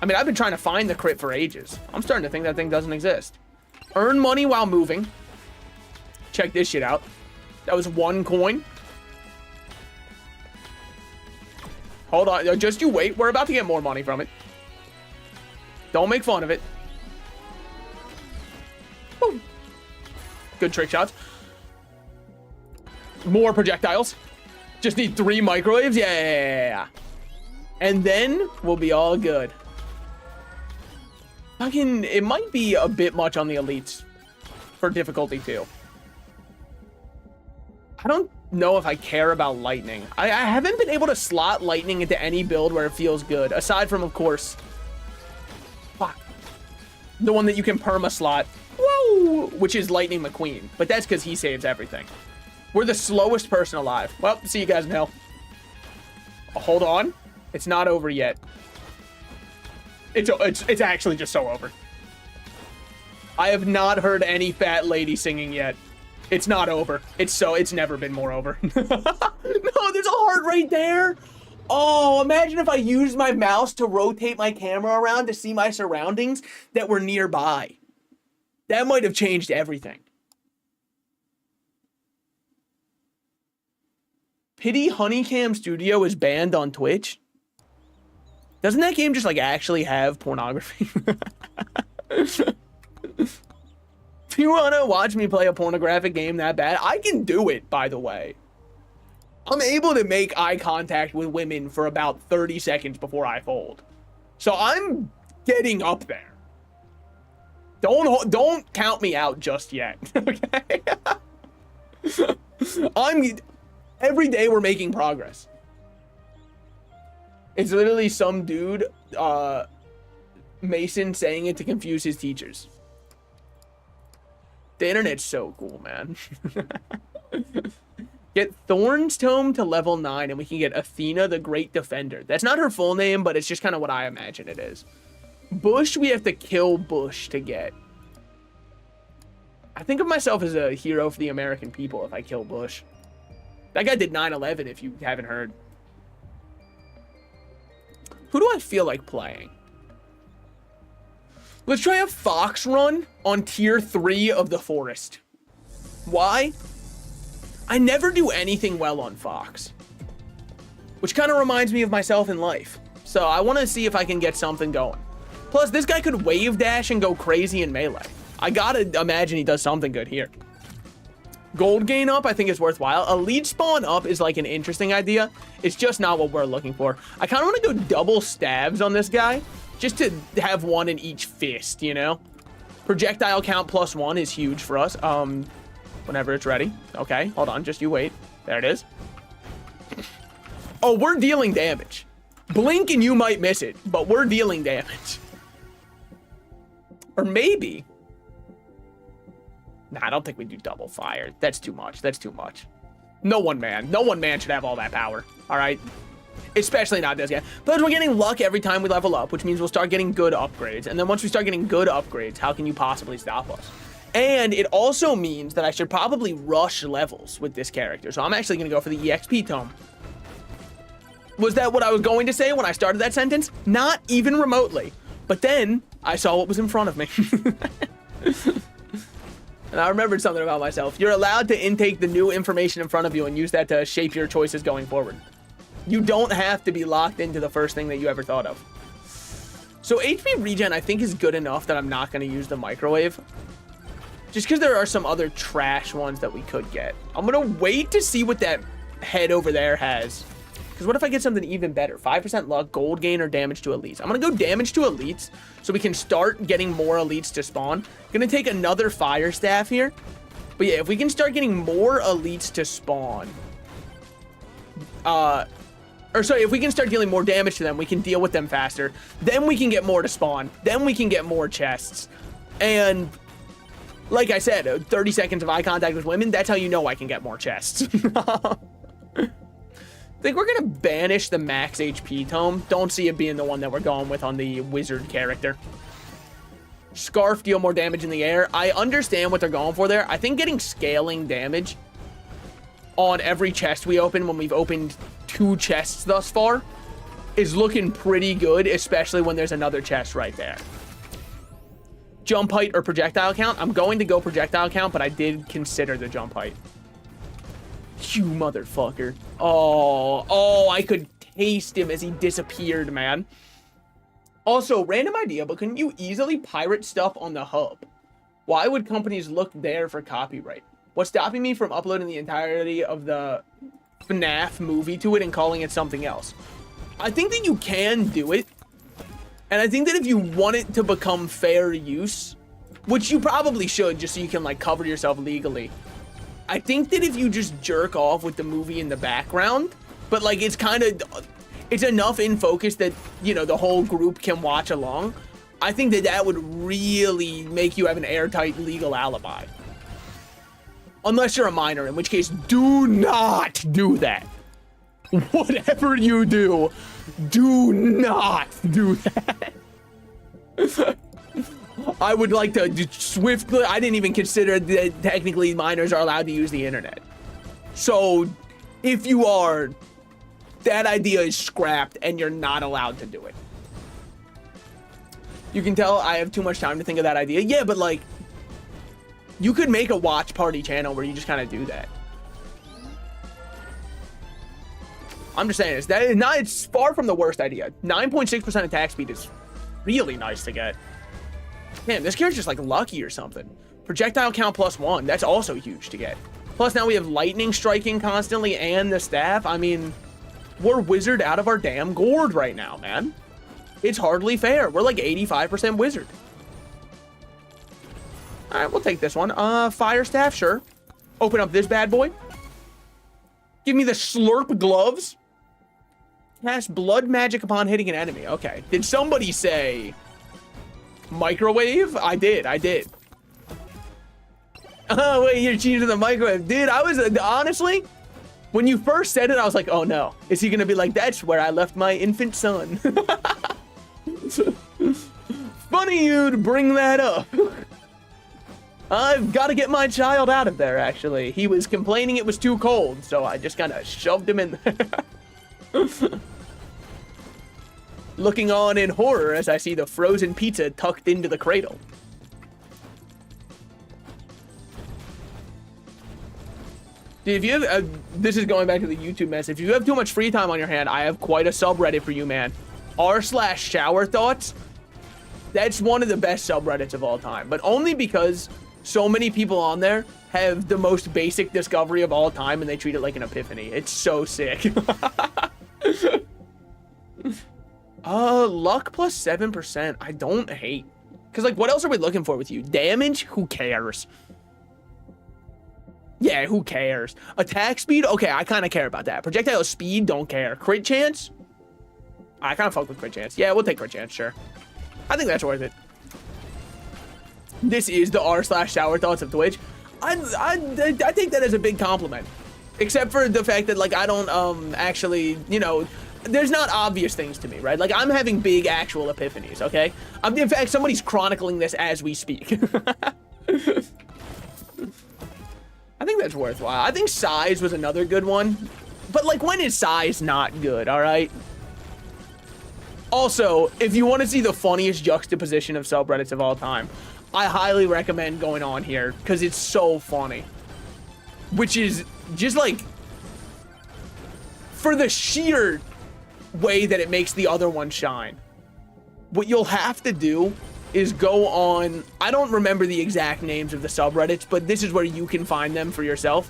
I mean, I've been trying to find the crit for ages. I'm starting to think that thing doesn't exist. Earn money while moving. Check this shit out. That was 1 coin. Hold on. Just you wait. We're about to get more money from it. Don't make fun of it. Boom. Good trick shots. More projectiles. Just need 3 microwaves. Yeah. And then we'll be all good. Fucking, it might be a bit much on the elites for difficulty 2. I don't know if I care about lightning. I haven't been able to slot lightning into any build where it feels good, aside from, of course, fuck, the one that you can perma slot, whoa, which is Lightning McQueen, but that's because he saves everything. We're the slowest person alive. Well, see you guys in hell. Oh, hold on, it's not over yet. It's actually just so over. I have not heard any fat lady singing yet. It's not over. It's never been more over. No, there's a heart right there. Oh, imagine if I used my mouse to rotate my camera around to see my surroundings that were nearby. That might have changed everything. Pity Honeycam Studio is banned on Twitch. Doesn't that game just like actually have pornography? Do you want to watch me play a pornographic game that bad? I can do it, by the way. I'm able to make eye contact with women for about 30 seconds before I fold. So I'm getting up there. Don't count me out just yet, okay? Every day we're making progress. It's literally some dude, Mason, saying it to confuse his teachers. The internet's so cool, man. Get Thorn's Tome to level 9, and we can get Athena the Great Defender. That's not her full name, but it's just kind of what I imagine it is. Bush, we have to kill Bush to get. I think of myself as a hero for the American people if I kill Bush. That guy did 9/11, if you haven't heard. Who do I feel like playing? Let's try a Fox run on tier 3 of the Forest. Why? I never do anything well on Fox, which kind of reminds me of myself in life. So I want to see if I can get something going. Plus, this guy could wave dash and go crazy in melee. I gotta imagine he does something good here. Gold gain up, I think is worthwhile. Elite spawn up is like an interesting idea. It's just not what we're looking for. I kind of want to go double stabs on this guy, just to have one in each fist, you know? Projectile count +1 is huge for us. Whenever it's ready. Okay, hold on, just you wait. There it is. Oh, we're dealing damage. Blink and you might miss it, but we're dealing damage. Or maybe. Nah, I don't think we do double fire. That's too much. That's too much. No one man should have all that power. All right. Especially not this guy. Plus, we're getting luck every time we level up, which means we'll start getting good upgrades. And then once we start getting good upgrades, how can you possibly stop us? And it also means that I should probably rush levels with this character. So I'm actually going to go for the EXP tome. Was that what I was going to say when I started that sentence? Not even remotely. But then I saw what was in front of me. And I remembered something about myself. You're allowed to intake the new information in front of you and use that to shape your choices going forward. You don't have to be locked into the first thing that you ever thought of. So HP regen, I think, is good enough that I'm not going to use the microwave. Just because there are some other trash ones that we could get. I'm going to wait to see what that head over there has. Because what if I get something even better? 5% luck, gold gain, or damage to elites. I'm going to go damage to elites so we can start getting more elites to spawn. Going to take another fire staff here. But yeah, if we can start getting more elites to spawn. If we can start dealing more damage to them, we can deal with them faster. Then we can get more to spawn. Then we can get more chests. And like I said, 30 seconds of eye contact with women, that's how you know I can get more chests. I think we're going to banish the max HP tome. Don't see it being the one that we're going with on the wizard character. Scarf, deal more damage in the air. I understand what they're going for there. I think getting scaling damage on every chest we open when we've opened 2 chests thus far is looking pretty good, especially when there's another chest right there. Jump height or projectile count? I'm going to go projectile count, but I did consider the jump height. You motherfucker. Oh, I could taste him as he disappeared, man. Also, random idea, but couldn't you easily pirate stuff on the hub? Why would companies look there for copyright? What's stopping me from uploading the entirety of the FNAF movie to it and calling it something else? I think that you can do it. And I think that if you want it to become fair use, which you probably should just so you can like cover yourself legally, I think that if you just jerk off with the movie in the background, but like it's enough in focus that, you know, the whole group can watch along, I think that that would really make you have an airtight legal alibi. Unless you're a minor, in which case, do not do that. Whatever you do, do not do that. I would like to swiftly, I didn't even consider that technically minors are allowed to use the internet. So if you are, that idea is scrapped and you're not allowed to do it. You can tell I have too much time to think of that idea. Yeah, but like, you could make a watch party channel where you just kind of do that. I'm just saying, it's far from the worst idea. 9.6% attack speed is really nice to get. Damn, this character's just like lucky or something. Projectile count +1. That's also huge to get. Plus now we have lightning striking constantly and the staff. I mean, we're wizard out of our damn gourd right now, man. It's hardly fair. We're like 85% wizard. All right, we'll take this one. Fire staff, sure. Open up this bad boy. Give me the slurp gloves. Cast blood magic upon hitting an enemy. Okay. Did somebody say microwave? I did. Oh, wait, you're changing the microwave. Dude, I was, honestly, when you first said it, I was like, oh no. Is he gonna be like, that's where I left my infant son? Funny you'd bring that up. I've got to get my child out of there, actually. He was complaining it was too cold, so I just kind of shoved him in there. Looking on in horror as I see the frozen pizza tucked into the cradle. Dude, if you have, this is going back to the YouTube message. If you have too much free time on your hand, I have quite a subreddit for you, man. r/shower thoughts. That's one of the best subreddits of all time, but only because so many people on there have the most basic discovery of all time and they treat it like an epiphany. It's so sick. Luck +7%. I don't hate. Because, like, what else are we looking for with you? Damage? Who cares? Yeah, who cares? Attack speed? Okay, I kind of care about that. Projectile speed? Don't care. Crit chance? I kind of fuck with crit chance. Yeah, we'll take crit chance, sure. I think that's worth it. This is the r/shower thoughts of Twitch. I take that as a big compliment. Except for the fact that, like, I don't, actually, you know, there's not obvious things to me, right? Like, I'm having big actual epiphanies, okay? In fact, somebody's chronicling this as we speak. I think that's worthwhile. I think size was another good one. But, like, when is size not good, all right? Also, if you want to see the funniest juxtaposition of subreddits of all time, I highly recommend going on here because it's so funny. Which is just, like, for the sheer way that it makes the other one shine. What you'll have to do is go on, I don't remember the exact names of the subreddits, but this is where you can find them for yourself.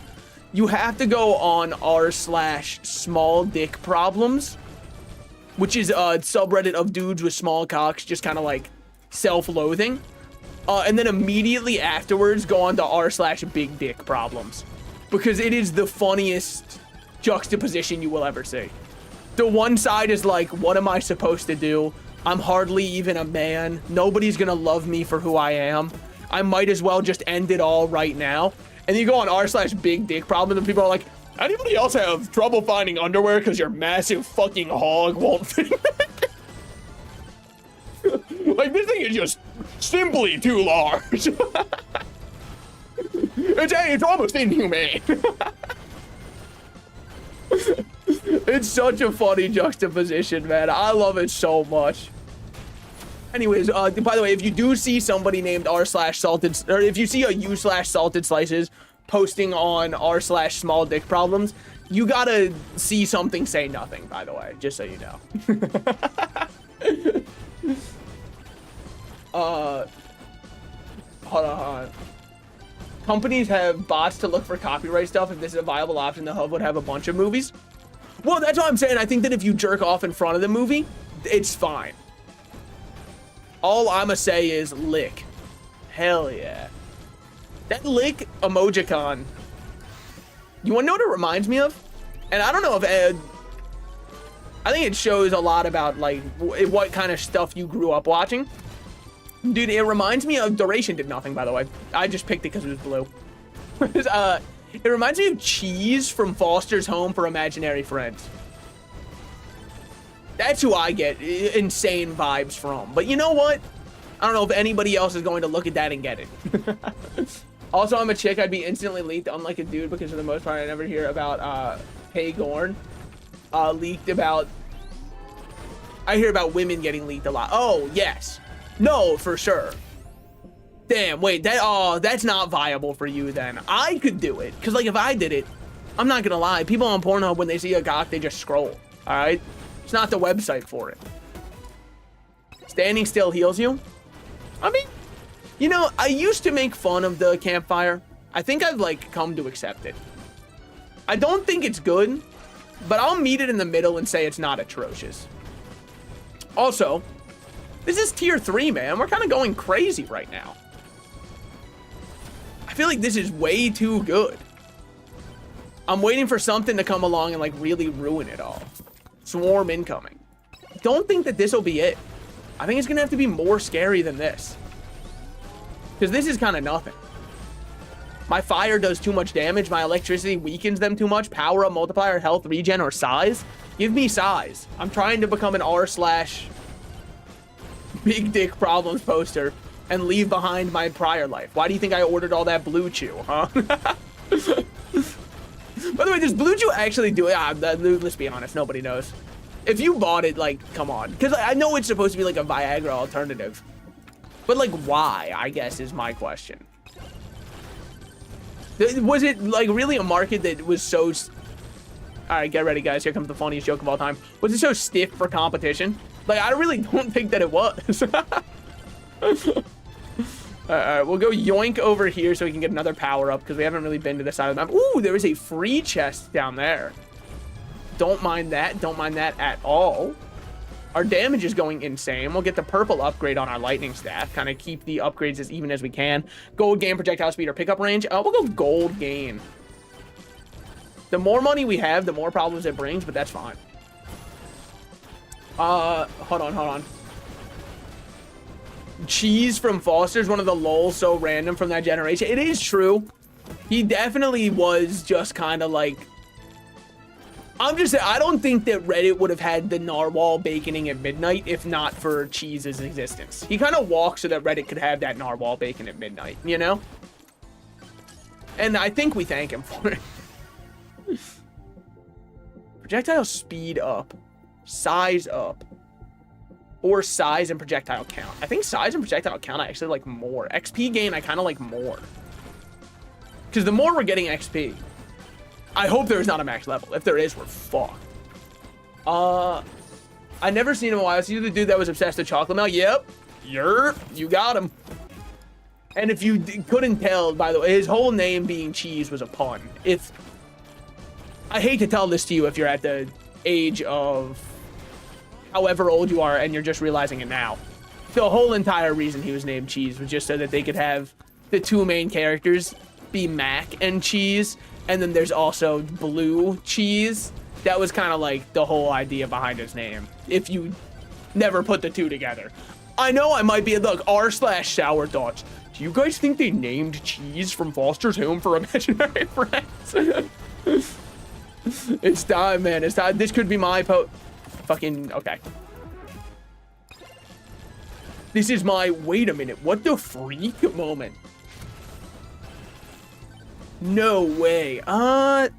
You have to go on r/small dick problems, which is a subreddit of dudes with small cocks, just kind of like self-loathing. And then immediately afterwards, go on to r/big dick problems, because it is the funniest juxtaposition you will ever see. The one side is like, what am I supposed to do? I'm hardly even a man. Nobody's gonna love me for who I am. I might as well just end it all right now. And you go on r/big dick problem and people are like, anybody else have trouble finding underwear because your massive fucking hog won't fit? Like, this thing is just simply too large. It's almost inhumane. It's such a funny juxtaposition, man. I love it so much. Anyways, by the way, if you do see somebody named r/salted, or if you see a u/salted slices posting on r/small dick problems, you gotta see something say nothing, by the way, just so you know. Hold on. Companies have bots to look for copyright stuff. If this is a viable option, the hub would have a bunch of movies. Well, that's what I'm saying. I think that if you jerk off in front of the movie, it's fine. All I'ma say is lick. Hell yeah. That lick emojicon. You wanna know what it reminds me of? And I don't know if I think it shows a lot about, like, what kind of stuff you grew up watching. Dude, it reminds me of, Duration did nothing, by the way. I just picked it because it was blue. It reminds me of Cheese from Foster's Home for Imaginary Friends. That's who I get insane vibes from. But you know what? I don't know if anybody else is going to look at that and get it. Also, I'm a chick. I'd be instantly leaked, unlike a dude, because for the most part, I never hear about Hey Gorn leaked about. I hear about women getting leaked a lot. Oh, yes. No, for sure. Damn, wait, that's not viable for you then. I could do it, because, like, if I did it, I'm not gonna lie, people on Pornhub, when they see a cock, they just scroll, all right? It's not the website for it. Standing still heals you? I mean, You know, I used to make fun of the campfire. I think I've like come to accept it. I don't think it's good, but I'll meet it in the middle and say it's not atrocious. Also, this is tier 3, man. We're kind of going crazy right now. I feel like this is way too good. I'm waiting for something to come along and like really ruin it all. Swarm incoming. Don't think that this will be it. I think it's gonna have to be more scary than this. Because this is kind of nothing. My fire does too much damage. My electricity weakens them too much. Power up, multiplier, health, regen, or size. Give me size. I'm trying to become an r/ big dick problems poster and leave behind my prior life. Why do you think I ordered all that blue chew, huh? By the way, does blue chew actually do it? Let's be honest, nobody knows. If you bought it, like, come on. Because I know it's supposed to be like a Viagra alternative. But, like, why, I guess, is my question. Was it, like, really a market that was so... Alright, get ready, guys. Here comes the funniest joke of all time. Was it so stiff for competition? Like, I really don't think that it was. Alright, we'll go yoink over here so we can get another power up, because we haven't really been to this side of the map. Ooh, there is a free chest down there. Don't mind that. Don't mind that at all. Our damage is going insane. We'll get the purple upgrade on our lightning staff. Kind of keep the upgrades as even as we can. Gold gain, projectile speed, or pickup range. We'll go gold gain. The more money we have, the more problems it brings, but that's fine. Hold on. Cheese from Foster's one of the lols so random from that generation. It is true. He definitely was just kind of like... I'm just saying, I don't think that Reddit would have had the narwhal baconing at midnight if not for Cheese's existence. He kind of walked so that Reddit could have that narwhal bacon at midnight, you know? And I think we thank him for it. Projectile speed up. Size up. Or size and projectile count. I think size and projectile count I actually like more. XP gain I kind of like more. Because the more we're getting XP... I hope there's not a max level. If there is, we're fucked. I never seen him in a while. I see the dude that was obsessed with chocolate milk. Yep. You got him. And if you couldn't tell, by the way, his whole name being Cheese was a pun. I hate to tell this to you if you're at the age of however old you are and you're just realizing it now. The whole entire reason he was named Cheese was just so that they could have the two main characters be Mac and Cheese. And then there's also Blue Cheese. That was kind of like the whole idea behind his name. If you never put the two together. I know I might be, look, r/sour thoughts. Do you guys think they named Cheese from Foster's Home for Imaginary Friends? It's time, man. It's time. This could be my fucking, okay. This is my, wait a minute, what the freak moment. No way. I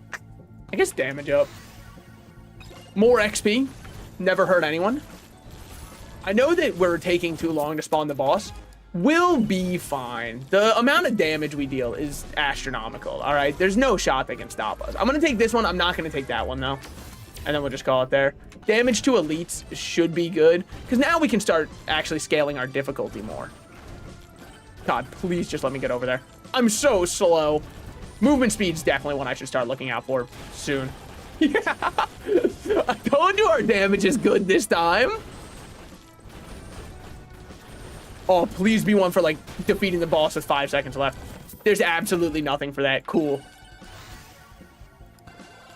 guess damage up. More XP. Never hurt anyone. I know that we're taking too long to spawn the boss. We'll be fine. The amount of damage we deal is astronomical. All right. There's no shot that can stop us. I'm going to take this one. I'm not going to take that one, though. And then we'll just call it there. Damage to elites should be good. Because now we can start actually scaling our difficulty more. God, please just let me get over there. I'm so slow. Movement speed's definitely one I should start looking out for soon. Yeah. I told you our damage is good this time. Oh, please be one for, like, defeating the boss with 5 seconds left. There's absolutely nothing for that. Cool.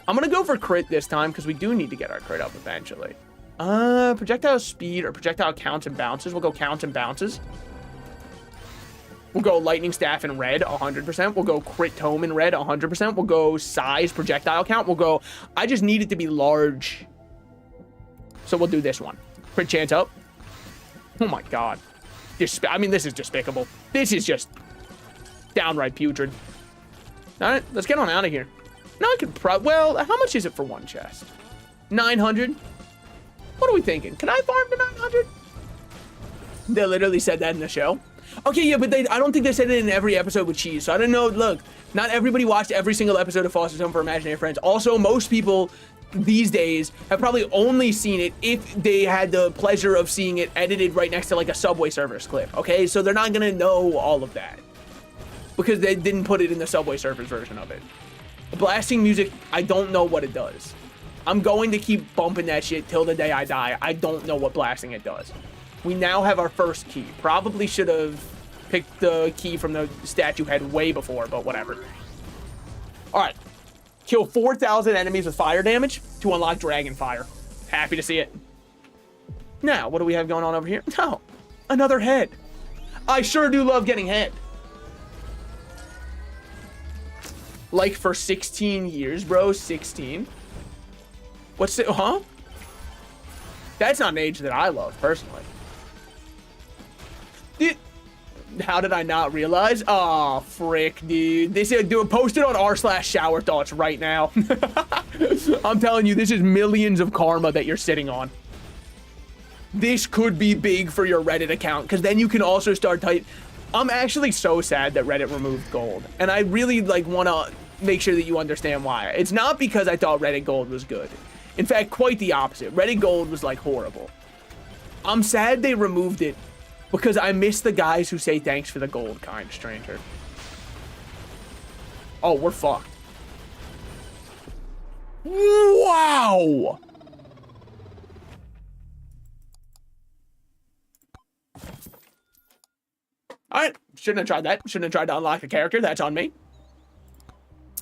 I'm gonna go for crit this time, because we do need to get our crit up eventually. Projectile speed or projectile counts and bounces. We'll go counts and bounces. We'll go lightning staff in red, 100%. We'll go crit tome in red, 100%. We'll go size projectile count. We'll go, I just need it to be large. So we'll do this one. Crit chance up. Oh my God. I mean, this is despicable. This is just downright putrid. All right, let's get on out of here. Now I could well, how much is it for one chest? 900? What are we thinking? Can I farm to 900? They literally said that in the show. Okay, yeah, but I don't think they said it in every episode with Cheese, so I don't know. Look, not everybody watched every single episode of Foster's Home for Imaginary Friends. Also, most people these days have probably only seen it if they had the pleasure of seeing it edited right next to like a Subway Surfers clip, okay? So they're not gonna know all of that because they didn't put it in the Subway Surfers version of it. Blasting music, I don't know what it does. I'm going to keep bumping that shit till the day I die. I don't know what blasting it does. We now have our first key. Probably should have picked the key from the statue head way before, but whatever. All right. Kill 4,000 enemies with fire damage to unlock Dragon Fire. Happy to see it. Now, what do we have going on over here? No, another head. I sure do love getting head. Like for 16 years, bro. 16. What's it? Huh? That's not an age that I love, personally. Dude, how did I not realize? Oh, frick, dude. This is, dude, post it on r/shower thoughts right now. I'm telling you, this is millions of karma that you're sitting on. This could be big for your Reddit account, because then you can also start type. I'm actually so sad that Reddit removed gold, and I really like want to make sure that you understand why. It's not because I thought Reddit gold was good. In fact, quite the opposite. Reddit gold was like horrible. I'm sad they removed it because I miss the guys who say thanks for the gold, kind stranger. Oh, we're fucked. Wow. All right, shouldn't have tried that. Shouldn't have tried to unlock the character. That's on me.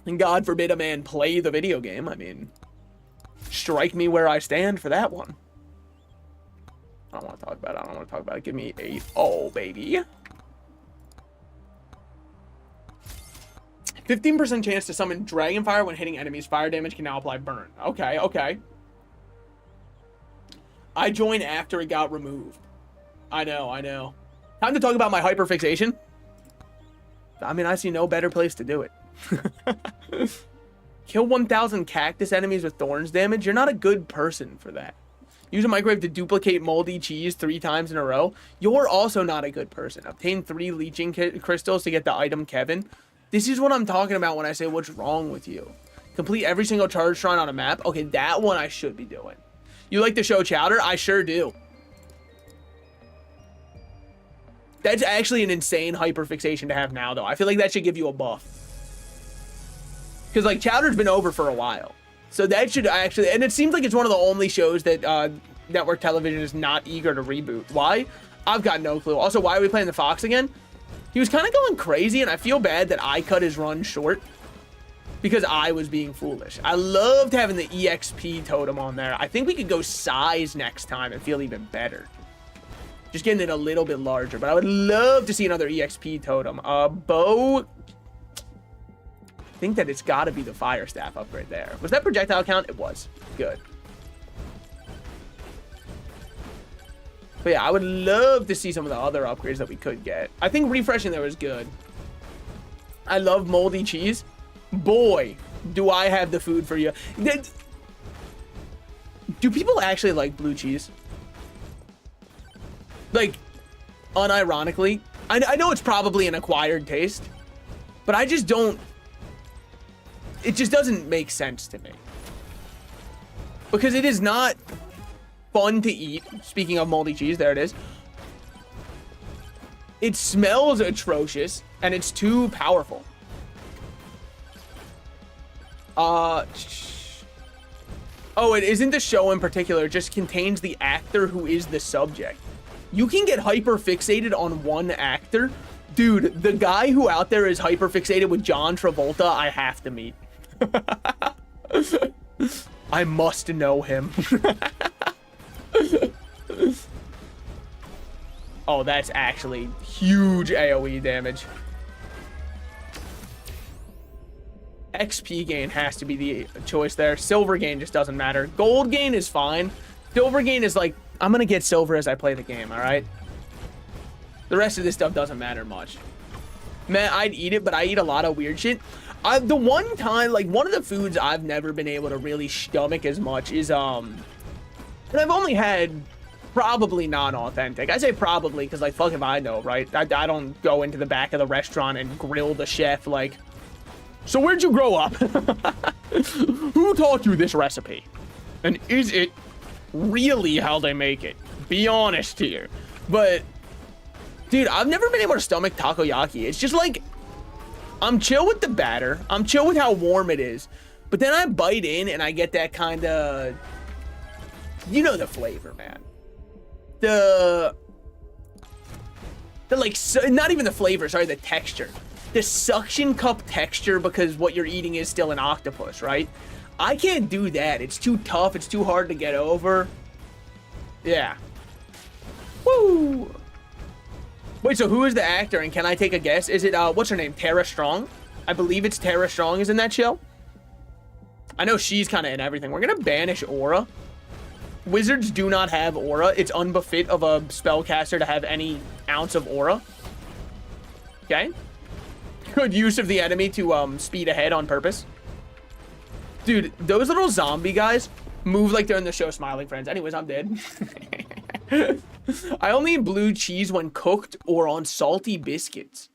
And God forbid a man play the video game. I mean, strike me where I stand for that one. I don't want to talk about it. I don't want to talk about it. Give me a... Oh, baby. 15% chance to summon Dragonfire when hitting enemies. Fire damage can now apply burn. Okay, okay. I joined after it got removed. I know, I know. Time to talk about my hyperfixation. I mean, I see no better place to do it. Kill 1,000 cactus enemies with thorns damage. You're not a good person for that. Use a microwave to duplicate moldy cheese 3 times in a row. You're also not a good person. Obtain 3 leeching crystals to get the item Kevin. This is what I'm talking about when I say what's wrong with you. Complete every single charge shrine on a map. Okay, that one I should be doing. You like the show Chowder? I sure do. That's actually an insane hyperfixation to have now, though. I feel like that should give you a buff. Because, like, Chowder's been over for a while. So that should actually... And it seems like it's one of the only shows that network television is not eager to reboot. Why? I've got no clue. Also, why are we playing the Fox again? He was kind of going crazy, and I feel bad that I cut his run short. Because I was being foolish. I loved having the EXP totem on there. I think we could go size next time and feel even better. Just getting it a little bit larger. But I would love to see another EXP totem. Bow... I think that it's got to be the fire staff upgrade there. Was that projectile count? It was. Good. But yeah, I would love to see some of the other upgrades that we could get. I think refreshing there was good. I love moldy cheese. Boy, do I have the food for you. Do people actually like blue cheese? Like, unironically. I know it's probably an acquired taste, but I just don't... It just doesn't make sense to me. Because it is not fun to eat. Speaking of moldy cheese, there it is. It smells atrocious, and it's too powerful. Oh, it isn't the show in particular. It just contains the actor who is the subject. You can get hyper fixated on one actor. Dude, the guy who out there is hyper fixated with John Travolta, I have to meet. I must know him. Oh, that's actually huge AoE damage. XP gain has to be the choice there. Silver gain just doesn't matter. Gold gain is fine. Silver gain is like, I'm gonna get silver as I play the game, all right? The rest of this stuff doesn't matter much. Man, I'd eat it, but I eat a lot of weird shit. The one time, like, one of the foods I've never been able to really stomach as much is, and I've only had probably non-authentic. I say probably because, like, fuck if I know, right? I don't go into the back of the restaurant and grill the chef, like, so where'd you grow up? Who taught you this recipe? And is it really how they make it? Be honest here. But, dude, I've never been able to stomach takoyaki. It's just like, I'm chill with the batter. I'm chill with how warm it is. But then I bite in and I get that kind of, you know, the flavor, man. The like, not even the flavor, sorry, the texture. The suction cup texture, because what you're eating is still an octopus, right? I can't do that. It's too tough. It's too hard to get over. Yeah. Woo! Wait, so who is the actor, and can I take a guess? Is it, what's her name? Tara Strong? I believe it's Tara Strong is in that show. I know she's kind of in everything. We're gonna banish Aura. Wizards do not have Aura. It's unbefit of a spellcaster to have any ounce of Aura. Okay. Good use of the enemy to speed ahead on purpose. Dude, those little zombie guys move like they're in the show Smiling Friends. Anyways, I'm dead. I only eat blue cheese when cooked or on salty biscuits.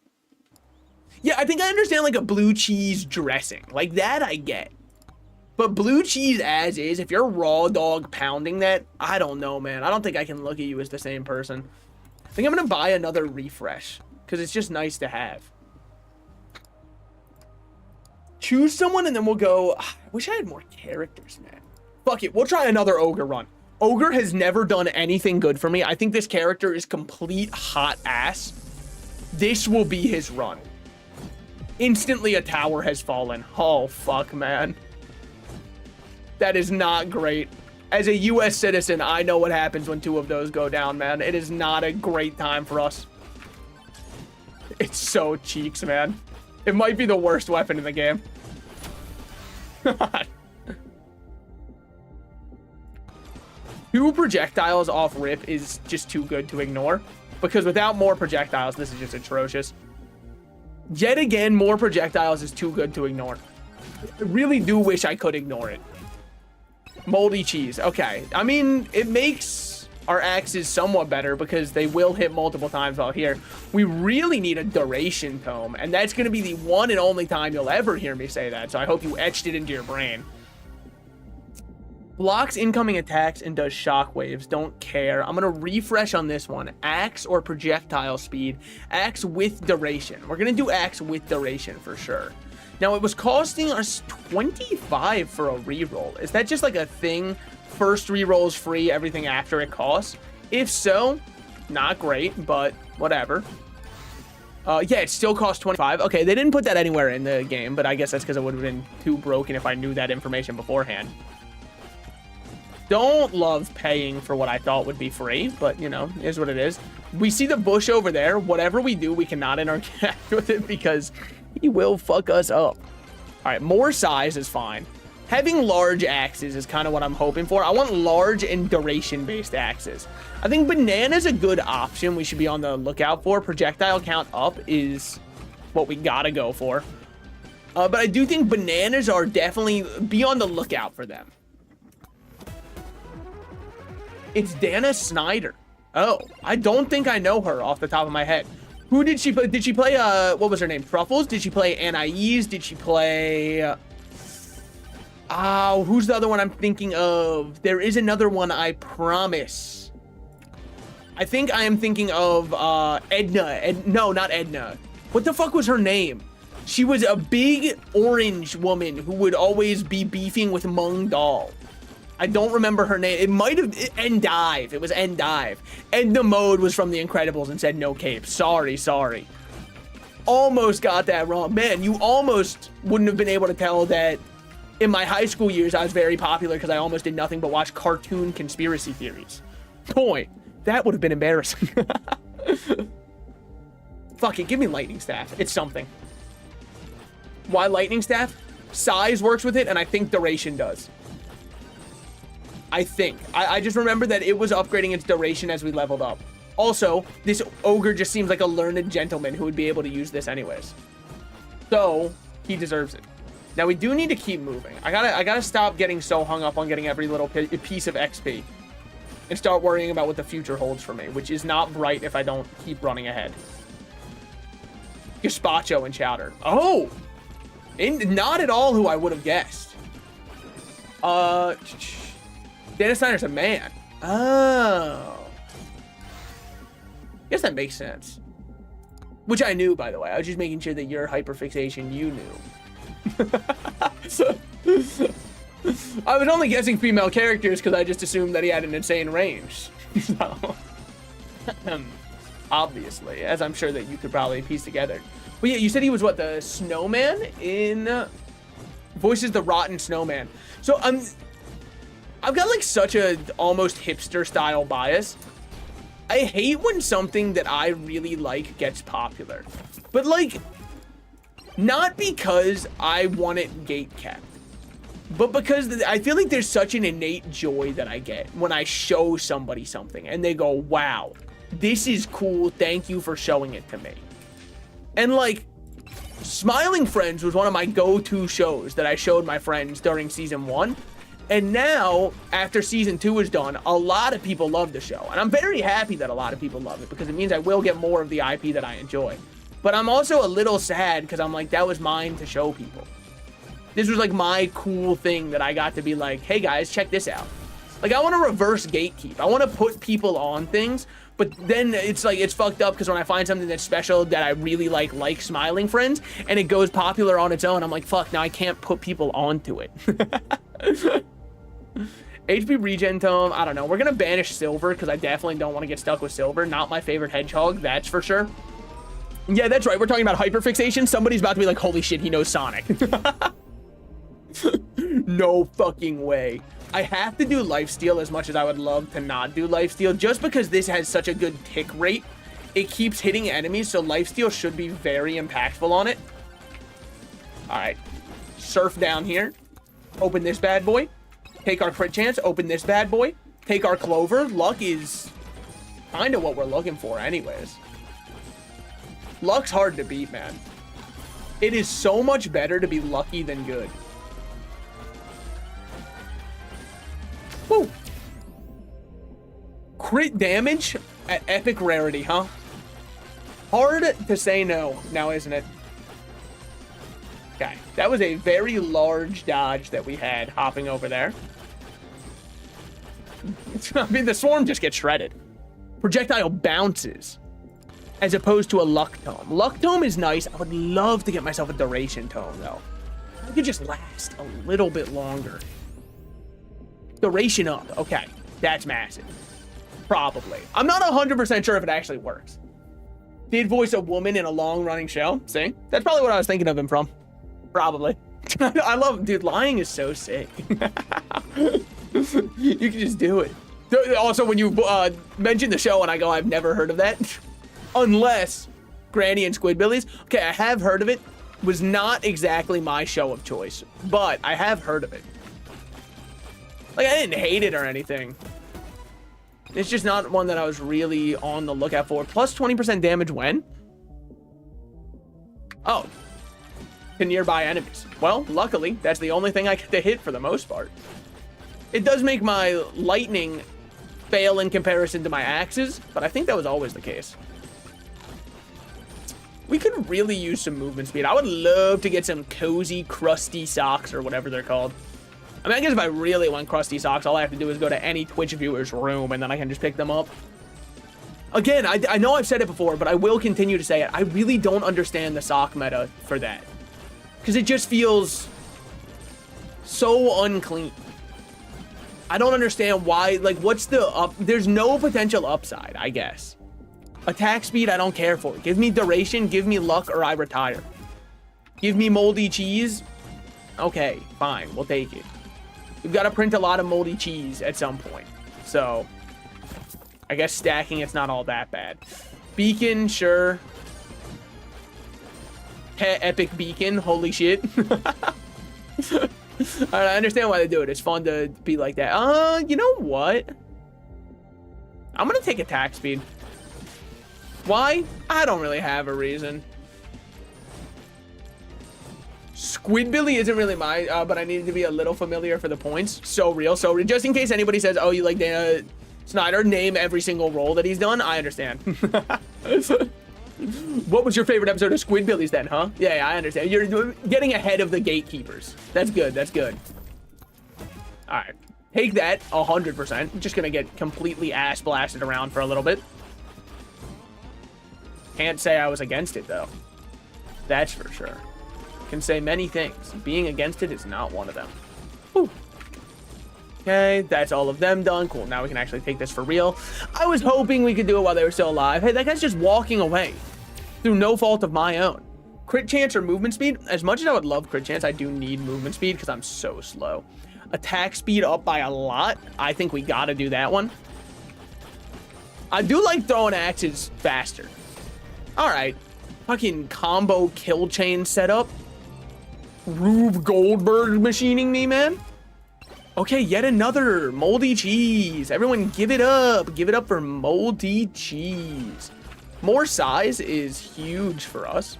Yeah, I think I understand like a blue cheese dressing. Like that I get. But blue cheese as is, if you're raw dog pounding that, I don't know, man. I don't think I can look at you as the same person. I think I'm going to buy another refresh because it's just nice to have. Choose someone and then we'll go. I wish I had more characters, man. Fuck it. We'll try another Ogre run. Ogre has never done anything good for me. I think this character is complete hot ass. This will be his run. Instantly a tower has fallen. Oh, fuck, man. That is not great. As a U.S. citizen, I know what happens when 2 of those go down, man. It is not a great time for us. It's so cheeks, man. It might be the worst weapon in the game. 2 projectiles off rip is just too good to ignore. Because without more projectiles, this is just atrocious. Yet again, more projectiles is too good to ignore. I really do wish I could ignore it. Moldy cheese. Okay. I mean, it makes our axes somewhat better because they will hit multiple times while here. We really need a duration tome, and that's going to be the one and only time you'll ever hear me say that, so I hope you etched it into your brain. Blocks incoming attacks and does shockwaves. Don't care. I'm going to refresh on this one. Axe or projectile speed. Axe with duration. We're going to do axe with duration for sure. Now, it was costing us 25 for a reroll. Is that just like a thing? First reroll is free, everything after it costs? If so, not great, but whatever. Yeah, it still costs 25. Okay, they didn't put that anywhere in the game, but I guess that's because it would have been too broken if I knew that information beforehand. Don't love paying for what I thought would be free, but, you know, is what it is. We see the bush over there. Whatever we do, we cannot interact with it because he will fuck us up. All right, more size is fine. Having large axes is kind of what I'm hoping for. I want large and duration-based axes. I think banana's a good option we should be on the lookout for. Projectile count up is what we gotta go for. But I do think bananas are definitely, be on the lookout for them. It's Dana Snyder. Oh, I don't think I know her off the top of my head. Who did she play? Did she play, what was her name? Truffles? Did she play Anais? Did she play... who's the other one I'm thinking of? There is another one, I promise. I think I am thinking of, Edna. No, not Edna. What the fuck was her name? She was a big orange woman who would always be beefing with Mung Dahl. I don't remember her name. It might have Endive. It was Endive. Edna Mode was from The Incredibles and said no cape. Sorry. Almost got that wrong. Man, you almost wouldn't have been able to tell that in my high school years I was very popular because I almost did nothing but watch cartoon conspiracy theories. Boy, that would have been embarrassing. Fuck it, give me lightning staff. It's something. Why lightning staff? Size works with it, and I think duration does. I think. I just remember that it was upgrading its duration as we leveled up. Also, this ogre just seems like a learned gentleman who would be able to use this anyways. So, he deserves it. Now, we do need to keep moving. I gotta stop getting so hung up on getting every little piece of XP. And start worrying about what the future holds for me, which is not bright if I don't keep running ahead. Gazpacho and Chowder. Oh! Not at all who I would have guessed. Dennis Snyder's a man. Oh. Guess that makes sense. Which I knew, by the way. I was just making sure that your hyperfixation you knew. I was only guessing female characters because I just assumed that he had an insane range. So, obviously, as I'm sure that you could probably piece together. But yeah, you said he was what, the snowman in voices the rotten snowman. So I've got like such a almost hipster style bias. I hate when something that I really like gets popular, but like not because I want it gatekept, but because I feel like there's such an innate joy that I get when I show somebody something and they go, wow, this is cool. Thank you for showing it to me. And like Smiling Friends was one of my go-to shows that I showed my friends during season 1. And now, after season 2 is done, a lot of people love the show. And I'm very happy that a lot of people love it because it means I will get more of the IP that I enjoy. But I'm also a little sad because I'm like, that was mine to show people. This was like my cool thing that I got to be like, hey guys, check this out. Like, I want to reverse gatekeep. I want to put people on things, but then it's like, it's fucked up because when I find something that's special that I really like Smiling Friends, and it goes popular on its own, I'm like, fuck, now I can't put people onto it. HP regen tome, I don't know. We're gonna banish Silver because I definitely don't want to get stuck with Silver. Not my favorite hedgehog, that's for sure. Yeah, that's right. We're talking about hyperfixation. Somebody's about to be like, holy shit, he knows Sonic. No fucking way. I have to do lifesteal as much as I would love to not do lifesteal, just because this has such a good tick rate. It keeps hitting enemies, so lifesteal should be very impactful on it. All right, surf down here. Open this bad boy. Take our crit chance. Open this bad boy. Take our clover. Luck is kind of what we're looking for anyways. Luck's hard to beat, man. It is so much better to be lucky than good. Woo. Crit damage at epic rarity, huh? Hard to say no now, isn't it? Okay, that was a very large dodge that we had hopping over there. I mean, the swarm just gets shredded. Projectile bounces as opposed to a luck tome. Luck tome is nice. I would love to get myself a duration tome, though. I could just last a little bit longer. Duration up. Okay, that's massive. Probably. I'm not 100% sure if it actually works. Did voice a woman in a long-running show. See? That's probably what I was thinking of him from. Probably. I love, dude, lying is so sick. You can just do it. Also, when you mention the show and I go, I've never heard of that. Unless Granny and Squidbillies. Okay, I have heard of it. Was not exactly my show of choice, but I have heard of it. Like, I didn't hate it or anything. It's just not one that I was really on the lookout for. Plus 20% damage when? Oh. To nearby enemies. Well, luckily, that's the only thing I get to hit for the most part. It does make my lightning fail in comparison to my axes, but I think that was always the case. We could really use some movement speed. I would love to get some cozy, crusty socks or whatever they're called. I mean, I guess if I really want crusty socks, all I have to do is go to any Twitch viewer's room and then I can just pick them up. Again, I know I've said it before, but I will continue to say it. I really don't understand the sock meta for that. Because it just feels so unclean. I don't understand why, like, what's the up? There's no potential upside, I guess. Attack speed, I don't care for. Give me duration, give me luck, or I retire. Give me moldy cheese. Okay, fine, we'll take it. We've got to print a lot of moldy cheese at some point. So, I guess stacking it's not all that bad. Beacon, sure. Epic beacon, holy shit. I understand why they do it. It's fun to be like that. You know what? I'm gonna take attack speed. Why? I don't really have a reason. Squidbilly isn't really my, but I needed to be a little familiar for the points. So real, so real. Just in case anybody says, oh, you like Dana Snyder, name every single role that he's done. I understand. What was your favorite episode of Squidbillies then, huh? Yeah, I understand. You're getting ahead of the gatekeepers. That's good, that's good. All right. Take that 100%. Just gonna get completely ass blasted around for a little bit. Can't say I was against it, though. That's for sure. Can say many things. Being against it is not one of them. Whew. Okay, that's all of them done. Cool, now we can actually take this for real. I was hoping we could do it while they were still alive. Hey, that guy's just walking away through no fault of my own. Crit chance or movement speed? As much as I would love crit chance, I do need movement speed because I'm so slow. Attack speed up by a lot. I think we gotta do that one. I do like throwing axes faster. All right, fucking combo kill chain setup. Rube Goldberg machining me, man. Okay, yet another moldy cheese. Everyone give it up. Give it up for moldy cheese. More size is huge for us.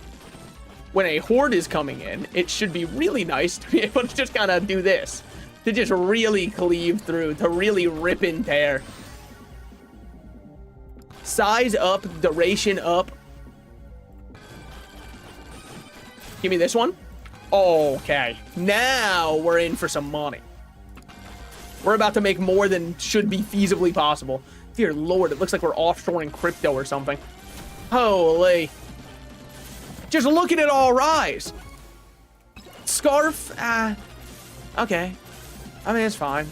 When a horde is coming in, it should be really nice to be able to just kind of do this. To just really cleave through, to really rip and tear. Size up, duration up. Give me this one. Okay, now we're in for some money. We're about to make more than should be feasibly possible. Dear Lord, it looks like we're offshoring crypto or something. Holy. Just look at it all rise. Scarf, okay. I mean, it's fine.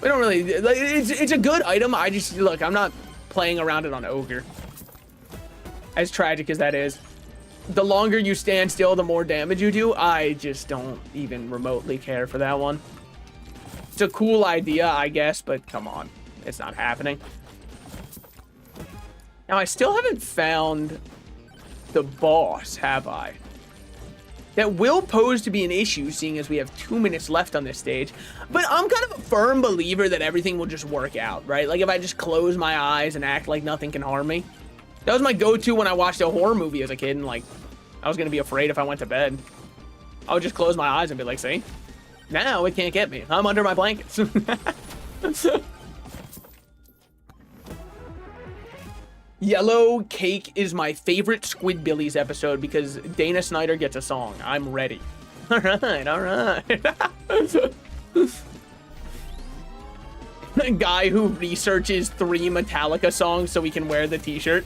We don't really, like, it's a good item. I just, look, I'm not playing around it on Ogre. As tragic as that is. The longer you stand still, the more damage you do. I just don't even remotely care for that one. It's a cool idea, I guess, but come on. It's not happening. Now, I still haven't found the boss, have I? That will pose to be an issue, seeing as we have 2 minutes left on this stage. But I'm kind of a firm believer that everything will just work out, right? Like, if I just close my eyes and act like nothing can harm me. That was my go-to when I watched a horror movie as a kid, and, like, I was gonna be afraid if I went to bed. I would just close my eyes and be like, see? Now it can't get me. I'm under my blankets. Yellow Cake is my favorite Squidbillies episode because Dana Snyder gets a song. I'm ready. All right, all right. A guy who researches 3 Metallica songs so he can wear the t-shirt.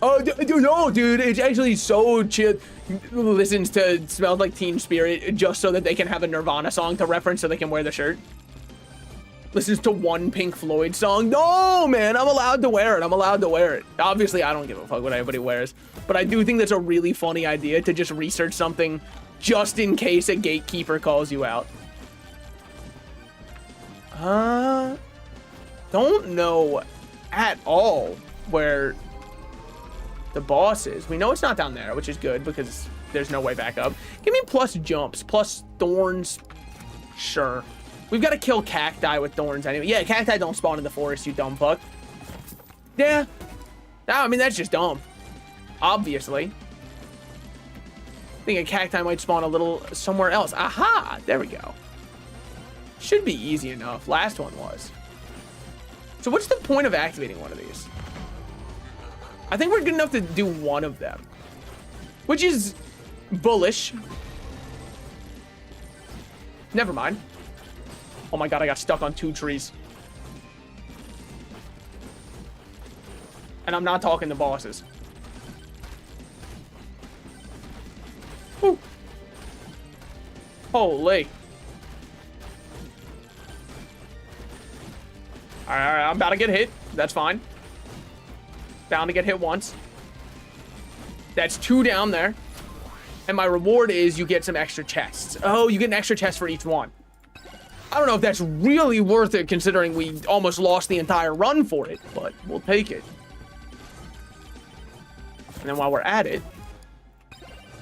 Oh, dude, no, dude, it's actually so chill. Listens to Smells Like Teen Spirit just so that they can have a Nirvana song to reference so they can wear the shirt. Listens to one Pink Floyd song. No, man, I'm allowed to wear it. I'm allowed to wear it. Obviously, I don't give a fuck what everybody wears. But I do think that's a really funny idea to just research something just in case a gatekeeper calls you out. Don't know at all where the boss is. We know it's not down there, which is good because there's no way back up. Give me plus jumps, plus thorns. Sure. We've got to kill cacti with thorns anyway. Yeah, cacti don't spawn in the forest, you dumb fuck. Yeah. I mean, that's just dumb. Obviously. I think a cacti might spawn a little somewhere else. Aha! There we go. Should be easy enough. Last one was. So what's the point of activating one of these? I think we're good enough to do one of them. Which is bullish. Never mind. Oh my god, I got stuck on 2 trees. And I'm not talking to bosses. Whew. Holy. Alright, I'm about to get hit. That's fine. Bound to get hit once. That's 2 down there. And my reward is you get some extra chests. Oh, you get an extra chest for each one. I don't know if that's really worth it considering we almost lost the entire run for it, but we'll take it. And then while we're at it,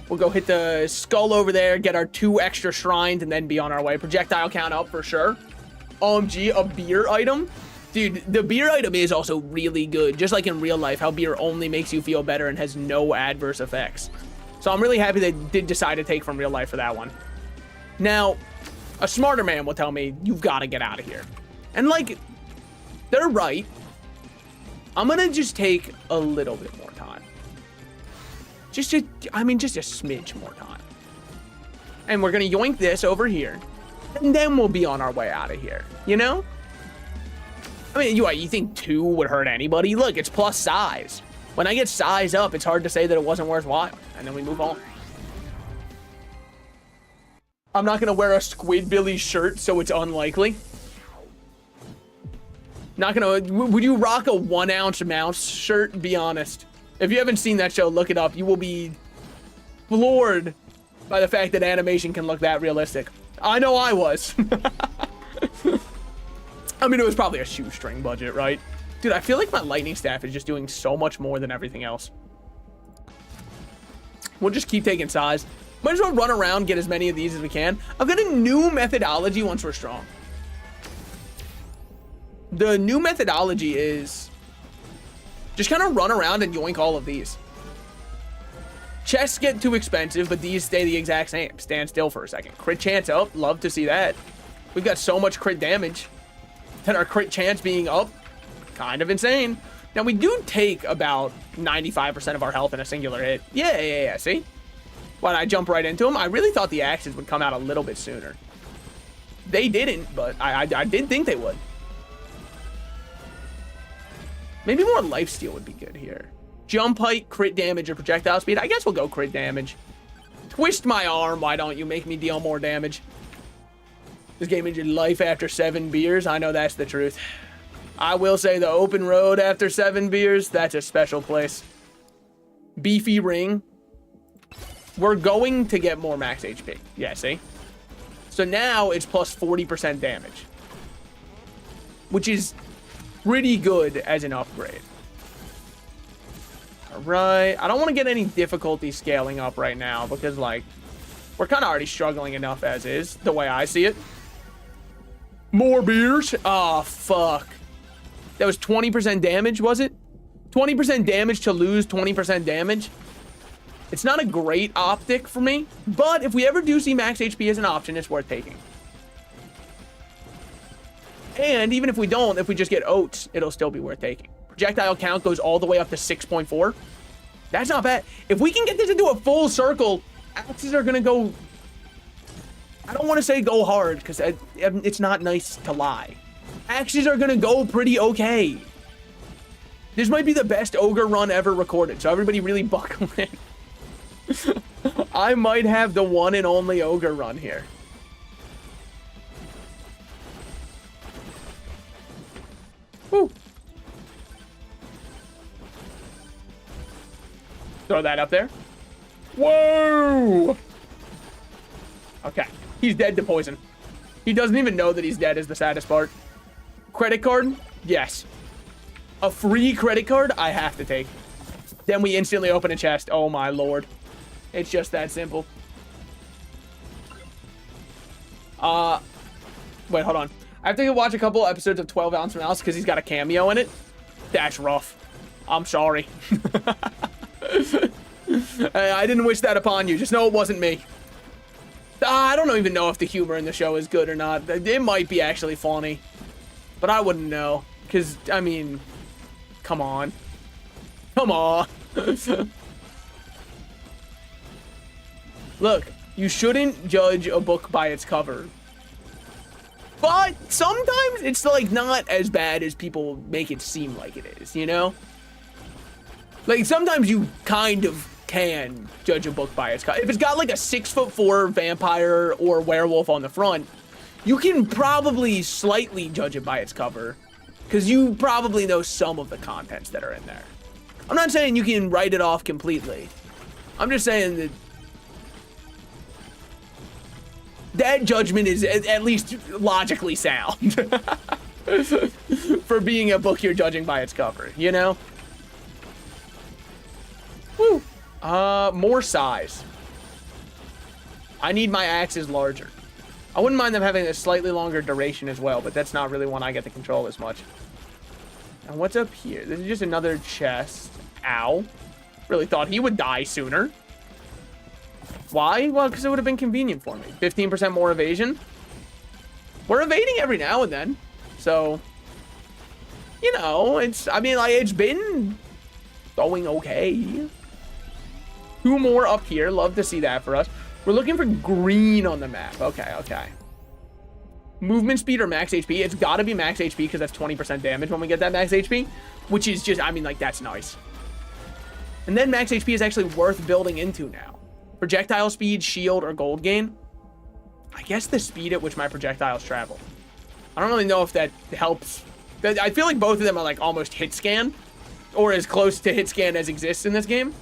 we'll go hit the skull over there, get our 2 extra shrines, and then be on our way. Projectile count up for sure. OMG, a beer item? Dude, the beer item is also really good. Just like in real life, how beer only makes you feel better and has no adverse effects. So I'm really happy they did decide to take from real life for that one. Now, a smarter man will tell me, you've got to get out of here. And like, they're right. I'm gonna just take a little bit more time. Just a smidge more time. And we're gonna yoink this over here. And then we'll be on our way out of here, you know? I mean, you think 2 would hurt anybody? Look, it's plus size. When I get size up, it's hard to say that it wasn't worthwhile. And then we move on. I'm not gonna wear a Squidbilly shirt, so it's unlikely. Not gonna, would you rock a 1-ounce mouse shirt? Be honest. If you haven't seen that show, look it up. You will be floored by the fact that animation can look that realistic. I know I was. I mean, it was probably a shoestring budget, right? Dude, I feel like my lightning staff is just doing so much more than everything else. We'll just keep taking size. Might as well run around, get as many of these as we can. I've got a new methodology once we're strong. The new methodology is just kind of run around and yoink all of these. Chests get too expensive, but these stay the exact same. Stand still for a second. Crit chance up. Love to see that. We've got so much crit damage that our crit chance being up, kind of insane. Now, we do take about 95% of our health in a singular hit. Yeah, see? Why'd I jump right into them? I really thought the axes would come out a little bit sooner. They didn't, but I did think they would. Maybe more lifesteal would be good here. Jump height, crit damage, or projectile speed. I guess we'll go crit damage. Twist my arm, why don't you make me deal more damage? This game ended life after 7 beers. I know that's the truth. I will say the open road after 7 beers, that's a special place. Beefy ring. We're going to get more max HP. Yeah, see? So now it's plus 40% damage, which is pretty good as an upgrade. All right. I don't want to get any difficulty scaling up right now because, like, we're kind of already struggling enough as is, the way I see it. More beers? Oh, fuck. That was 20% damage, was it? 20% damage to lose 20% damage? It's not a great optic for me, but if we ever do see max HP as an option, it's worth taking. And even if we don't, if we just get oats, it'll still be worth taking. Projectile count goes all the way up to 6.4. That's not bad. If we can get this into a full circle, axes are going to go... I don't want to say go hard, because it's not nice to lie. Axes are going to go pretty okay. This might be the best ogre run ever recorded, so everybody really buckle in. I might have the one and only ogre run here. Woo. Throw that up there. Whoa! Okay. He's dead to poison. He doesn't even know that he's dead is the saddest part. Credit card? Yes. A free credit card? I have to take. Then we instantly open a chest. Oh my lord. It's just that simple. Wait, hold on. I have to watch a couple episodes of 12 Ounce Mouse because he's got a cameo in it. That's rough. I'm sorry. I didn't wish that upon you. Just know it wasn't me. I don't even know if the humor in the show is good or not. It might be actually funny. But I wouldn't know. Because, I mean, come on. Come on. Look, you shouldn't judge a book by its cover. But sometimes it's, like, not as bad as people make it seem like it is, you know? Like, sometimes you kind of can judge a book by its cover. If it's got, like, a 6'4" vampire or werewolf on the front, you can probably slightly judge it by its cover. Because you probably know some of the contents that are in there. I'm not saying you can write it off completely. I'm just saying that that judgment is at least logically sound for being a book you're judging by its cover, you know? Woo. More size. I need my axes larger. I wouldn't mind them having a slightly longer duration as well, but that's not really one I get to control as much. And what's up here? This is just another chest. Ow. Really thought he would die sooner. Why? Well, because it would have been convenient for me. 15% more evasion. We're evading every now and then. So, you know, I mean, like, it's been going okay. 2 more up here. Love to see that for us. We're looking for green on the map. Okay, okay. Movement speed or max HP. It's got to be max HP because that's 20% damage when we get that max HP, which is just, I mean, like, that's nice. And then max HP is actually worth building into now. Projectile speed, shield, or gold gain. I guess the speed at which my projectiles travel. I don't really know if that helps. I feel like both of them are like almost hit scan, or as close to hit scan as exists in this game.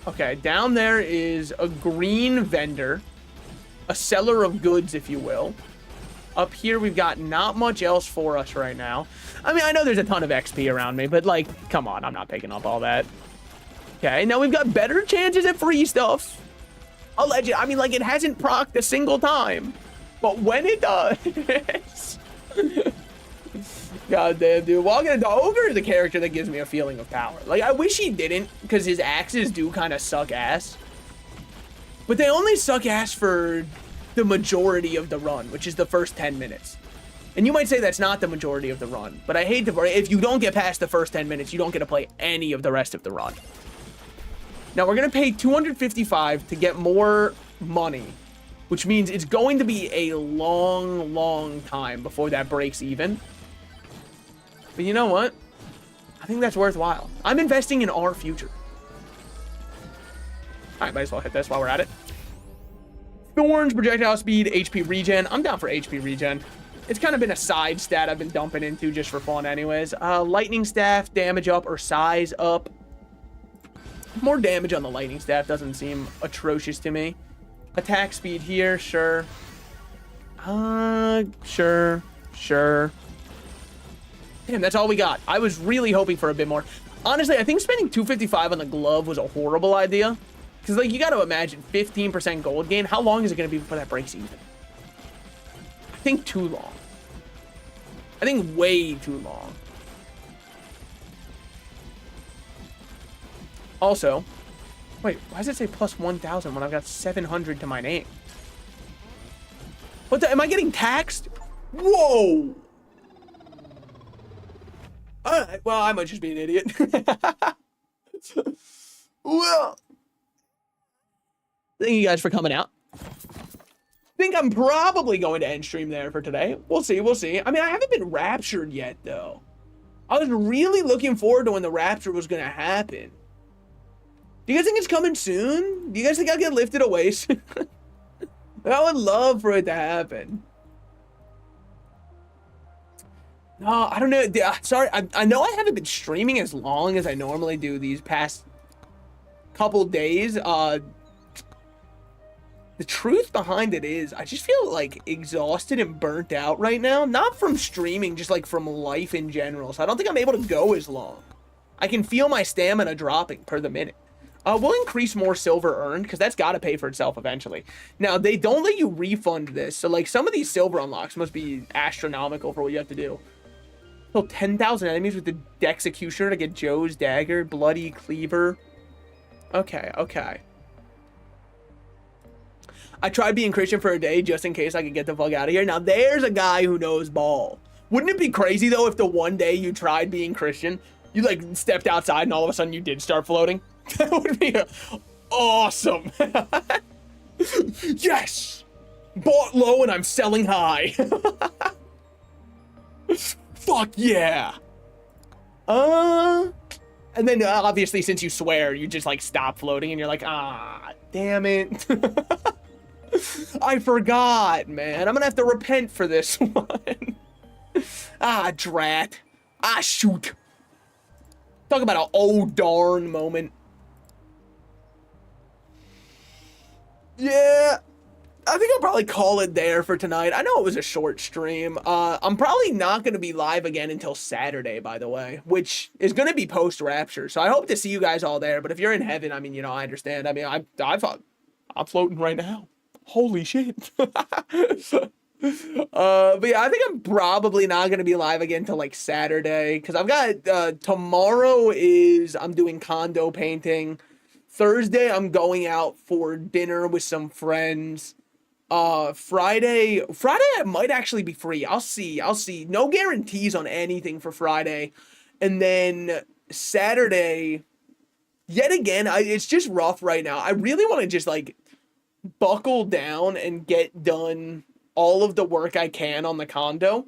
Okay, down there is a green vendor, a seller of goods, if you will. Up here, we've got not much else for us right now. I mean, I know there's a ton of XP around me, but like, come on, I'm not picking up all that. Okay, now we've got better chances at free stuff. Alleged. I mean, like, it hasn't procced a single time, but when it does, god damn, dude. Walking into Ogre is a character that gives me a feeling of power. Like, I wish he didn't, because his axes do kind of suck ass, but they only suck ass for the majority of the run, which is the first 10 minutes. And you might say that's not the majority of the run, but I hate to, if you don't get past the first 10 minutes, you don't get to play any of the rest of the run. Now, we're going to pay 255 to get more money, which means it's going to be a long, long time before that breaks even. But you know what? I think that's worthwhile. I'm investing in our future. All right, might as well hit this while we're at it. Thorns, projectile speed, HP regen. I'm down for HP regen. It's kind of been a side stat I've been dumping into just for fun anyways. Lightning staff, damage up or size up. More damage on the lightning staff doesn't seem atrocious to me. Attack speed here, sure. Sure. Damn, that's all we got. I was really hoping for a bit more. Honestly, I think spending 255 on the glove was a horrible idea. Because, like, you got to imagine 15% gold gain. How long is it going to be before that breaks even? I think too long. I think way too long. Also, wait, why does it say plus 1,000 when I've got 700 to my name? What the, am I getting taxed? Whoa! Alright, well, I might just be an idiot. Well, thank you guys for coming out. I think I'm probably going to end stream there for today. We'll see, we'll see. I mean, I haven't been raptured yet, though. I was really looking forward to when the rapture was going to happen. Do you guys think it's coming soon? Do you guys think I'll get lifted away soon? I would love for it to happen. No, I don't know. Sorry, I know I haven't been streaming as long as I normally do these past couple days. The truth behind it is I just feel like exhausted and burnt out right now. Not from streaming, just like from life in general. So I don't think I'm able to go as long. I can feel my stamina dropping per the minute. We'll increase more silver earned because that's got to pay for itself eventually. Now, they don't let you refund this. So, like, some of these silver unlocks must be astronomical for what you have to do. Kill 10,000 enemies with the Dexecutioner to get Joe's Dagger, Bloody Cleaver. Okay, okay. I tried being Christian for a day just in case I could get the fuck out of here. Now, there's a guy who knows ball. Wouldn't it be crazy, though, if the one day you tried being Christian, you, like, stepped outside and all of a sudden you did start floating? That would be awesome. Yes! Bought low and I'm selling high. Fuck yeah. And then obviously since you swear, you just like stop floating and you're like, ah, damn it. I forgot, man. I'm gonna have to repent for this one. Ah, drat. Ah, shoot. Talk about an oh darn moment. Yeah, I think I'll probably call it there for tonight. I know it was a short stream. I'm probably not going to be live again until Saturday, by the way, which is going to be post-Rapture. So I hope to see you guys all there. But if you're in heaven, I mean, you know, I understand. I mean, I'm floating right now. Holy shit. But yeah, I think I'm probably not going to be live again till like Saturday. Because I've got, tomorrow I'm doing condo painting. Thursday, I'm going out for dinner with some friends. Friday I might actually be free. I'll see. No guarantees on anything for Friday. And then Saturday, yet again, it's just rough right now. I really want to just like buckle down and get done all of the work I can on the condo,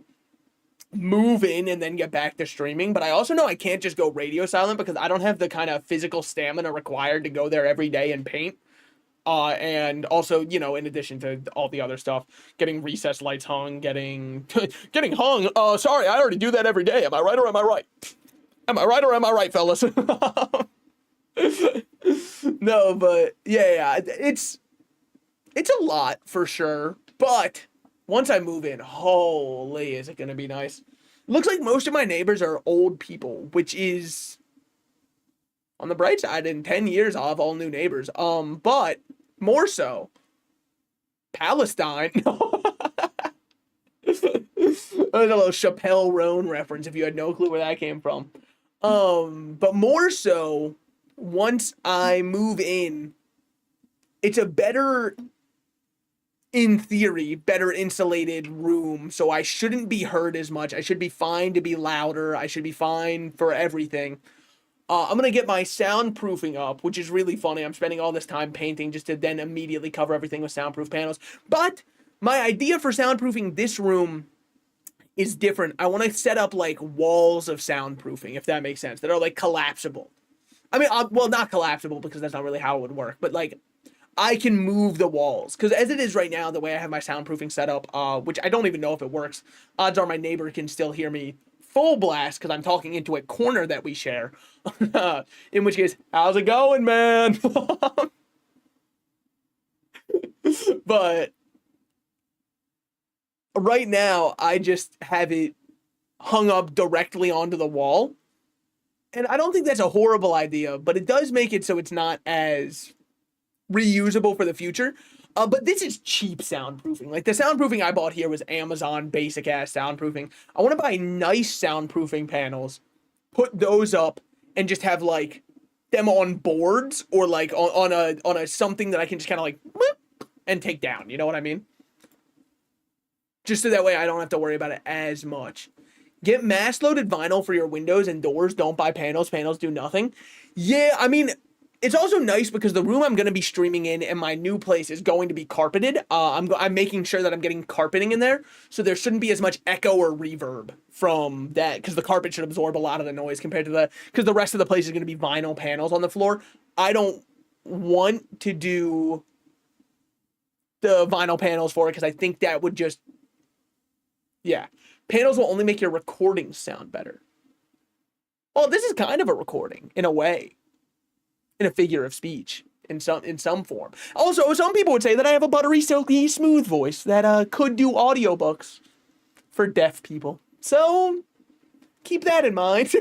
move in, and then get back to streaming. But I also know I can't just go radio silent because I don't have the kind of physical stamina required to go there every day and paint. And also, you know, in addition to all the other stuff, getting recess lights hung, getting hung. Sorry, I already do that every day. Am I right or am I right? Am I right or am I right, fellas? No, but yeah, it's a lot for sure. But once I move in, holy, is it gonna be nice? Looks like most of my neighbors are old people, which is on the bright side. In 10 years, I'll have all new neighbors. But more so, Palestine. There's a little Chappelle Roan reference if you had no clue where that came from. But more so, once I move in, it's a better, in theory, better insulated room, so I shouldn't be heard as much. I should be fine to be louder. I should be fine for everything. I'm going to get my soundproofing up, which is really funny. I'm spending all this time painting just to then immediately cover everything with soundproof panels. But my idea for soundproofing this room is different. I want to set up like walls of soundproofing, if that makes sense, that are like collapsible. I mean, well, not collapsible because that's not really how it would work, but like I can move the walls. Because as it is right now, the way I have my soundproofing set up, which I don't even know if it works, odds are my neighbor can still hear me full blast because I'm talking into a corner that we share. In which case, how's it going, man? But right now, I just have it hung up directly onto the wall. And I don't think that's a horrible idea, but it does make it so it's not as reusable for the future. But this is cheap soundproofing. Like, the soundproofing I bought here was Amazon basic-ass soundproofing. I want to buy nice soundproofing panels, put those up, and just have, like, them on boards or, like, on a something that I can just kind of, like, whoop, and take down. You know what I mean? Just so that way I don't have to worry about it as much. Get mass-loaded vinyl for your windows and doors. Don't buy panels. Panels do nothing. Yeah, I mean, it's also nice because the room I'm going to be streaming in my new place is going to be carpeted. I'm making sure that I'm getting carpeting in there, so there shouldn't be as much echo or reverb from that, because the carpet should absorb a lot of the noise compared to because the rest of the place is going to be vinyl panels on the floor. I don't want to do the vinyl panels for it because I think that would just, yeah. Panels will only make your recordings sound better. Well, this is kind of a recording, in a way. In a figure of speech, in some form. Also, some people would say that I have a buttery, silky, smooth voice that could do audiobooks for deaf people. So, keep that in mind.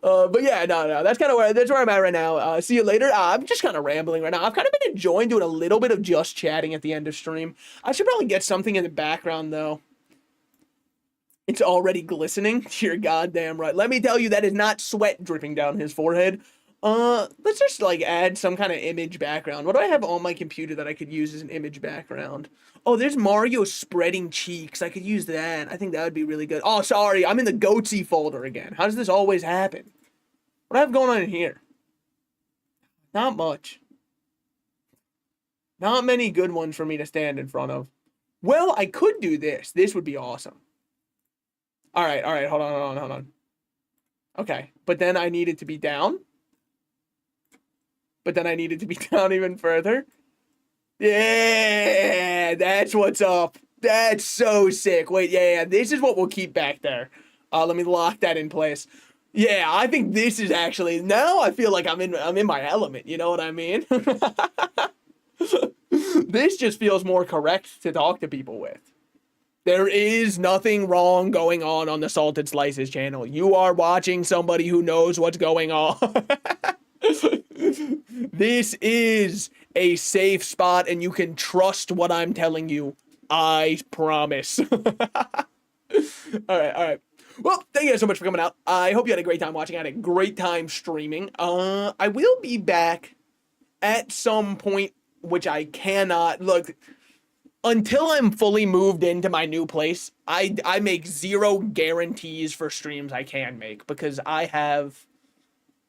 But yeah, no, that's where I'm at right now. See you later. I'm just kind of rambling right now. I've kind of been enjoying doing a little bit of just chatting at the end of stream. I should probably get something in the background though. It's already glistening. You're goddamn right. Let me tell you, that is not sweat dripping down his forehead. Let's just like add some kind of image background. What do I have on my computer that I could use as an image background? Oh, there's Mario spreading cheeks. I could use that. I think that would be really good. Oh, sorry. I'm in the Goatsy folder again. How does this always happen? What do I have going on in here? Not much. Not many good ones for me to stand in front of. Well, I could do this. This would be awesome. All right. Hold on. Okay, but then I need it to be down. But then I need it to be down even further. Yeah, that's what's up. That's so sick. Wait, yeah, this is what we'll keep back there. Let me lock that in place. Yeah, I think this is actually, now I feel like I'm in my element, you know what I mean? This just feels more correct to talk to people with. There is nothing wrong going on the Salted Slices channel. You are watching somebody who knows what's going on. This is a safe spot, and you can trust what I'm telling you. I promise. All right. Well, thank you guys so much for coming out. I hope you had a great time watching. I had a great time streaming. I will be back at some point, which I cannot look. until I'm fully moved into my new place, I make zero guarantees for streams I can make because I have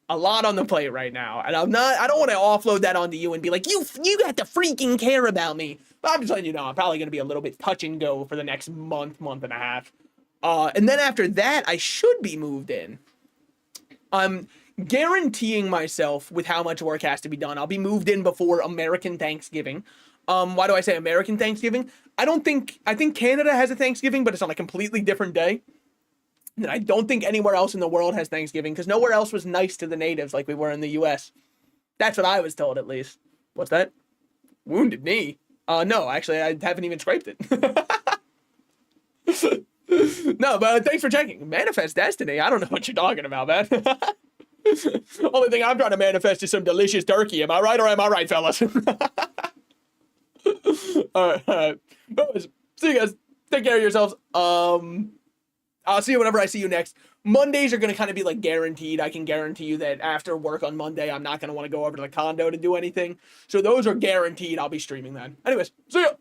a lot on the plate right now, and I don't want to offload that onto you and be like, you got to freaking care about me. But I'm just letting you know, I'm probably going to be a little bit touch and go for the next month and a half. And then after that, I should be moved in. I'm guaranteeing myself with how much work has to be done. I'll be moved in before American Thanksgiving. Why do I say American Thanksgiving? I think Canada has a Thanksgiving, but it's on a completely different day. And I don't think anywhere else in the world has Thanksgiving because nowhere else was nice to the natives like we were in the US. That's what I was told, at least. What's that? Wounded knee? No, actually, I haven't even scraped it. No, but thanks for checking. Manifest destiny? I don't know what you're talking about, man. Only thing I'm trying to manifest is some delicious turkey. Am I right or am I right, fellas? All right. Boys, see you guys. Take care of yourselves. I'll see you whenever I see you next. Mondays are going to kind of be like guaranteed. I can guarantee you that after work on Monday, I'm not going to want to go over to the condo to do anything. So those are guaranteed. I'll be streaming then. Anyways, see ya.